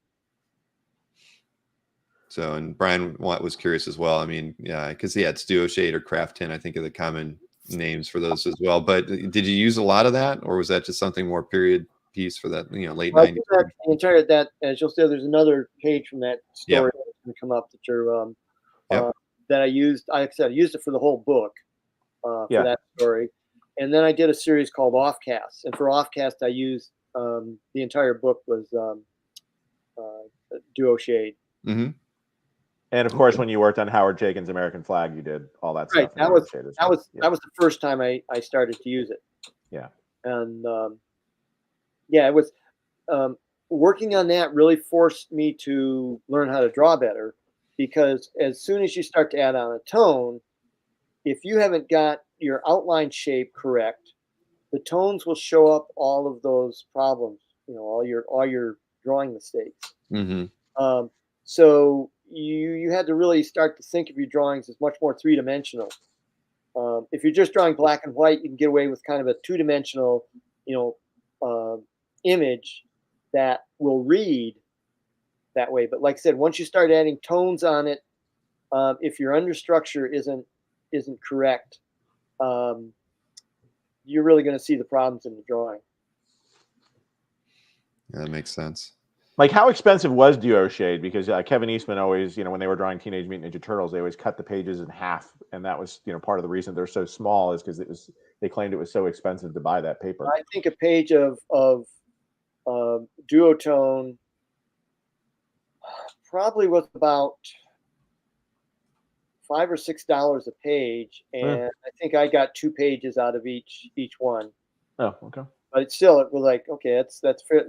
So, and Brian was curious as well. I mean, yeah, because it's Duo Shade or Craft 10, I think, are the common names for those as well. But did you use a lot of that, or was that just something more period piece for that, late 90s? The entire that, as you'll see, there's another page from that story that's going to come up that you're that I used. Like I said, I used it for the whole book for that story, and then I did a series called Offcast, and for Offcast I used the entire book was Duo Shade. Mm-hmm. And of course, when you worked on Howard Chaykin's American Flag, you did all that stuff. That was the first time I started to use it. Yeah. And it was working on that really forced me to learn how to draw better, because as soon as you start to add on a tone, if you haven't got your outline shape correct, the tones will show up all of those problems. All your drawing mistakes. Mm-hmm. So you had to really start to think of your drawings as much more three-dimensional. If you're just drawing black and white, you can get away with kind of a two-dimensional, image that will read that way. But like I said, once you start adding tones on it, if your understructure isn't correct, you're really going to see the problems in the drawing. Yeah, that makes sense. Like, how expensive was Duo Shade? Because Kevin Eastman always, when they were drawing Teenage Mutant Ninja Turtles, they always cut the pages in half, and that was, part of the reason they're so small is because they claimed it was so expensive to buy that paper. I think a page of duotone probably was about $5 or $6 a page, and I think I got 2 pages out of each one. Oh, okay. But it was like, okay, that's fair,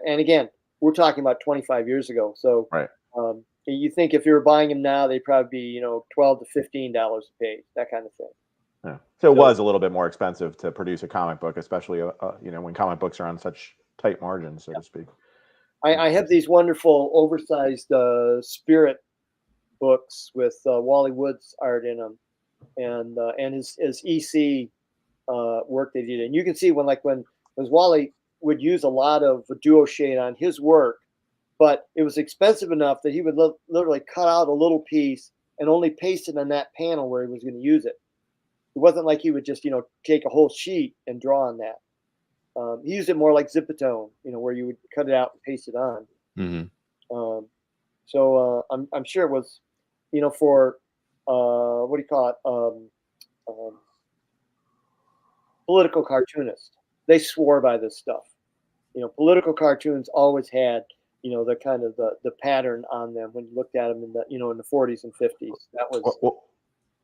and again, we're talking about 25 years ago, so right. you think if you were buying them now, they'd probably be, $12 to $15 a page, that kind of thing. Yeah. So it was a little bit more expensive to produce a comic book, especially when comic books are on such tight margins, so to speak. I have these wonderful oversized Spirit books with Wally Wood's art in them, and his EC work they did. And you can see when Wally would use a lot of duo shade on his work, but it was expensive enough that he would literally cut out a little piece and only paste it on that panel where he was going to use it. It wasn't like he would just take a whole sheet and draw on that. He used it more like Zipatone, where you would cut it out and paste it on. Mm-hmm. So I'm sure it was, for what do you call it? Political cartoonists. They swore by this stuff. Political cartoons always had, the kind of the pattern on them when you looked at them in the, in the 40s and 50s. That was. Well,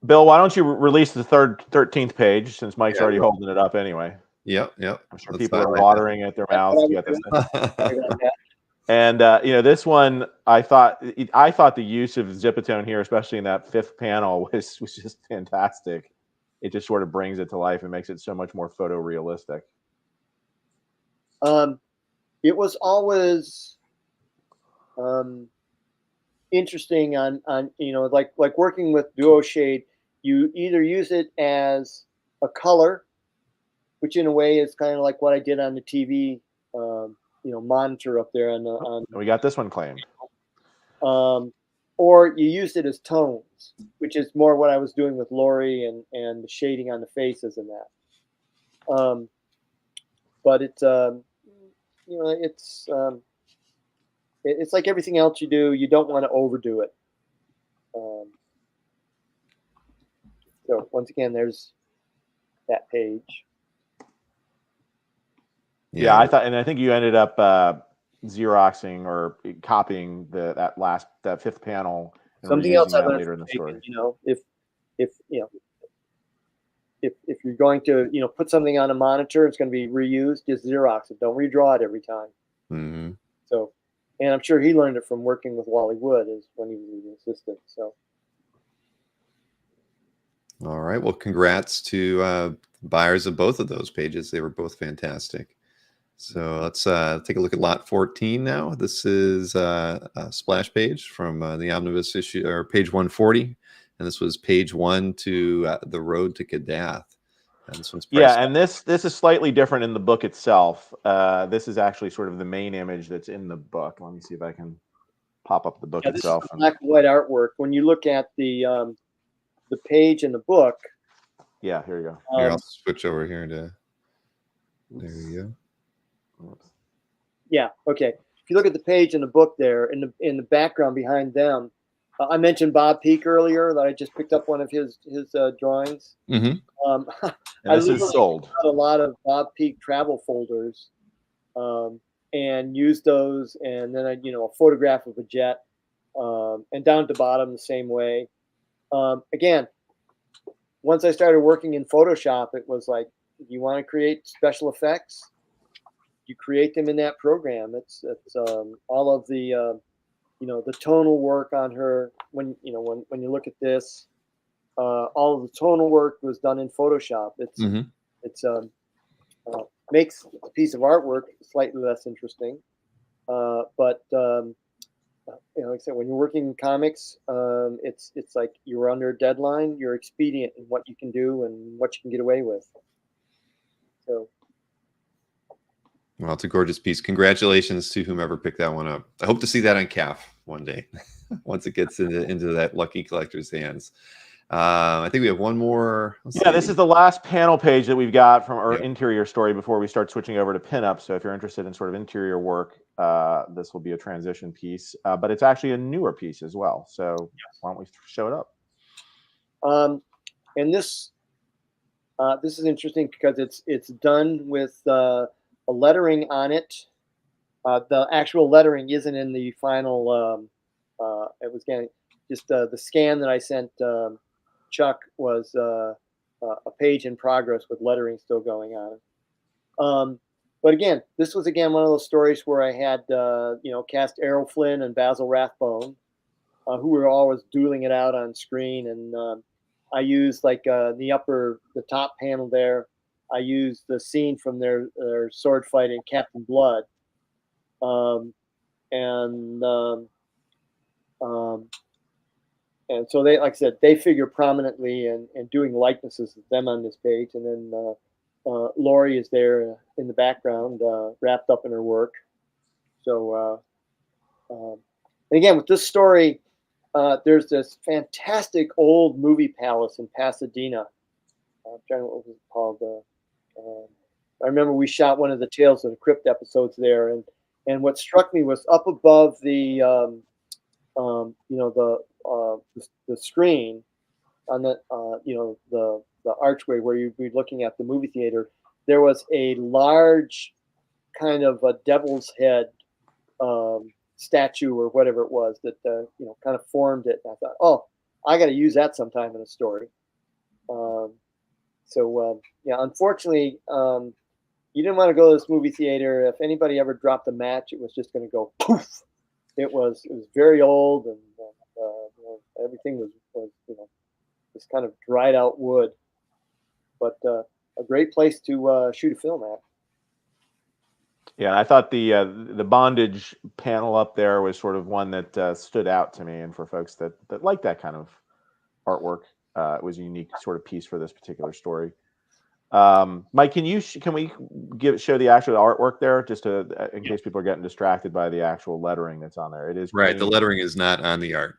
Bill, why don't you release the 13th page, since Mike's already holding it up anyway? Yep. I'm sure people are watering at their mouths to get this. And this one, I thought the use of Zipatone here, especially in that 5th panel, was just fantastic. It just sort of brings it to life and makes it so much more photorealistic. It was always interesting on like working with duo shade. You either use it as a color, which in a way is kind of like what I did on the TV, monitor up there on. We got this one claimed. Or you used it as tones, which is more what I was doing with Lori and the shading on the faces and that. But it's it's like everything else you do. You don't want to overdo it. So once again, there's that page. Yeah, I thought, and I think you ended up Xeroxing or copying that 5th panel. And something else I learned later in the story. If you're going to put something on a monitor, it's going to be reused. Just Xerox it. Don't redraw it every time. Mm-hmm. So, and I'm sure he learned it from working with Wally Wood as when he was an assistant. So. All right. Well, congrats to buyers of both of those pages. They were both fantastic. So let's take a look at lot 14 now. This is a splash page from the Omnibus issue, or page 140. And this was page 1 to The Road to Kadath. And this one's and this is slightly different in the book itself. This is actually sort of the main image that's in the book. Let me see if I can pop up the book itself. This is black and white artwork. When you look at the page in the book. Yeah, here you go. Here, I'll switch over here to. There you go. Yeah. Okay. If you look at the page in the book there, in the background behind them, I mentioned Bob Peak earlier that I just picked up one of his drawings. Mm-hmm. And this is sold. A lot of Bob Peak travel folders, and used those, and then a photograph of a jet, and down at the bottom the same way. Again, once I started working in Photoshop, it was like, you want to create special effects, you create them in that program. It's all of the the tonal work on her. When you look at this, all of the tonal work was done in Photoshop. It's makes a piece of artwork slightly less interesting, but like I said, when you're working in comics, it's like you're under a deadline. You're expedient in what you can do and what you can get away with. So. Well, it's a gorgeous piece. Congratulations to whomever picked that one up. I hope to see that on CAF one day, once it gets into that lucky collector's hands. I think we have one more. This is the last panel page that we've got from our interior story before we start switching over to pinups. So if you're interested in sort of interior work, this will be a transition piece, but it's actually a newer piece as well. So why don't we show it up? And this is interesting because it's done with a lettering on it. The actual lettering isn't in the final. It was just the scan that I sent Chuck was a page in progress with lettering still going on. But again, this was one of those stories where I had cast Errol Flynn and Basil Rathbone, who were always dueling it out on screen. And I used like the top panel there. I used the scene from their sword fight in Captain Blood, and so they, like I said, they figure prominently and doing likenesses of them on this page. And then Lori is there in the background, wrapped up in her work. So, and again, with this story, there's this fantastic old movie palace in Pasadena. I'm trying to, what was it called? I remember we shot one of the Tales of the Crypt episodes there, and what struck me was up above the the screen on the the archway where you'd be looking at the movie theater. There was a large kind of a devil's head statue or whatever it was that kind of formed it. And I thought, oh, I got to use that sometime in a story. Yeah, unfortunately, you didn't want to go to this movie theater. If anybody ever dropped a match, it was just going to go poof. It was very old, and everything was this kind of dried out wood. But a great place to shoot a film at. Yeah, I thought the bondage panel up there was sort of one that stood out to me, and for folks that like that kind of artwork, it was a unique sort of piece for this particular story. Mike, can we show the actual artwork there, just in case people are getting distracted by the actual lettering that's on there? It is right. The lettering is not on the art.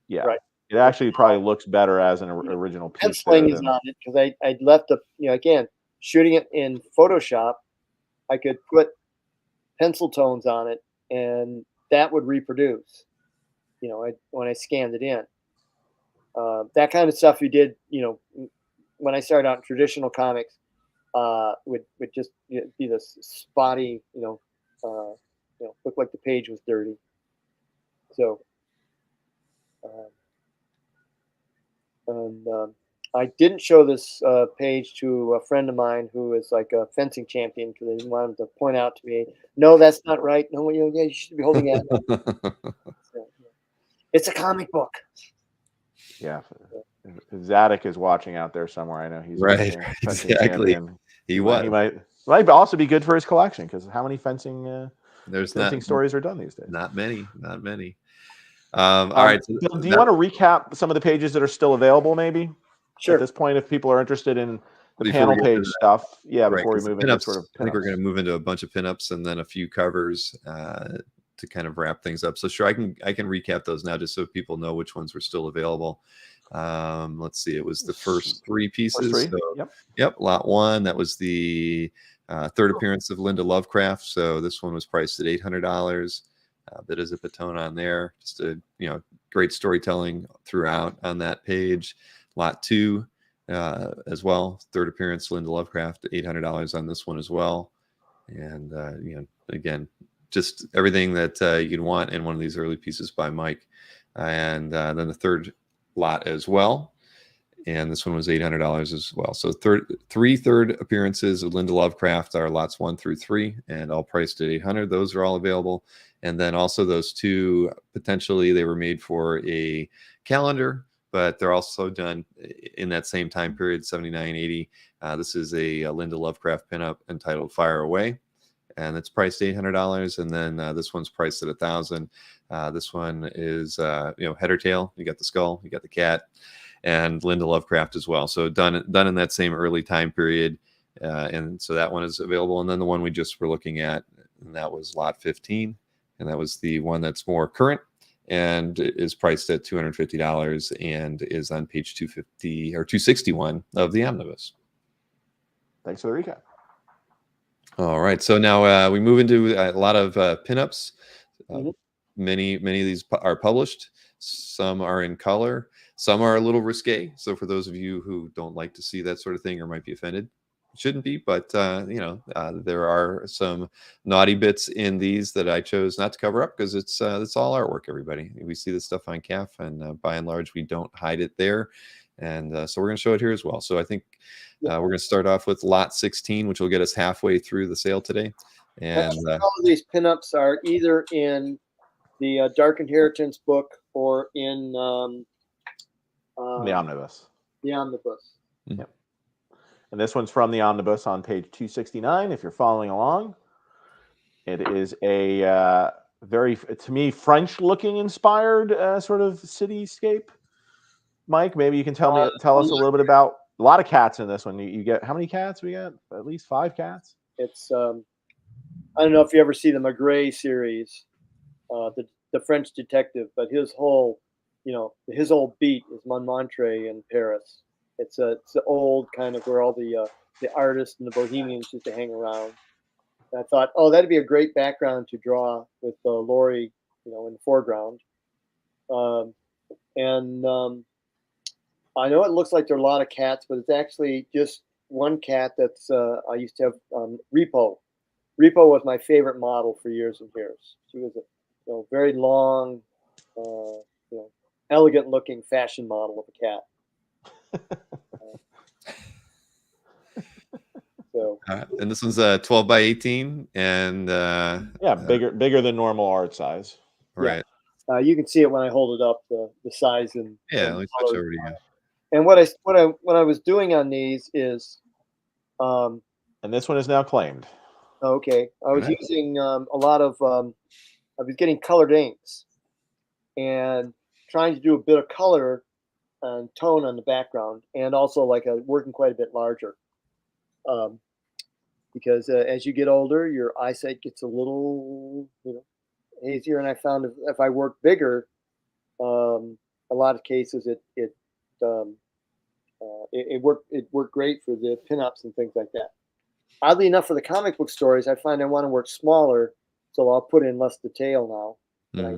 Yeah, right. It actually probably looks better as an original piece. Penciling is on it because I left again, shooting it in Photoshop, I could put pencil tones on it, and that would reproduce. When I scanned it in, that kind of stuff you did. When I started out in traditional comics, would just be this spotty, look like the page was dirty. So, I didn't show this page to a friend of mine who is like a fencing champion because I didn't want him to point out to me, no, that's not right. No, yeah, you should be holding it. So, it's a comic book. Yeah. Zadok is watching out there somewhere. I know he's right. Exactly. Champion. He might also be good for his collection, because how many fencing stories are done these days? Not many. All right. Bill, do you want to recap some of the pages that are still available, maybe? Sure. At this point, if people are interested in the panel page stuff, before we move into sort of pinups. I think we're going to move into a bunch of pinups and then a few covers to kind of wrap things up. So sure, I can recap those now just so people know which ones were still available. Let's see, it was the first three pieces. So, yep, lot one. That was the third appearance of Linda Lovecraft. So this one was priced at $800. Bit as a baton on there. Just a great storytelling throughout on that page. Lot two as well. Third appearance Linda Lovecraft, $800 on this one as well. And again, just everything that you'd want in one of these early pieces by Mike. And then the third lot as well, and this one was $800 as well. So three third appearances of Linda Lovecraft are lots 1 through 3, and all priced at $800. Those are all available. And then also those two, potentially they were made for a calendar, but they're also done in that same time period, 79-80. This is a Linda Lovecraft pinup entitled Fire Away, and it's priced $800. And then this one's priced at $1,000. This one is head or tail. You got the skull, you got the cat, and Linda Lovecraft as well. So done in that same early time period, and so that one is available. And then the one we just were looking at, and that was lot 15, and that was the one that's more current and is priced at $250 and is on page 250 or 261 of the Omnibus. Thanks for the recap. All right, so now we move into a lot of pinups. Many of these are published. Some are in color. Some are a little risque. So for those of you who don't like to see that sort of thing or might be offended, it shouldn't be. But there are some naughty bits in these that I chose not to cover up because it's all artwork. Everybody, we see this stuff on CAF, and by and large, we don't hide it there. And so we're going to show it here as well. So I think we're going to start off with lot 16, which will get us halfway through the sale today. And all of these pinups are either in the Dark Inheritance book or in The Omnibus. The Omnibus. Yep. And this one's from the Omnibus on page 269, if you're following along. It is a very, to me, French-looking inspired sort of cityscape. Mike, maybe you can tell us a little bit about a lot of cats in this one. You get, how many cats we got? At least 5 cats? It's I don't know if you ever see the Maigret series, the French detective, but his whole beat is Montmartre in Paris. It's the old kind of where all the artists and the bohemians used to hang around. And I thought, oh, that'd be a great background to draw with Lori, in the foreground. I know it looks like there are a lot of cats, but it's actually just one cat that's I used to have, Repo. Repo was my favorite model for years and years. She was a very long, elegant looking fashion model of a cat. And this one's 12 by 18, and bigger than normal art size. Right. Yeah. You can see it when I hold it up, the size and let me switch over to you. And what I was doing on these is, and this one is now claimed. Okay, I was using a lot of I was getting colored inks and trying to do a bit of color and tone on the background, and also working quite a bit larger. Because as you get older, your eyesight gets a little, hazier. And I found if I work bigger, a lot of cases it worked great for the pinups and things like that. Oddly enough, for the comic book stories, I find I want to work smaller, so I'll put in less detail now.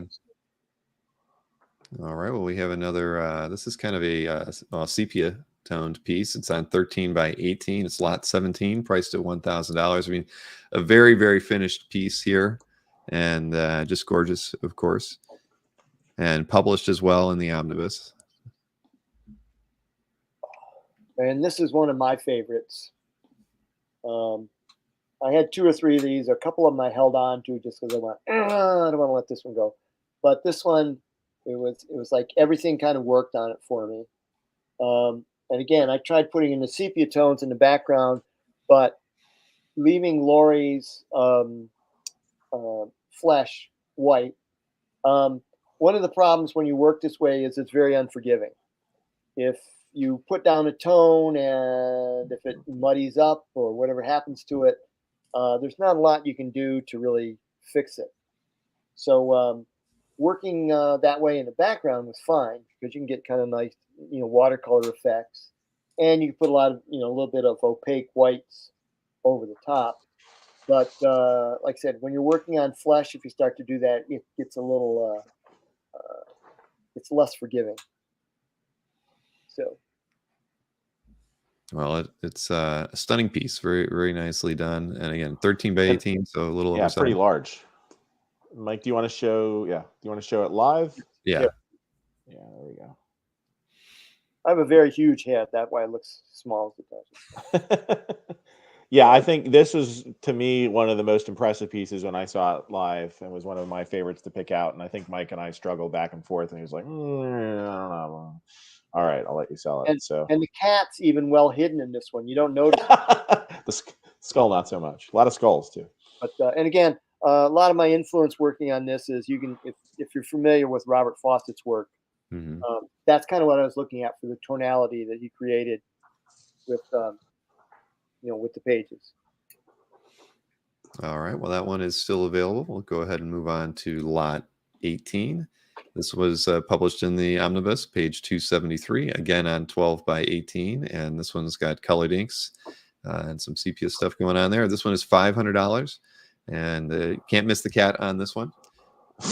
All right. Well, we have another. This is kind of a sepia toned piece. It's on 13 by 18. It's lot 17, priced at $1,000. I mean, a very, very finished piece here, and just gorgeous, of course, and published as well in the Omnibus. And this is one of my favorites. I had 2 or 3 of these. A couple of them I held on to just because I went, I don't want to let this one go. But this one, it was like everything kind of worked on it for me. And again, I tried putting in the sepia tones in the background, but leaving Lori's flesh white. One of the problems when you work this way is it's very unforgiving. If you put down a tone and if it muddies up or whatever happens to it, there's not a lot you can do to really fix it. So working that way in the background was fine because you can get kind of nice, watercolor effects, and you can put a lot of, a little bit of opaque whites over the top. But like I said, when you're working on flesh, if you start to do that, it gets a little, it's less forgiving. So. Well, it's a stunning piece, very, very nicely done, and again, 13 by 18, so a little oversized. Pretty large. Mike, do you want to show? Yeah, do you want to show it live? Yeah. Yeah, there we go. I have a very huge head. That's why it looks small as it does. Yeah, I think this was, to me, one of the most impressive pieces when I saw it live, and was one of my favorites to pick out. And I think Mike and I struggled back and forth, and he was like, I don't know. All right, I'll let you sell it. And the cat's even well hidden in this one. You don't notice the skull, not so much. A lot of skulls too. But and again, a lot of my influence working on this is if you're familiar with Robert Fawcett's work, that's kind of what I was looking at for the tonality that he created with with the pages. All right. Well, that one is still available. We'll go ahead and move on to lot 18. This was published in the Omnibus, page 273, again on 12 by 18. And this one's got colored inks and some sepia stuff going on there. This one is $500. And can't miss the cat on this one,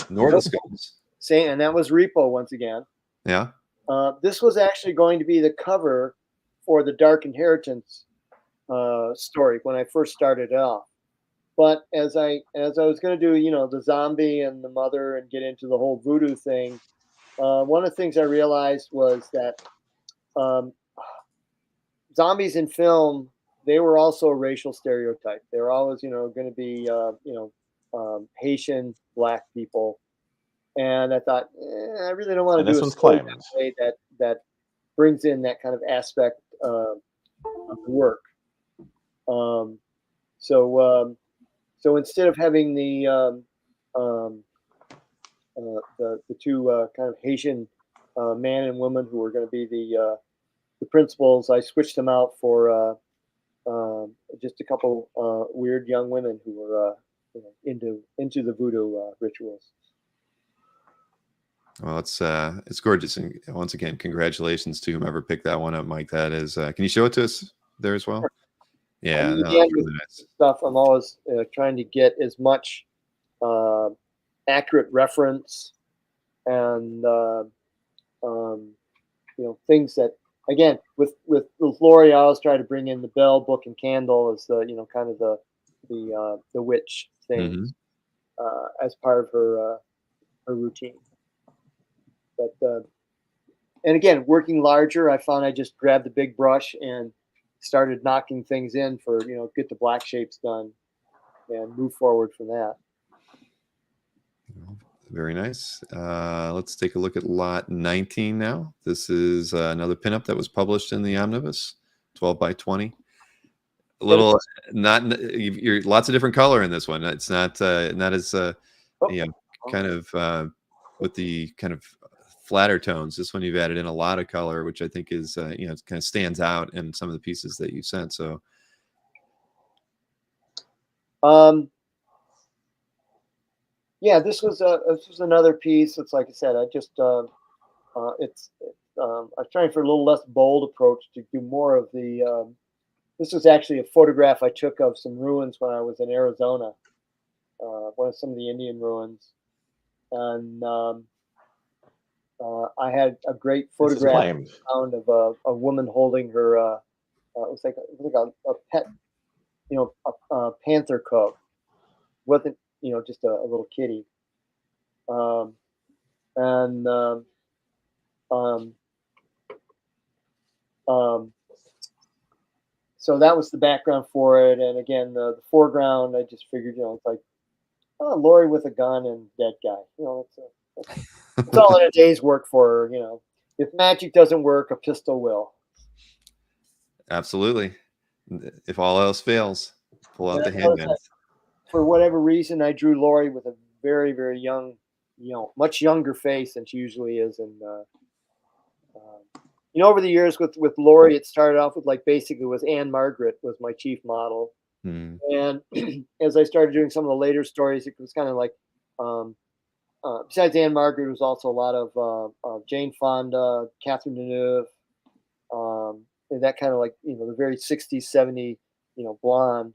nor the skulls. And that was Repo once again. Yeah. This was actually going to be the cover for the Dark Inheritance story when I first started off. But as I was going to do, the zombie and the mother and get into the whole voodoo thing, one of the things I realized was that zombies in film, they were also a racial stereotype. They were always, going to be, Haitian Black people. And I thought, I really don't want And to do this a one's story claimed. that way that brings in that kind of aspect of the work. So instead of having the two kind of Haitian man and woman who were going to be the principals, I switched them out for just a couple weird young women who were into the voodoo rituals. Well, it's gorgeous, and once again, congratulations to whomever picked that one up, Mike. That is, can you show it to us there as well? Yeah, I mean, no, again, that's with really nice. stuff, I'm always trying to get as much accurate reference and things that, again, with Lori, I always try to bring in the bell, book, and candle as the kind of the witch things as part of her routine. But and again, working larger, I found I just grabbed the big brush and started knocking things in for get the black shapes done and move forward from that. Very nice. Let's take a look at lot 19 now. This is another pinup that was published in the Omnibus, 12 by 20. A little, you're lots of different color in this one. It's not as kind of with the kind of flatter tones. This one you've added in a lot of color, which I think is it kind of stands out in some of the pieces that you sent. So yeah, this was another piece. It's like I said, I just I was trying for a little less bold approach to do more of the. This was actually a photograph I took of some ruins when I was in Arizona, one of some of the Indian ruins, and I had a great photograph found of a woman holding her. It was like a pet, a panther cub. Wasn't just a little kitty. And so that was the background for it. And again, the foreground, I just figured, it's like, oh, Lori with a gun and dead guy. It's all in a day's work for her. If magic doesn't work, a pistol will. Absolutely. If all else fails, pull out the handgun. For whatever reason, I drew Lori with a very, very young, much younger face than she usually is. And, over the years with Lori, it started off with basically was Anne Margaret was my chief model. And as I started doing some of the later stories, it was kind of like, besides Anne Margaret, it was also a lot of Jane Fonda, Catherine Deneuve, and that kind of the very 60s, 70s, blonde.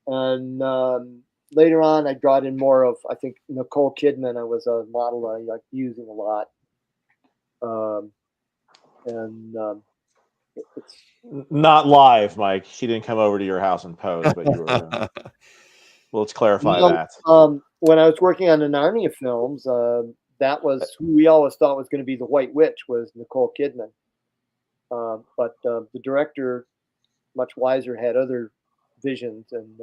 And later on, I brought in more of, I think, Nicole Kidman. I was a model I like using a lot. It's not live, Mike. She didn't come over to your house and pose, but you were. Well, let's clarify that. When I was working on the Narnia films, that was who we always thought was going to be the White Witch was Nicole Kidman. But the director, much wiser, had other visions and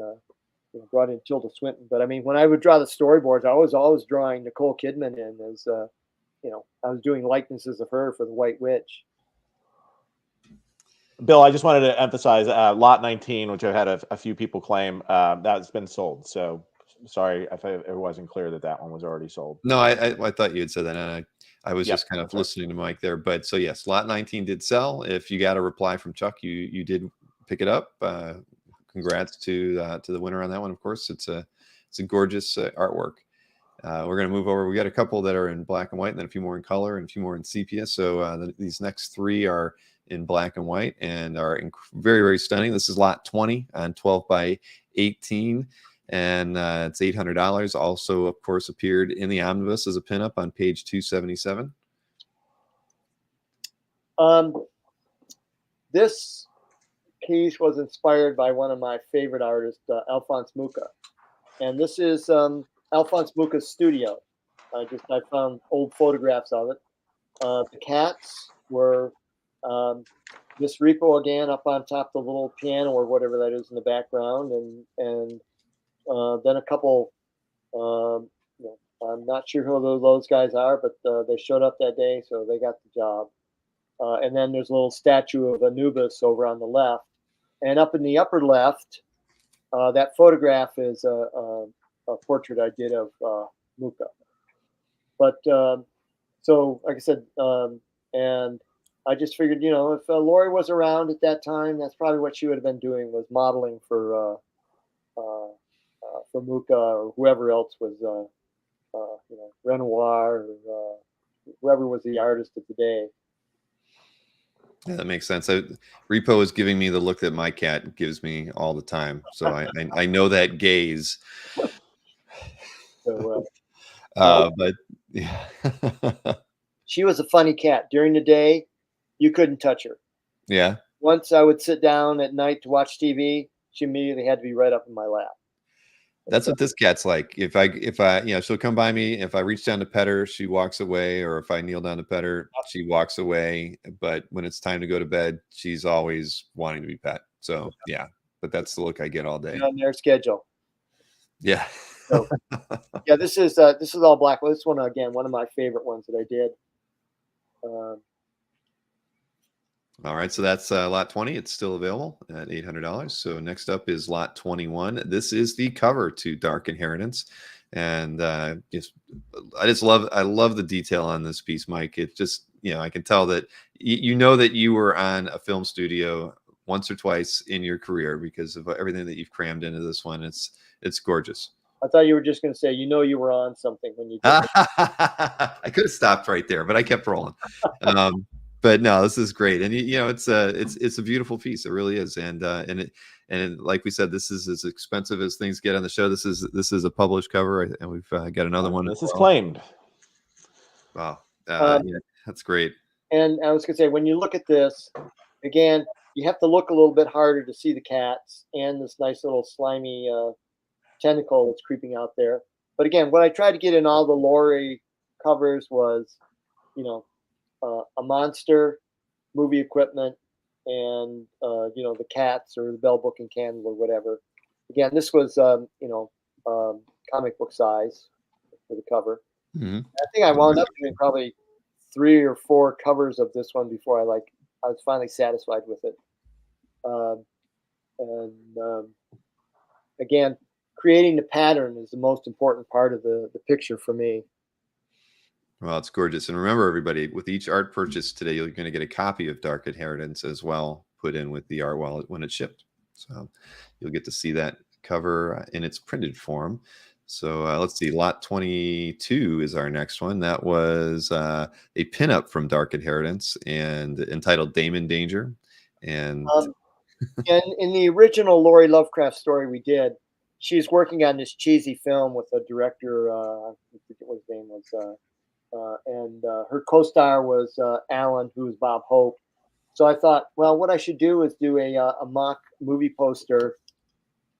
brought in Tilda Swinton. But I mean, when I would draw the storyboards, I was always drawing Nicole Kidman in as I was doing likenesses of her for the White Witch. Bill, I just wanted to emphasize lot 19, which I've had a few people claim that's been sold. So sorry if it wasn't clear that one was already sold. No, I thought you had said that, and I was just kind of listening to Mike there. But so yes, lot 19 did sell. If you got a reply from Chuck, you did pick it up. Congrats to the winner on that one. Of course, it's a gorgeous artwork. We're going to move over. We got a couple that are in black and white, and then a few more in color, and a few more in sepia. So these next three are in black and white and are very, very stunning. This is lot 20 on 12 by 18, and it's $800. Also, of course, appeared in the Omnibus as a pinup on page 277. This piece was inspired by one of my favorite artists, Alphonse Mucha, and this is Alphonse Mucha's studio. I found old photographs of it. The cats were this repo again up on top of the little piano or whatever that is in the background, and then a couple I'm not sure who those guys are, but they showed up that day, so they got the job. And then there's a little statue of Anubis over on the left. And up in the upper left, that photograph is a portrait I did of Muka. But so, like I said, and I just figured, if Lori was around at that time, that's probably what she would have been doing, was modeling for Muka or whoever else was, Renoir or whoever was the artist of the day. Yeah, that makes sense. Repo is giving me the look that my cat gives me all the time, so I know that gaze. So, but yeah. she was a funny cat. During the day, you couldn't touch her. Yeah. Once I would sit down at night to watch TV, she immediately had to be right up in my lap. That's what this cat's like. If I, she'll come by me. If I reach down to pet her, she walks away. Or if I kneel down to pet her, she walks away. But when it's time to go to bed, she's always wanting to be pet. So yeah, but that's the look I get all day. On their schedule. Yeah. So, yeah, this is all black. Well, this one again, one of my favorite ones that I did. All right, so that's lot 20. It's still available at $800. So next up is lot 21. This is the cover to Dark Inheritance, and I love the detail on this piece, Mike. It just, I can tell that you know that you were on a film studio once or twice in your career because of everything that you've crammed into this one. It's gorgeous. I thought you were just going to say, you were on something when you did it. I could have stopped right there, but I kept rolling. But no, this is great, and it's a beautiful piece. It really is, and like we said, this is as expensive as things get on the show. This is a published cover, and we've got another one. This is claimed. Wow, yeah, that's great. And I was going to say, when you look at this again, you have to look a little bit harder to see the cats and this nice little slimy tentacle that's creeping out there. But again, what I tried to get in all the Lori covers was, a monster, movie equipment, and the cats or the bell book and candle or whatever. Again, this was comic book size for the cover. Mm-hmm. I think I wound up doing probably 3 or 4 covers of this one before I was finally satisfied with it. Again, creating the pattern is the most important part of the picture for me. Well, it's gorgeous. And remember, everybody, with each art purchase today, you're going to get a copy of Dark Inheritance as well, put in with the art wallet when it's shipped. So you'll get to see that cover in its printed form. So let's see. Lot 22 is our next one. That was a pinup from Dark Inheritance and entitled Damon Danger. And in the original Lori Lovecraft story we did, she's working on this cheesy film with a director, I forget what his name was, and her co-star was Alan, who's Bob Hope. So I thought, well, what I should do is do a mock movie poster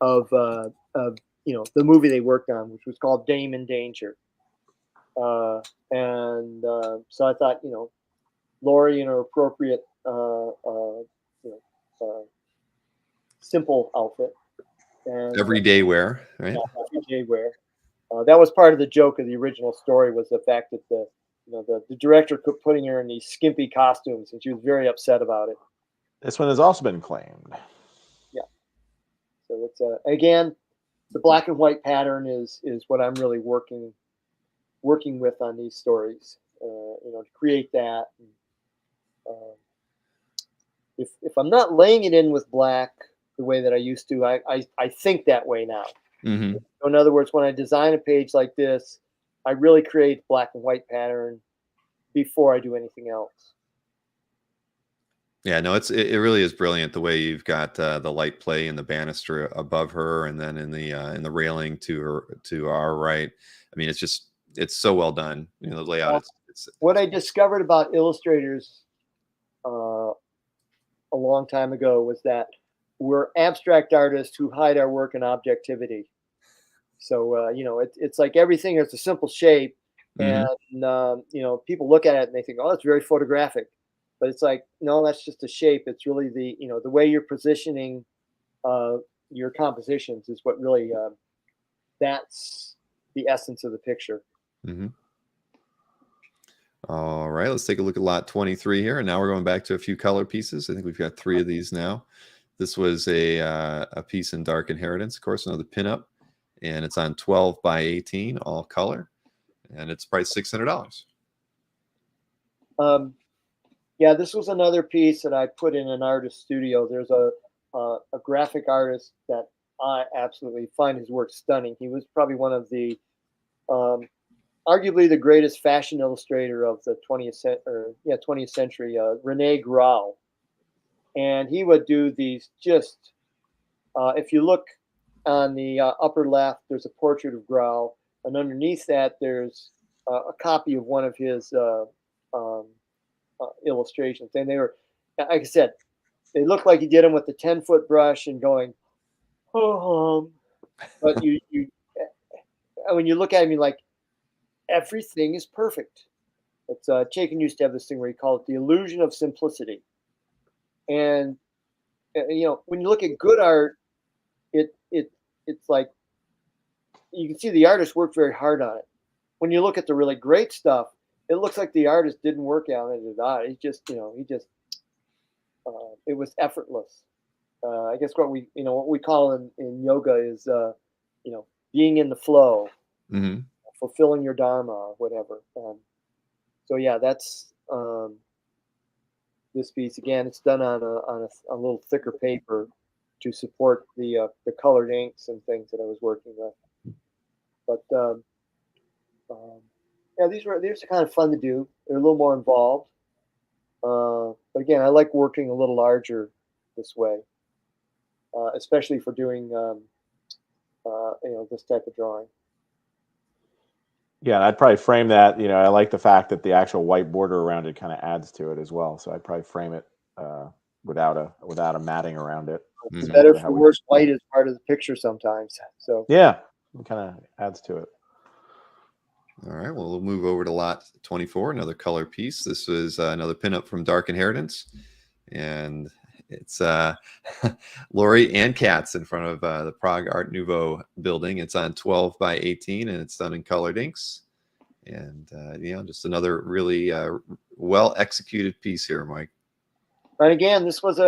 of the movie they worked on, which was called Damon Danger. So I thought, Lori in her appropriate, simple outfit. And everyday wear, right? Yeah, everyday wear. That was part of the joke of the original story, was the fact that the director kept putting her in these skimpy costumes, and she was very upset about it. This one has also been claimed. Yeah. So it's again, the black and white pattern is what I'm really working with on these stories. To create that. If I'm not laying it in with black the way that I used to, I think that way now. Mm-hmm. So in other words, when I design a page like this, I really create black and white pattern before I do anything else. Yeah, no, it really is brilliant the way you've got the light play in the banister above her, and then in the railing to our right. I mean, it's so well done. The layout. What I discovered about illustrators a long time ago was that we're abstract artists who hide our work in objectivity. So it's like everything is a simple shape, and people look at it and they think, oh, it's very photographic, but it's like, no, that's just a shape. It's really the way you're positioning your compositions is what really that's the essence of the picture. Mm-hmm. All right, let's take a look at lot 23 here. And now we're going back to a few color pieces. I think we've got 3 of these now. This was a piece in Dark Inheritance, of course, another pinup. And it's on 12 by 18, all color. And it's priced $600. Yeah, this was another piece that I put in an artist studio. There's a graphic artist that I absolutely find his work stunning. He was probably one of the arguably the greatest fashion illustrator of the 20th century, Rene Grau. And he would do these just, if you look on the upper left, there's a portrait of Grau. And underneath that, there's a copy of one of his illustrations. And they were, like I said, they look like he did them with the 10-foot brush and going, oh, but when you look at him, you're like, everything is perfect. It's Chaikin used to have this thing where he called it the illusion of simplicity. And when you look at good art, it's like you can see the artist worked very hard on it. When you look at the really great stuff, it looks like the artist didn't work on it at all. It was effortless. I guess what we call in yoga is being in the flow, Mm-hmm. fulfilling your dharma, or whatever. So yeah, that's this piece again. It's done on a little thicker paper to support the colored inks and things that I was working with. But yeah, these are kind of fun to do. They're a little more involved. But again, I like working a little larger this way, especially for doing this type of drawing. Yeah, I'd probably frame that. I like the fact that the actual white border around it kind of adds to it as well. So I'd probably frame it without a matting around it. It's better for worse. White is part of the picture sometimes. So yeah, it kind of adds to it. All right, well, we'll move over to lot 24, another color piece. This was another pinup from Dark Inheritance, and it's Lori and cats in front of the Prague Art Nouveau building. It's on 12 by 18, and it's done in colored inks. And just another really well executed piece here, Mike. And again, this was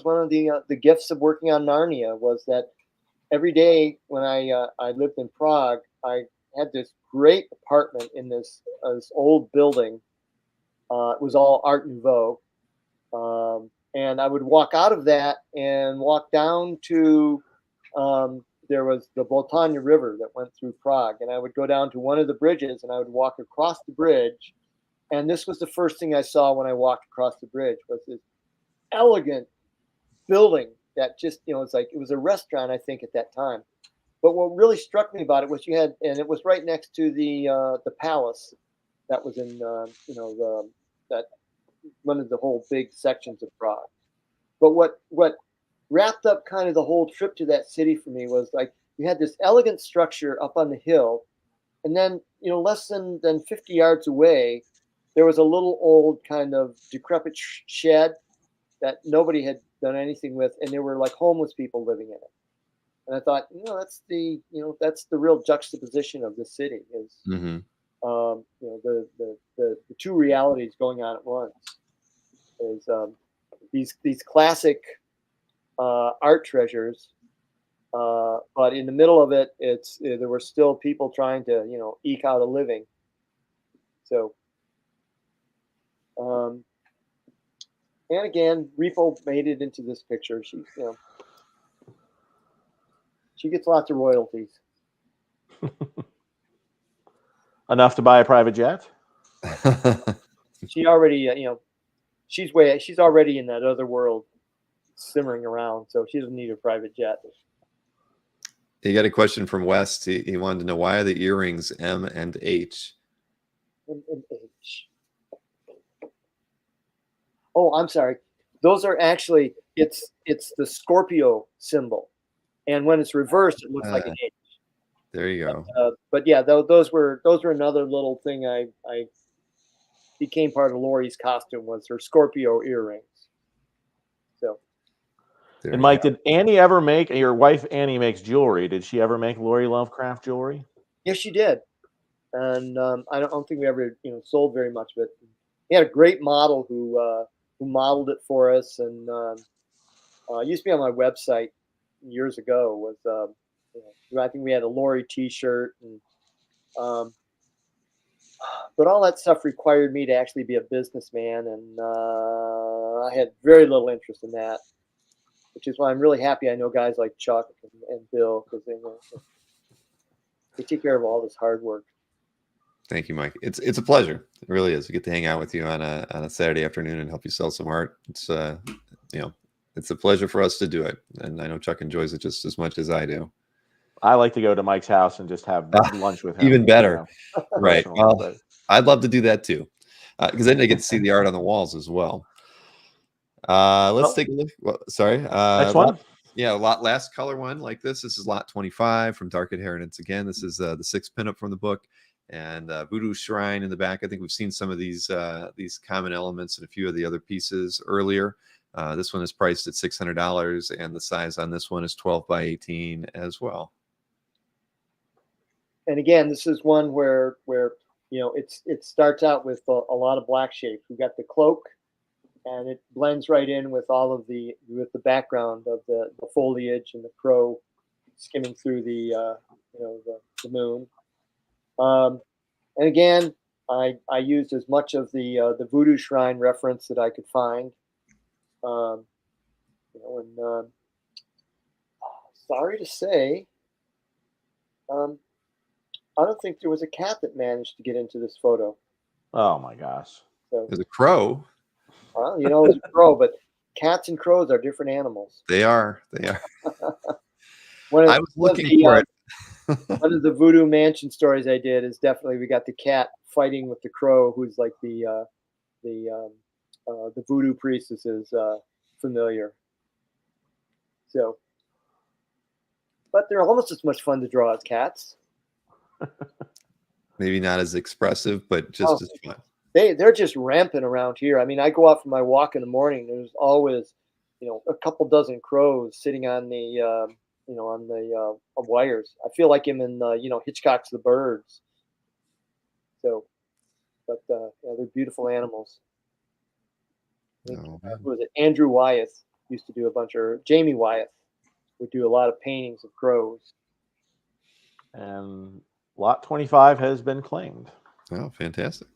one of the gifts of working on Narnia, was that every day when I lived in Prague, I had this great apartment in this old building. It was all Art Nouveau. And I would walk out of that and walk down to, there was the Boltania River that went through Prague. And I would go down to one of the bridges and I would walk across the bridge. And this was the first thing I saw when I walked across the bridge, was this elegant building that just, it was a restaurant, I think, at that time. But what really struck me about it was and it was right next to the palace that was in, that one of the whole big sections of Prague. But what wrapped up kind of the whole trip to that city for me was like, you had this elegant structure up on the hill, and then less than 50 yards away, there was a little old kind of decrepit shed that nobody had done anything with, and there were like homeless people living in it. And I thought, that's the real juxtaposition of the city is, Mm-hmm. The two realities going on at once is these classic art treasures, but in the middle of it, there were still people trying to eke out a living. So, and again, Repo made it into this picture. She gets lots of royalties. Enough to buy a private jet? She already, she's already in that other world, simmering around, so she doesn't need a private jet. You got a question from West. He wanted to know, why are the earrings M and H? M and H. Oh, I'm sorry. Those are actually, it's the Scorpio symbol, and when it's reversed, it looks like an H. There you go. But yeah, those were another little thing I became part of Lori's costume, was her Scorpio earrings. So. And Mike, did Annie ever your wife Annie makes jewelry? Did she ever make Lori Lovecraft jewelry? Yes, she did. and I don't think we ever sold very much of it. He had a great model who modeled it for us, and used to be on my website years ago. Was I think we had a Lori T-shirt, and but all that stuff required me to actually be a businessman, and I had very little interest in that, which is why I'm really happy I know guys like Chuck and Bill, because they take care of all this hard work. Thank you, Mike. It's a pleasure. It really is. We get to hang out with you on a Saturday afternoon and help you sell some art. It's it's a pleasure for us to do it, and I know Chuck enjoys it just as much as I do. I like to go to Mike's house and just have lunch with him. Even better, right? Well, but I'd love to do that too, because then they get to see the art on the walls as well. Let's take a look. Well, sorry. Next one. Last color one like this. This is lot 25 from Dark Inheritance. Again, this is the 6th pinup from the book, and Voodoo Shrine in the back. I think we've seen some of these common elements in a few of the other pieces earlier. This one is priced at $600, and the size on this one is 12 by 18 as well. And again, this is one where it starts out with a lot of black shape. We got the cloak, and it blends right in with all of the background of the foliage and the crow skimming through the moon. And again, I used as much of the Voodoo Shrine reference that I could find. Sorry to say, I don't think there was a cat that managed to get into this photo. Oh my gosh! So, there's a crow. Well, it's a crow, but cats and crows are different animals. They are. They are. I was looking for it. One of the Voodoo Mansion stories I did is definitely we got the cat fighting with the crow, who's like the voodoo priestess's familiar. So, but they're almost as much fun to draw as cats. Maybe not as expressive, but just as fun. They're just rampant around here. I mean, I go out for my walk in the morning. There's always, a couple dozen crows sitting on the wires. I feel like I'm in Hitchcock's The Birds. So, but they're beautiful animals. Who was it? Andrew Wyeth used to do Jamie Wyeth would do a lot of paintings of crows. And lot 25 has been claimed. Oh, fantastic.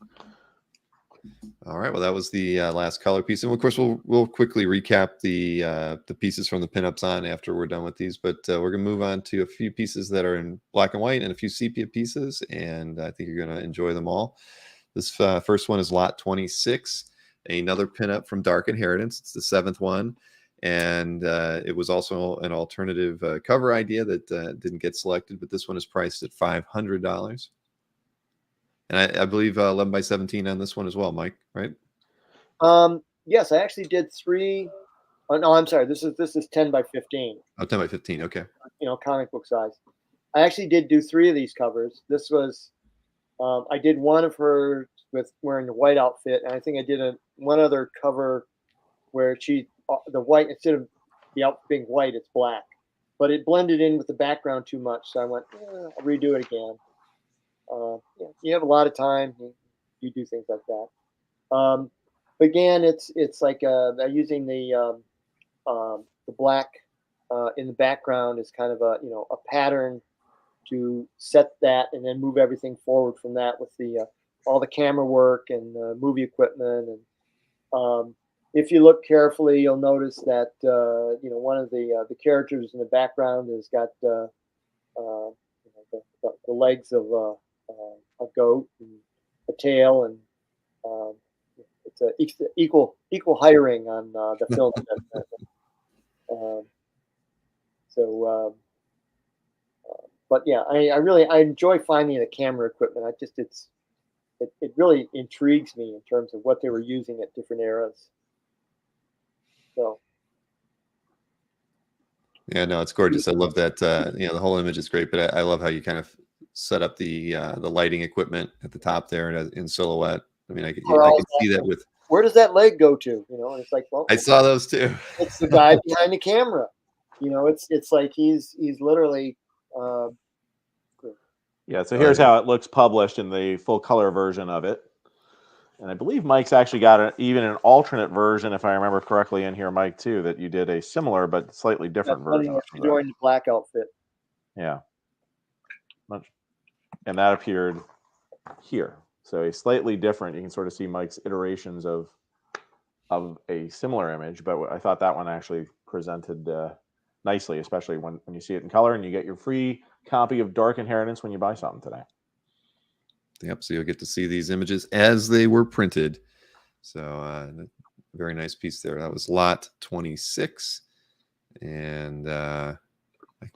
All right. Well, that was the last color piece. And of course, we'll quickly recap the pieces from the pinups on after we're done with these. But we're going to move on to a few pieces that are in black and white and a few sepia pieces. And I think you're going to enjoy them all. This first one is lot 26, another pinup from Dark Inheritance. It's the 7th one. And it was also an alternative cover idea that didn't get selected, but this one is priced at $500. And I believe 11 by 17 on this one as well, Mike, right? Yes, I actually did 3. Oh, no, I'm sorry. This is 10 by 15. Oh, 10 by 15. Okay. Comic book size. I actually did do 3 of these covers. This was, I did one of her with wearing the white outfit, and I think I did one other cover where the white, instead of the outfit being white, it's black. But it blended in with the background too much, so I went, I'll redo it again. You have a lot of time, you do things like that. But again, it's like using the black in the background is kind of a pattern to set that, and then move everything forward from that with all the camera work and movie equipment. And if you look carefully, you'll notice that one of the characters in the background has got the legs of a goat and a tail, and it's equal hiring on the film. But yeah, I enjoy finding the camera equipment. It really intrigues me in terms of what they were using at different eras. So. Yeah, no, it's gorgeous. I love that. The whole image is great, but I love how you kind of set up the lighting equipment at the top there in silhouette. I mean, I can see that with. Where does that leg go to? And it's like, well, I saw those too. It's the guy behind the camera. It's like he's literally Yeah, so here's how it looks published in the full color version of it. And I believe Mike's actually got even an alternate version, if I remember correctly, in here, Mike, too, that you did a similar but slightly different version. She's wearing the black outfit. Yeah. And that appeared here. So a slightly different, you can sort of see Mike's iterations of a similar image, but I thought that one actually presented nicely, especially when you see it in color, and you get your free copy of Dark Inheritance when you buy something today. Yep, so you'll get to see these images as they were printed. So very nice piece there. That was lot 26. And I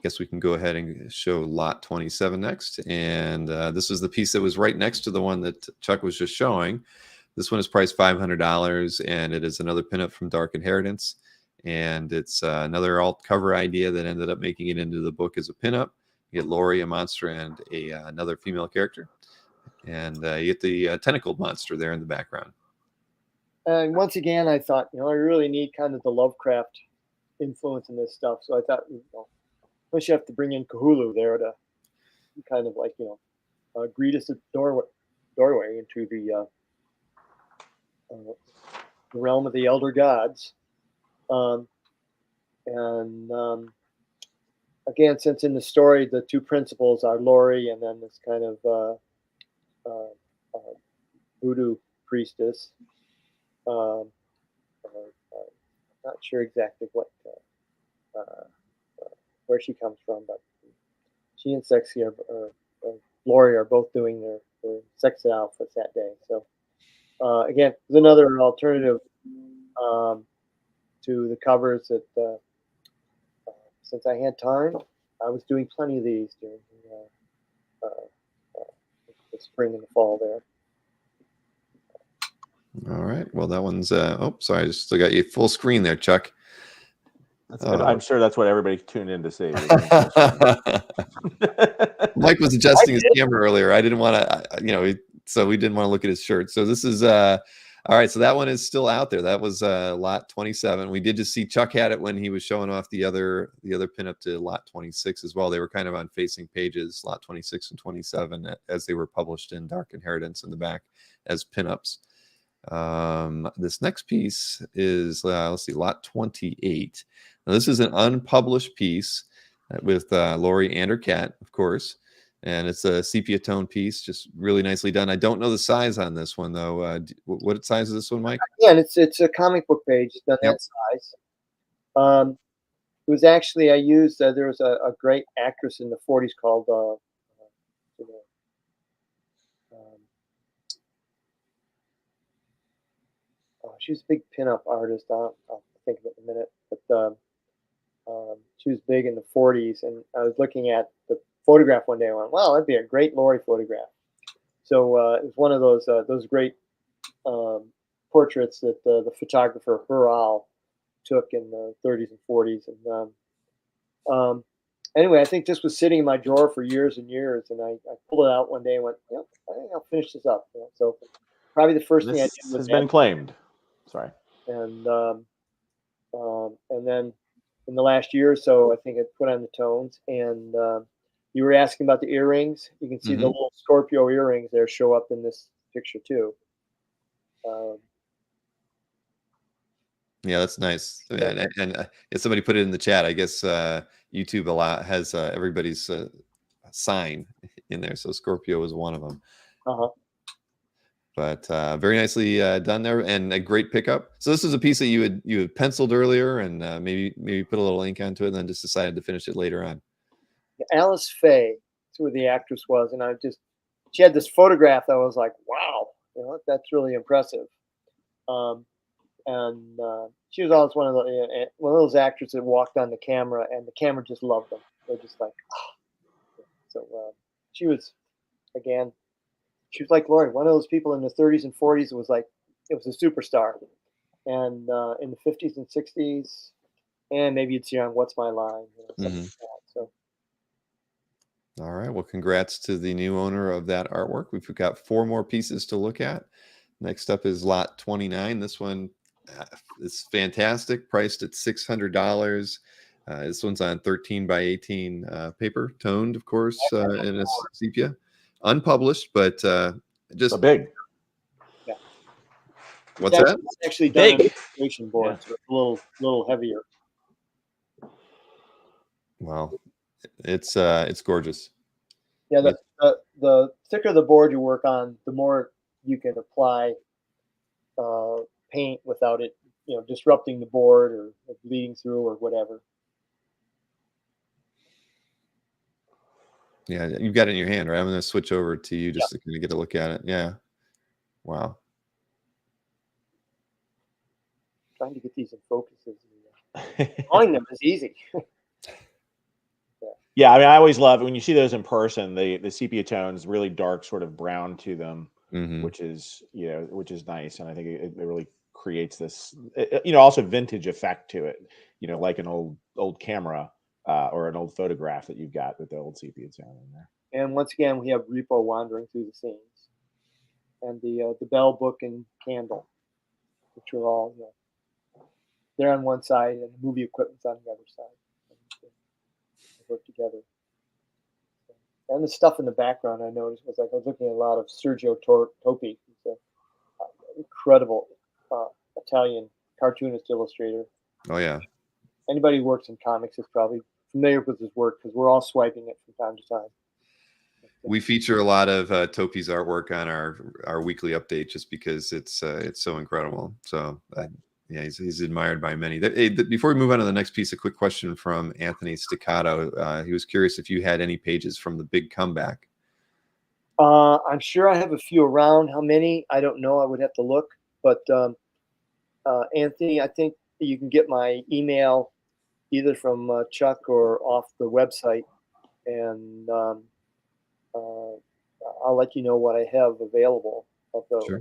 guess we can go ahead and show lot 27 next. And this is the piece that was right next to the one that Chuck was just showing. This one is priced $500, and it is another pinup from Dark Inheritance. And it's another alt cover idea that ended up making it into the book as a pinup. You get Lori, a monster, and another female character. And you get the tentacled monster there in the background. And once again, I thought, I really need kind of the Lovecraft influence in this stuff. So I thought, you have to bring in Cthulhu there to kind of like, greet us at the doorway into the realm of the elder gods. Again, since in the story, the two principals are Lori and then this kind of voodoo priestess. Not sure exactly what where she comes from, but she and Sexy Lori are both doing their sexy outfits that day. So again, there's another alternative to the covers that since I had time, I was doing plenty of these during the spring and the fall there. All right. Well, that one's sorry, I just still got you full screen there, Chuck. That's good. I'm sure that's what everybody tuned in to see. Mike was adjusting his camera earlier. I didn't want to, so we didn't want to look at his shirt. So this is all right. So that one is still out there. That was lot 27. We did just see Chuck had it when he was showing off the other pinup to lot 26 as well. They were kind of on facing pages, lot 26 and 27, as they were published in Dark Inheritance in the back as pinups. This next piece is let's see, lot 28. Now this is an unpublished piece with Lori and her cat, of course, and it's a sepia tone piece, just really nicely done. I don't know the size on this one though. What size is this one, Mike? Yeah, and it's a comic book page. It's done that size. It was actually I used there was a great actress in the 40s called she was a big pinup artist. I'll think of it in a minute. But she was big in the 40s, and I was looking at the photograph one day. And I went, "Wow, that'd be a great Lori photograph." So it was one of those great portraits that the photographer Hural took in the 30s and 40s. And anyway, I think this was sitting in my drawer for years and years, and I pulled it out one day and went, "Yep, I think I'll finish this up." So probably the first thing I did was has been claimed. Sorry. And then in the last year or so, I think I put on the tones. And you were asking about the earrings. You can see the little Scorpio earrings there show up in this picture too. Yeah, that's nice. And somebody put it in the chat. I guess YouTube has everybody's sign in there, so Scorpio is one of them. But very nicely done there, and a great pickup. So this is a piece that you had penciled earlier, and maybe put a little ink onto it, and then just decided to finish it later on. Alice Faye, that's who the actress was, and she had this photograph that was like, wow, that's really impressive. And she was always one of those actors that walked on the camera, and the camera just loved them. They're just like, oh. So she was, again. She was like Lori, one of those people in the 30s and 40s. It was a superstar, and in the 50s and 60s, and maybe you'd see her on What's My Line, something like that. So, all right. Well, congrats to the new owner of that artwork. We've got 4 more pieces to look at. Next up is lot 29. This one is fantastic, priced at $600. This one's on 13 by 18 paper, toned, of course, in a sepia, unpublished, but just So big. Yeah. What's that? It's actually done on Big. illustration board, Yeah. so it's a little heavier. Well, it's gorgeous. Yeah, the thicker the board you work on, the more you can apply paint without it, disrupting the board or bleeding through or whatever. Yeah, you've got it in your hand, right? I'm going to switch over to you just to kind of get a look at it. Yeah. Wow. Trying to get these in focus drawing them is easy. Yeah, I mean, I always love when you see those in person. The sepia tones, really dark, sort of brown to them, which is nice, and I think it really creates this, also vintage effect to it. Like an old camera or an old photograph that you've got with the old sepia tone in there. And once again, we have Repo wandering through the scenes, and the bell, book, and candle, which are all they're on one side, and the movie equipment's on the other side. They work together. And the stuff in the background, I noticed, was like I was looking at a lot of Sergio Topi. He's an incredible Italian cartoonist illustrator. Oh yeah. Anybody who works in comics is probably familiar with his work because we're all swiping it from time to time. We feature a lot of Topi's artwork on our weekly update just because it's so incredible. So yeah, he's admired by many. Before we move on to the next piece, a quick question from Anthony Staccato. He was curious if you had any pages from the big comeback. I'm sure I have a few around. How many? I don't know. I would have to look. But Anthony, I think you can get my email either from Chuck or off the website, and I'll let you know what I have available of those. Sure.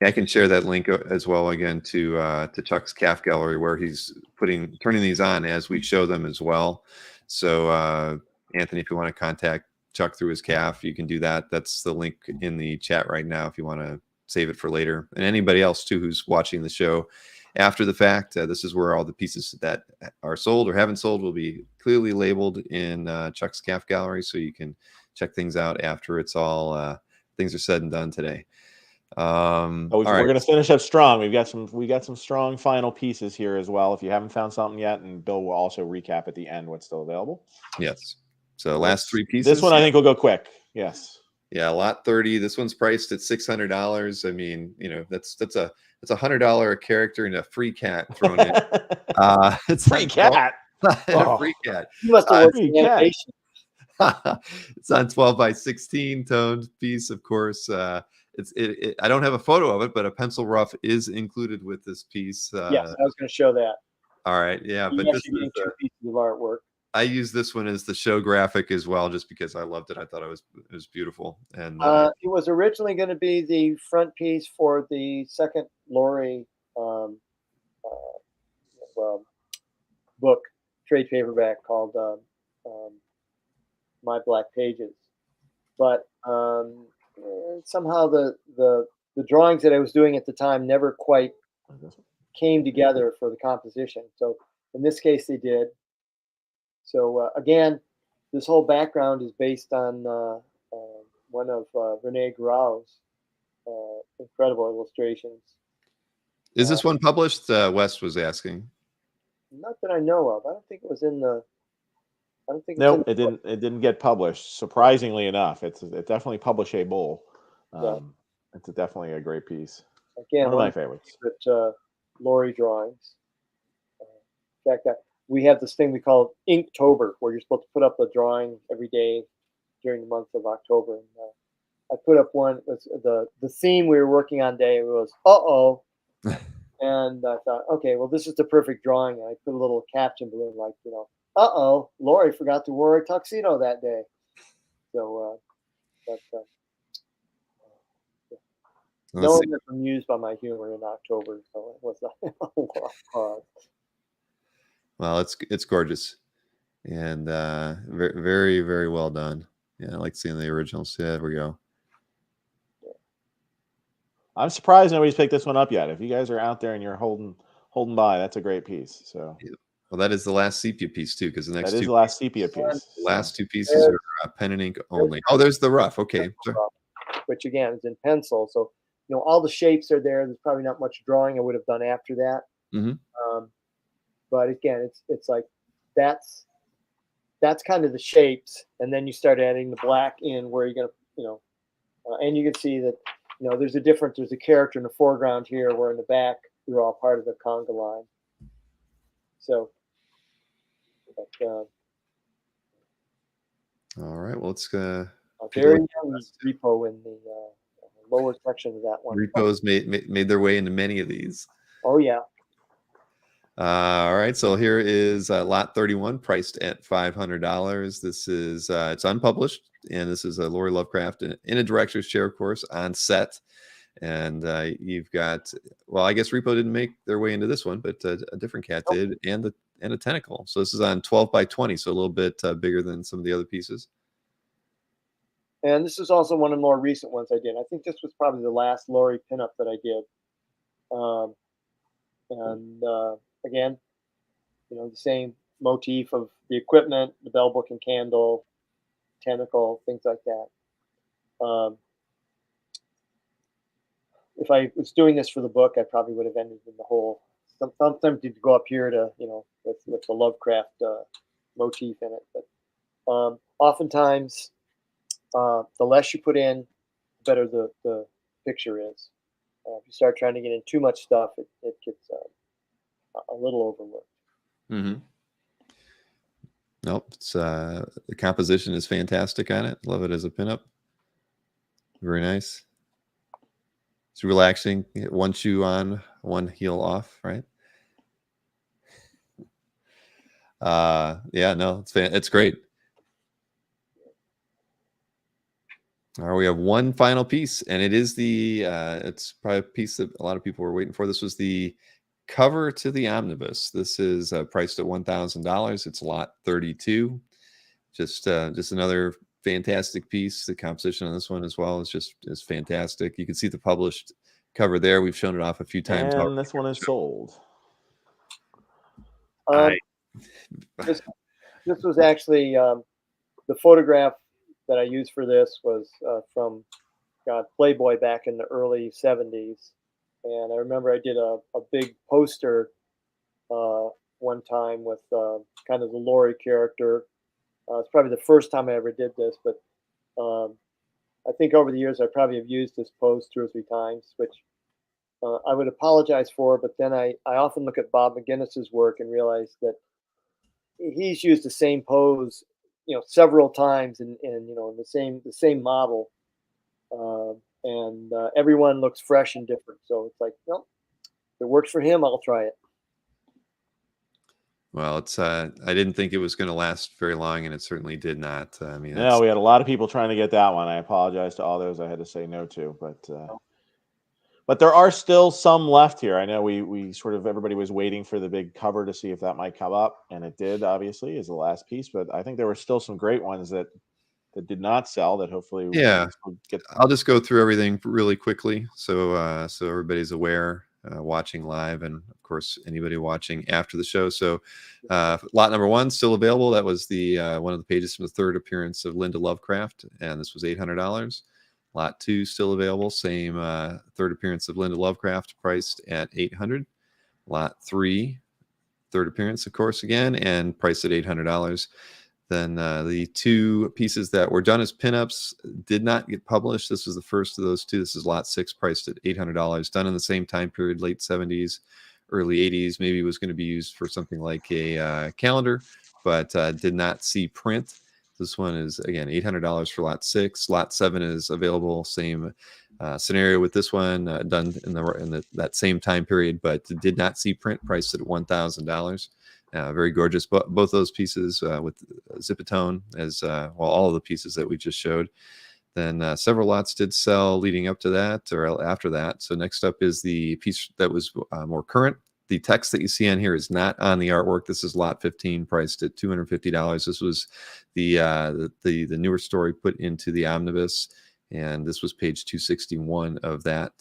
I can share that link as well again to Chuck's calf gallery where he's turning these on as we show them as well. So Anthony, if you want to contact Chuck through his calf, you can do that. That's the link in the chat right now if you want to save it for later. And anybody else too who's watching the show after the fact, this is where all the pieces that are sold or haven't sold will be clearly labeled in Chuck's calf gallery, so you can check things out after it's all things are said and done today. We're going to finish up strong. We got some strong final pieces here as well. If you haven't found something yet, and Bill will also recap at the end what's still available. Yes. So last three pieces. This one I think will go quick. Yes. Yeah, lot 30. This one's priced at $600. I mean, that's a $100 a character and a free cat thrown in. It's free cat. A free cat. You must have worked in animation. It's on 12 by 16 toned piece, of course. I don't have a photo of it, but a pencil rough is included with this piece. Yes, I was going to show that. All right, yeah, but this is two pieces of artwork. I use this one as the show graphic as well, just because I loved it. I thought it was beautiful, and it was originally going to be the front piece for the second Lori book, trade paperback called My Black Pages, but somehow the drawings that I was doing at the time never quite came together for the composition. So in this case, they did. So again, this whole background is based on one of Rene Grau's incredible illustrations. Is this one published? Wes was asking. Not that I know of. I don't think it was in the. I don't think. No, it didn't. It didn't get published. Surprisingly enough, it's definitely publishable. It's definitely a great piece. Again, one of my favorites. Lori drawings. In fact, we have this thing we call Inktober, where you're supposed to put up a drawing every day during the month of October. And I put up one. It was the theme we were working on today was uh-oh. And I thought, okay, well, this is the perfect drawing. And I put a little caption below, like, uh-oh, Lori forgot to wear a tuxedo that day. So, no one was amused by my humor in October, so it was a lot of fun. Well, it's gorgeous, and very, very, very well done. Yeah, I like seeing the originals. Yeah, there we go. I'm surprised nobody's picked this one up yet. If you guys are out there and you're holding by, that's a great piece. So Well, that is the last sepia piece too, because the next That is two the last sepia piece. last two pieces are pen and ink only. Oh, there's the rough. Okay. Sure. Which again is in pencil. So, all the shapes are there. There's probably not much drawing I would have done after that. But again, it's like that's kind of the shapes, and then you start adding the black in where you're gonna, and you can see that, there's a character in the foreground here, where in the back we're all part of the conga line. So, but, all right. Well, let's a very young repo in the lower section of that one. Repos made their way into many of these. Oh yeah. All right, so here is lot 31, priced at $500. This is it's unpublished, and this is a Lori Lovecraft in a director's chair, of course, on set. And you've got, well, I guess Repo didn't make their way into this one, but a different cat did, and a tentacle. So this is on 12 by 20, so a little bit bigger than some of the other pieces. And this is also one of the more recent ones I did. I think this was probably the last Lori pinup that I did. Again, the same motif of the equipment, the bell book and candle, tentacle, things like that. If I was doing this for the book, I probably would have ended in the whole. Sometimes you go up here to, with the Lovecraft motif in it. But oftentimes, the less you put in, the better the picture is. If you start trying to get in too much stuff, it gets a little overworked. Nope, it's the composition is fantastic on it. Love it as a pinup. Very nice. It's relaxing. One shoe on, one heel off, right? Yeah, no, it's great. All right, we have one final piece, and it is it's probably a piece that a lot of people were waiting for. This was the cover to the Omnibus. This is priced at $1,000. It's lot 32. Just another fantastic piece. The composition on this one as well is fantastic. You can see the published cover there. We've shown it off a few times. And this one is sold. This was actually the photograph that I used for this was from Playboy back in the early 70s. And I remember I did a big poster one time with kind of the Lori character. It's probably the first time I ever did this, but I think over the years I probably have used this pose 2 or 3 times, which I would apologize for. But then I often look at Bob McGinnis's work and realize that he's used the same pose, several times in the same model. And everyone looks fresh and different. So it's like, if it works for him, I'll try it. Well, it's I didn't think it was going to last very long, and it certainly did not. I mean, no, we had a lot of people trying to get that one. I apologize to all those I had to say no to, but there are still some left here. I know we sort of, everybody was waiting for the big cover to see if that might come up, and it did, obviously, as the last piece. But I think there were still some great ones that did not sell that hopefully we'll get. I'll just go through everything really quickly so everybody's aware, watching live, and of course anybody watching after the show. So lot number 1 still available. That was the one of the pages from the 3rd appearance of Linda Lovecraft, and this was $800. Lot 2 still available, same 3rd appearance of Linda Lovecraft, priced at $800. Lot 3, 3rd appearance, of course, again, and priced at $800. Then the 2 pieces that were done as pinups did not get published. This was the first of those 2. This is lot 6, priced at $800. Done in the same time period, late 70s, early 80s. Maybe it was going to be used for something like a calendar, but did not see print. This one is, again, $800 for lot 6. Lot 7 is available. Same scenario with this one, done in that same time period, but did not see print, priced at $1,000. Very gorgeous. Both those pieces with Zipatone, as well, all of the pieces that we just showed. Then several lots did sell leading up to that or after that. So next up is the piece that was more current. The text that you see on here is not on the artwork. This is lot 15, priced at $250. This was the newer story put into the Omnibus, and this was page 261 of that.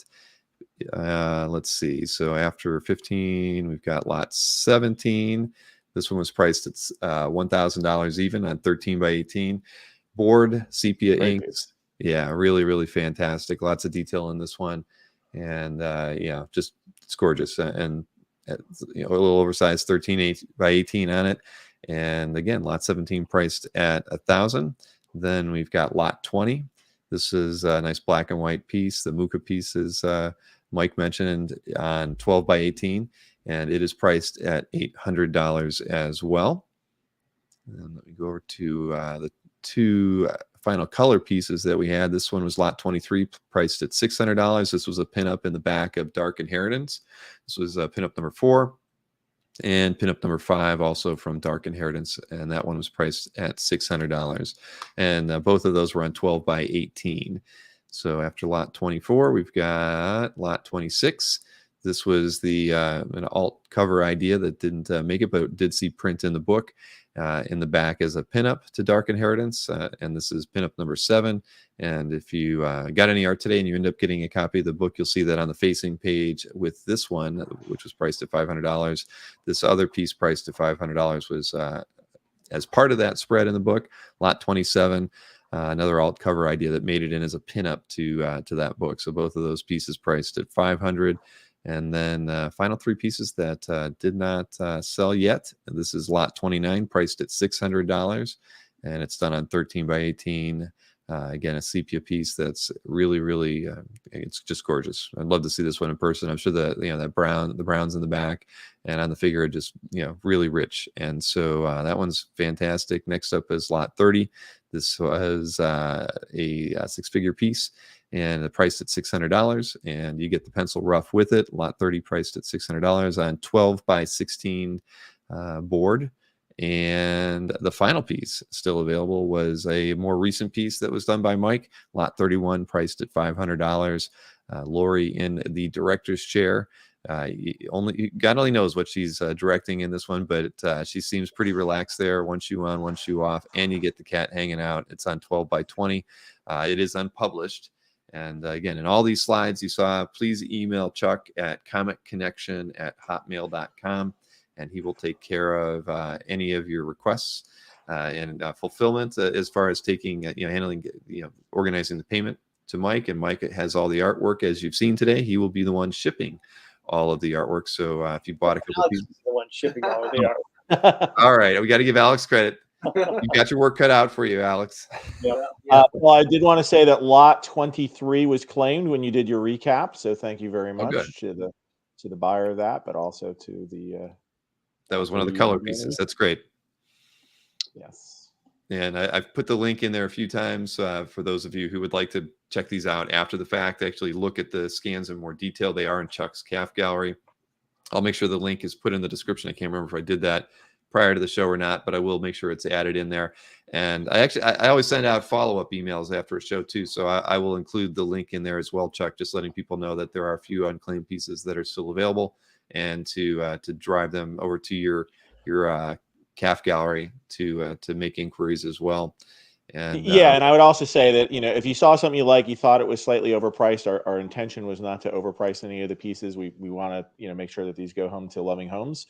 Let's see. So after 15, we've got lot 17. This one was priced at $1,000 even on 13 by 18 board, sepia Great ink. piece. Yeah, really fantastic. Lots of detail in this one, and yeah, just it's gorgeous. And a little oversized 13 by 18 on it, and again, lot 17 priced at $1,000. Then we've got lot 20. This is a nice black and white piece. The Muka piece is Mike mentioned on 12 by 18, and it is priced at $800 as well. And let me go over to the two final color pieces that we had. This one was lot 23, priced at $600. This was a pinup in the back of Dark Inheritance. This was pinup number 4. And pinup number 5 also from Dark Inheritance, and that one was priced at $600. And both of those were on 12 by 18. So after lot 24, we've got lot 26. This was the an alt cover idea that didn't make it, but did see print in the book in the back as a pinup to Dark Inheritance. And this is pinup number 7. And if you got any art today and you end up getting a copy of the book, you'll see that on the facing page with this one, which was priced at $500. This other piece priced at $500 was as part of that spread in the book, lot 27. Another alt cover idea that made it in as a pinup to that book. So both of those pieces priced at $500. And then final 3 pieces that did not sell yet. This is lot 29, priced at $600, and it's done on 13 by 18. Again, a sepia piece that's really it's just gorgeous. I'd love to see this one in person. I'm sure that the browns in the back and on the figure are just really rich. And so that one's fantastic. Next up is lot 30. This was a 6-figure piece, and the price at $600, and you get the pencil rough with it. Lot 30 priced at $600 on 12 by 16 board. And the final piece still available was a more recent piece that was done by Mike. Lot 31 priced at $500. Lori in the director's chair. God only knows what she's directing in this one, but she seems pretty relaxed there. One shoe on, one shoe off, and you get the cat hanging out. It's on 12 by 20. It is unpublished. And again, in all these slides you saw, please email Chuck at comicconnection@hotmail.com, and he will take care of any of your requests and fulfillment as far as taking, handling, organizing the payment to Mike. And Mike has all the artwork, as you've seen today. He will be the one shipping all of the artwork. So if you bought a couple pieces, the one shipping all of the artwork. all right, we got to give Alex credit. You got your work cut out for you, Alex. Well, I did want to say that lot 23 was claimed when you did your recap, so thank you very much to the buyer of that, but also to the that was one of the color pieces. That's great. Yes. And I've put the link in there a few times for those of you who would like to check these out after the fact, actually look at the scans in more detail. They are in Chuck's CAF gallery. I'll make sure the link is put in the description. I can't remember if I did that prior to the show or not, but I will make sure it's added in there. And I always send out follow-up emails after a show too, so I will include the link in there as well, Chuck, just letting people know that there are a few unclaimed pieces that are still available, and to drive them over to your CAF gallery to make inquiries as well. And and I would also say that if you saw something you thought it was slightly overpriced, our intention was not to overprice any of the pieces. We want to make sure that these go home to loving homes.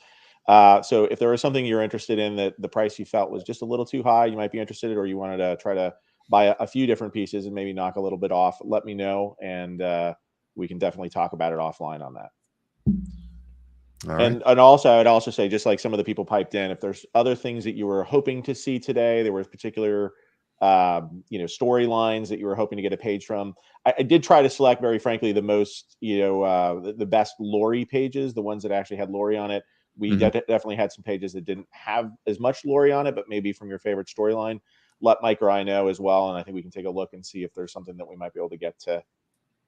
So if there was something you're interested in that the price you felt was just a little too high, you might be interested, or you wanted to try to buy a few different pieces and maybe knock a little bit off, let me know, and we can definitely talk about it offline on that. all right. And also, I would also say, just like some of the people piped in, if there's other things that you were hoping to see today, there were particular storylines that you were hoping to get a page from. I did try to select, very frankly, the most, the best Lori pages, the ones that actually had Lori on it. We definitely had some pages that didn't have as much Lori on it, but maybe from your favorite storyline. Let Mike or I know as well, and I think we can take a look and see if there's something that we might be able to get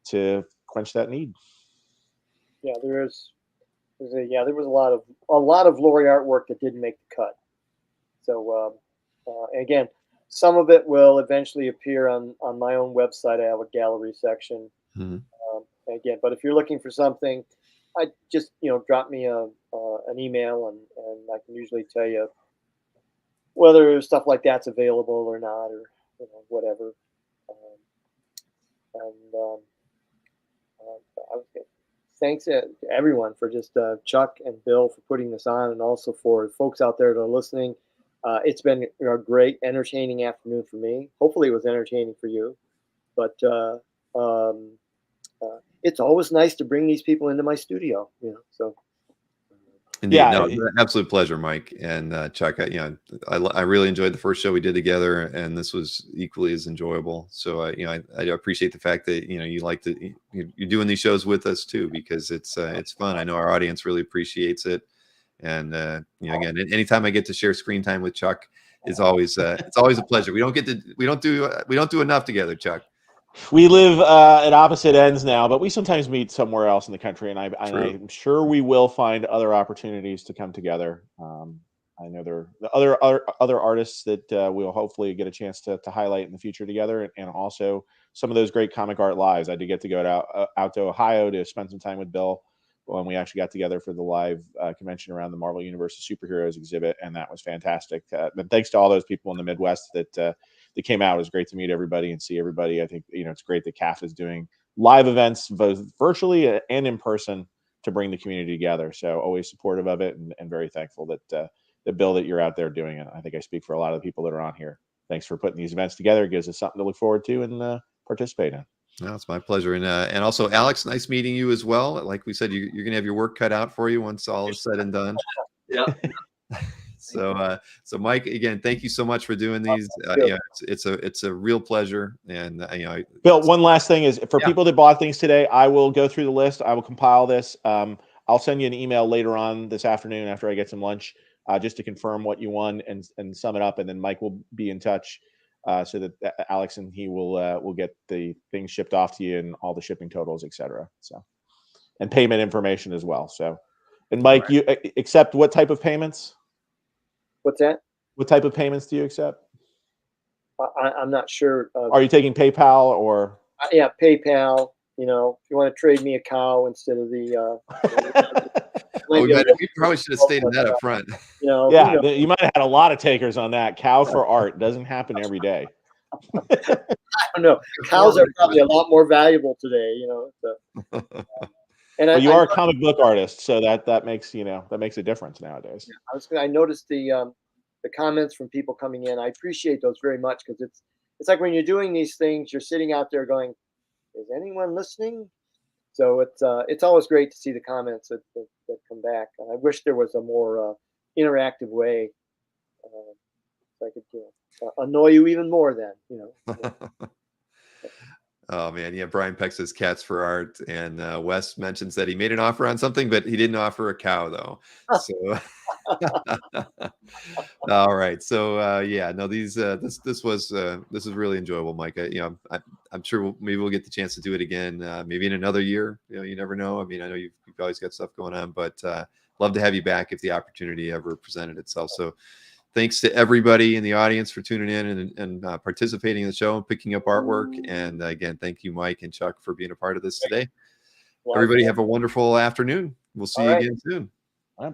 to quench that need. Yeah, there was a lot of Lori artwork that didn't make the cut. So again, some of it will eventually appear on my own website. I have a gallery section. Again, but if you're looking for something, I just drop me an email, and I can usually tell you whether stuff like that's available or not, or whatever. I was going to thanks to everyone for just Chuck and Bill for putting this on, and also for folks out there that are listening. It's been a great, entertaining afternoon for me. Hopefully, it was entertaining for you. But it's always nice to bring these people into my studio. So. Indeed. Yeah. No, absolute pleasure, Mike and Chuck. I really enjoyed the first show we did together, and this was equally as enjoyable. So, I appreciate the fact that you like to you're doing these shows with us too, because it's fun. I know our audience really appreciates it, and again, anytime I get to share screen time with Chuck is always it's always a pleasure. We don't do enough together, Chuck. We live at opposite ends now, but we sometimes meet somewhere else in the country, and I'm sure we will find other opportunities to come together. I know there are other artists that we'll hopefully get a chance to highlight in the future together, and also some of those great comic art lives. I did get to go out to Ohio to spend some time with Bill when we actually got together for the live convention around the Marvel Universe of Superheroes exhibit, and that was fantastic. But thanks to all those people in the Midwest that came out. It was great to meet everybody and see everybody. I think it's great that CAF is doing live events both virtually and in person to bring the community together. So always supportive of it, and very thankful that Bill, that you're out there doing it. I think I speak for a lot of the people that are on here. Thanks for putting these events together. It gives us something to look forward to and participate in. No, it's my pleasure. And also, Alex, nice meeting you as well. Like we said, you're going to have your work cut out for you once all is said and done. Yeah. So Mike, again, thank you so much for doing these. It's a real pleasure. And Bill, one last thing is for people that bought things today, I will go through the list. I will compile this. I'll send you an email later on this afternoon after I get some lunch, just to confirm what you won and sum it up. And then Mike will be in touch so that Alex and he will get the things shipped off to you and all the shipping totals, etc. So, and payment information as well. So, and Mike, you accept what type of payments? What's that? What type of payments do you accept? I'm not sure. Are you taking PayPal or? Yeah, PayPal. If you want to trade me a cow instead of the. We probably should have stated that up front. Yeah, you might have had a lot of takers on that. Cow for art doesn't happen every day. I don't know. Cows are probably a lot more valuable today. And you are a comic book artist, so that makes a difference nowadays. Yeah, I noticed the comments from people coming in. I appreciate those very much, because it's like when you're doing these things, you're sitting out there going, "Is anyone listening?" So it's always great to see the comments that come back. And I wish there was a more interactive way, so I could annoy you even more. Then Oh man, yeah. Brian Peck says cats for art, and Wes mentions that he made an offer on something, but he didn't offer a cow though. So, all right. So this was really enjoyable, Mike. I'm sure maybe we'll get the chance to do it again, maybe in another year. You never know. I mean, I know you've always got stuff going on, but love to have you back if the opportunity ever presented itself. So. Thanks to everybody in the audience for tuning in and participating in the show and picking up artwork. And again, thank you, Mike and Chuck, for being a part of this today. Everybody have a wonderful afternoon. We'll see you again soon. Bye.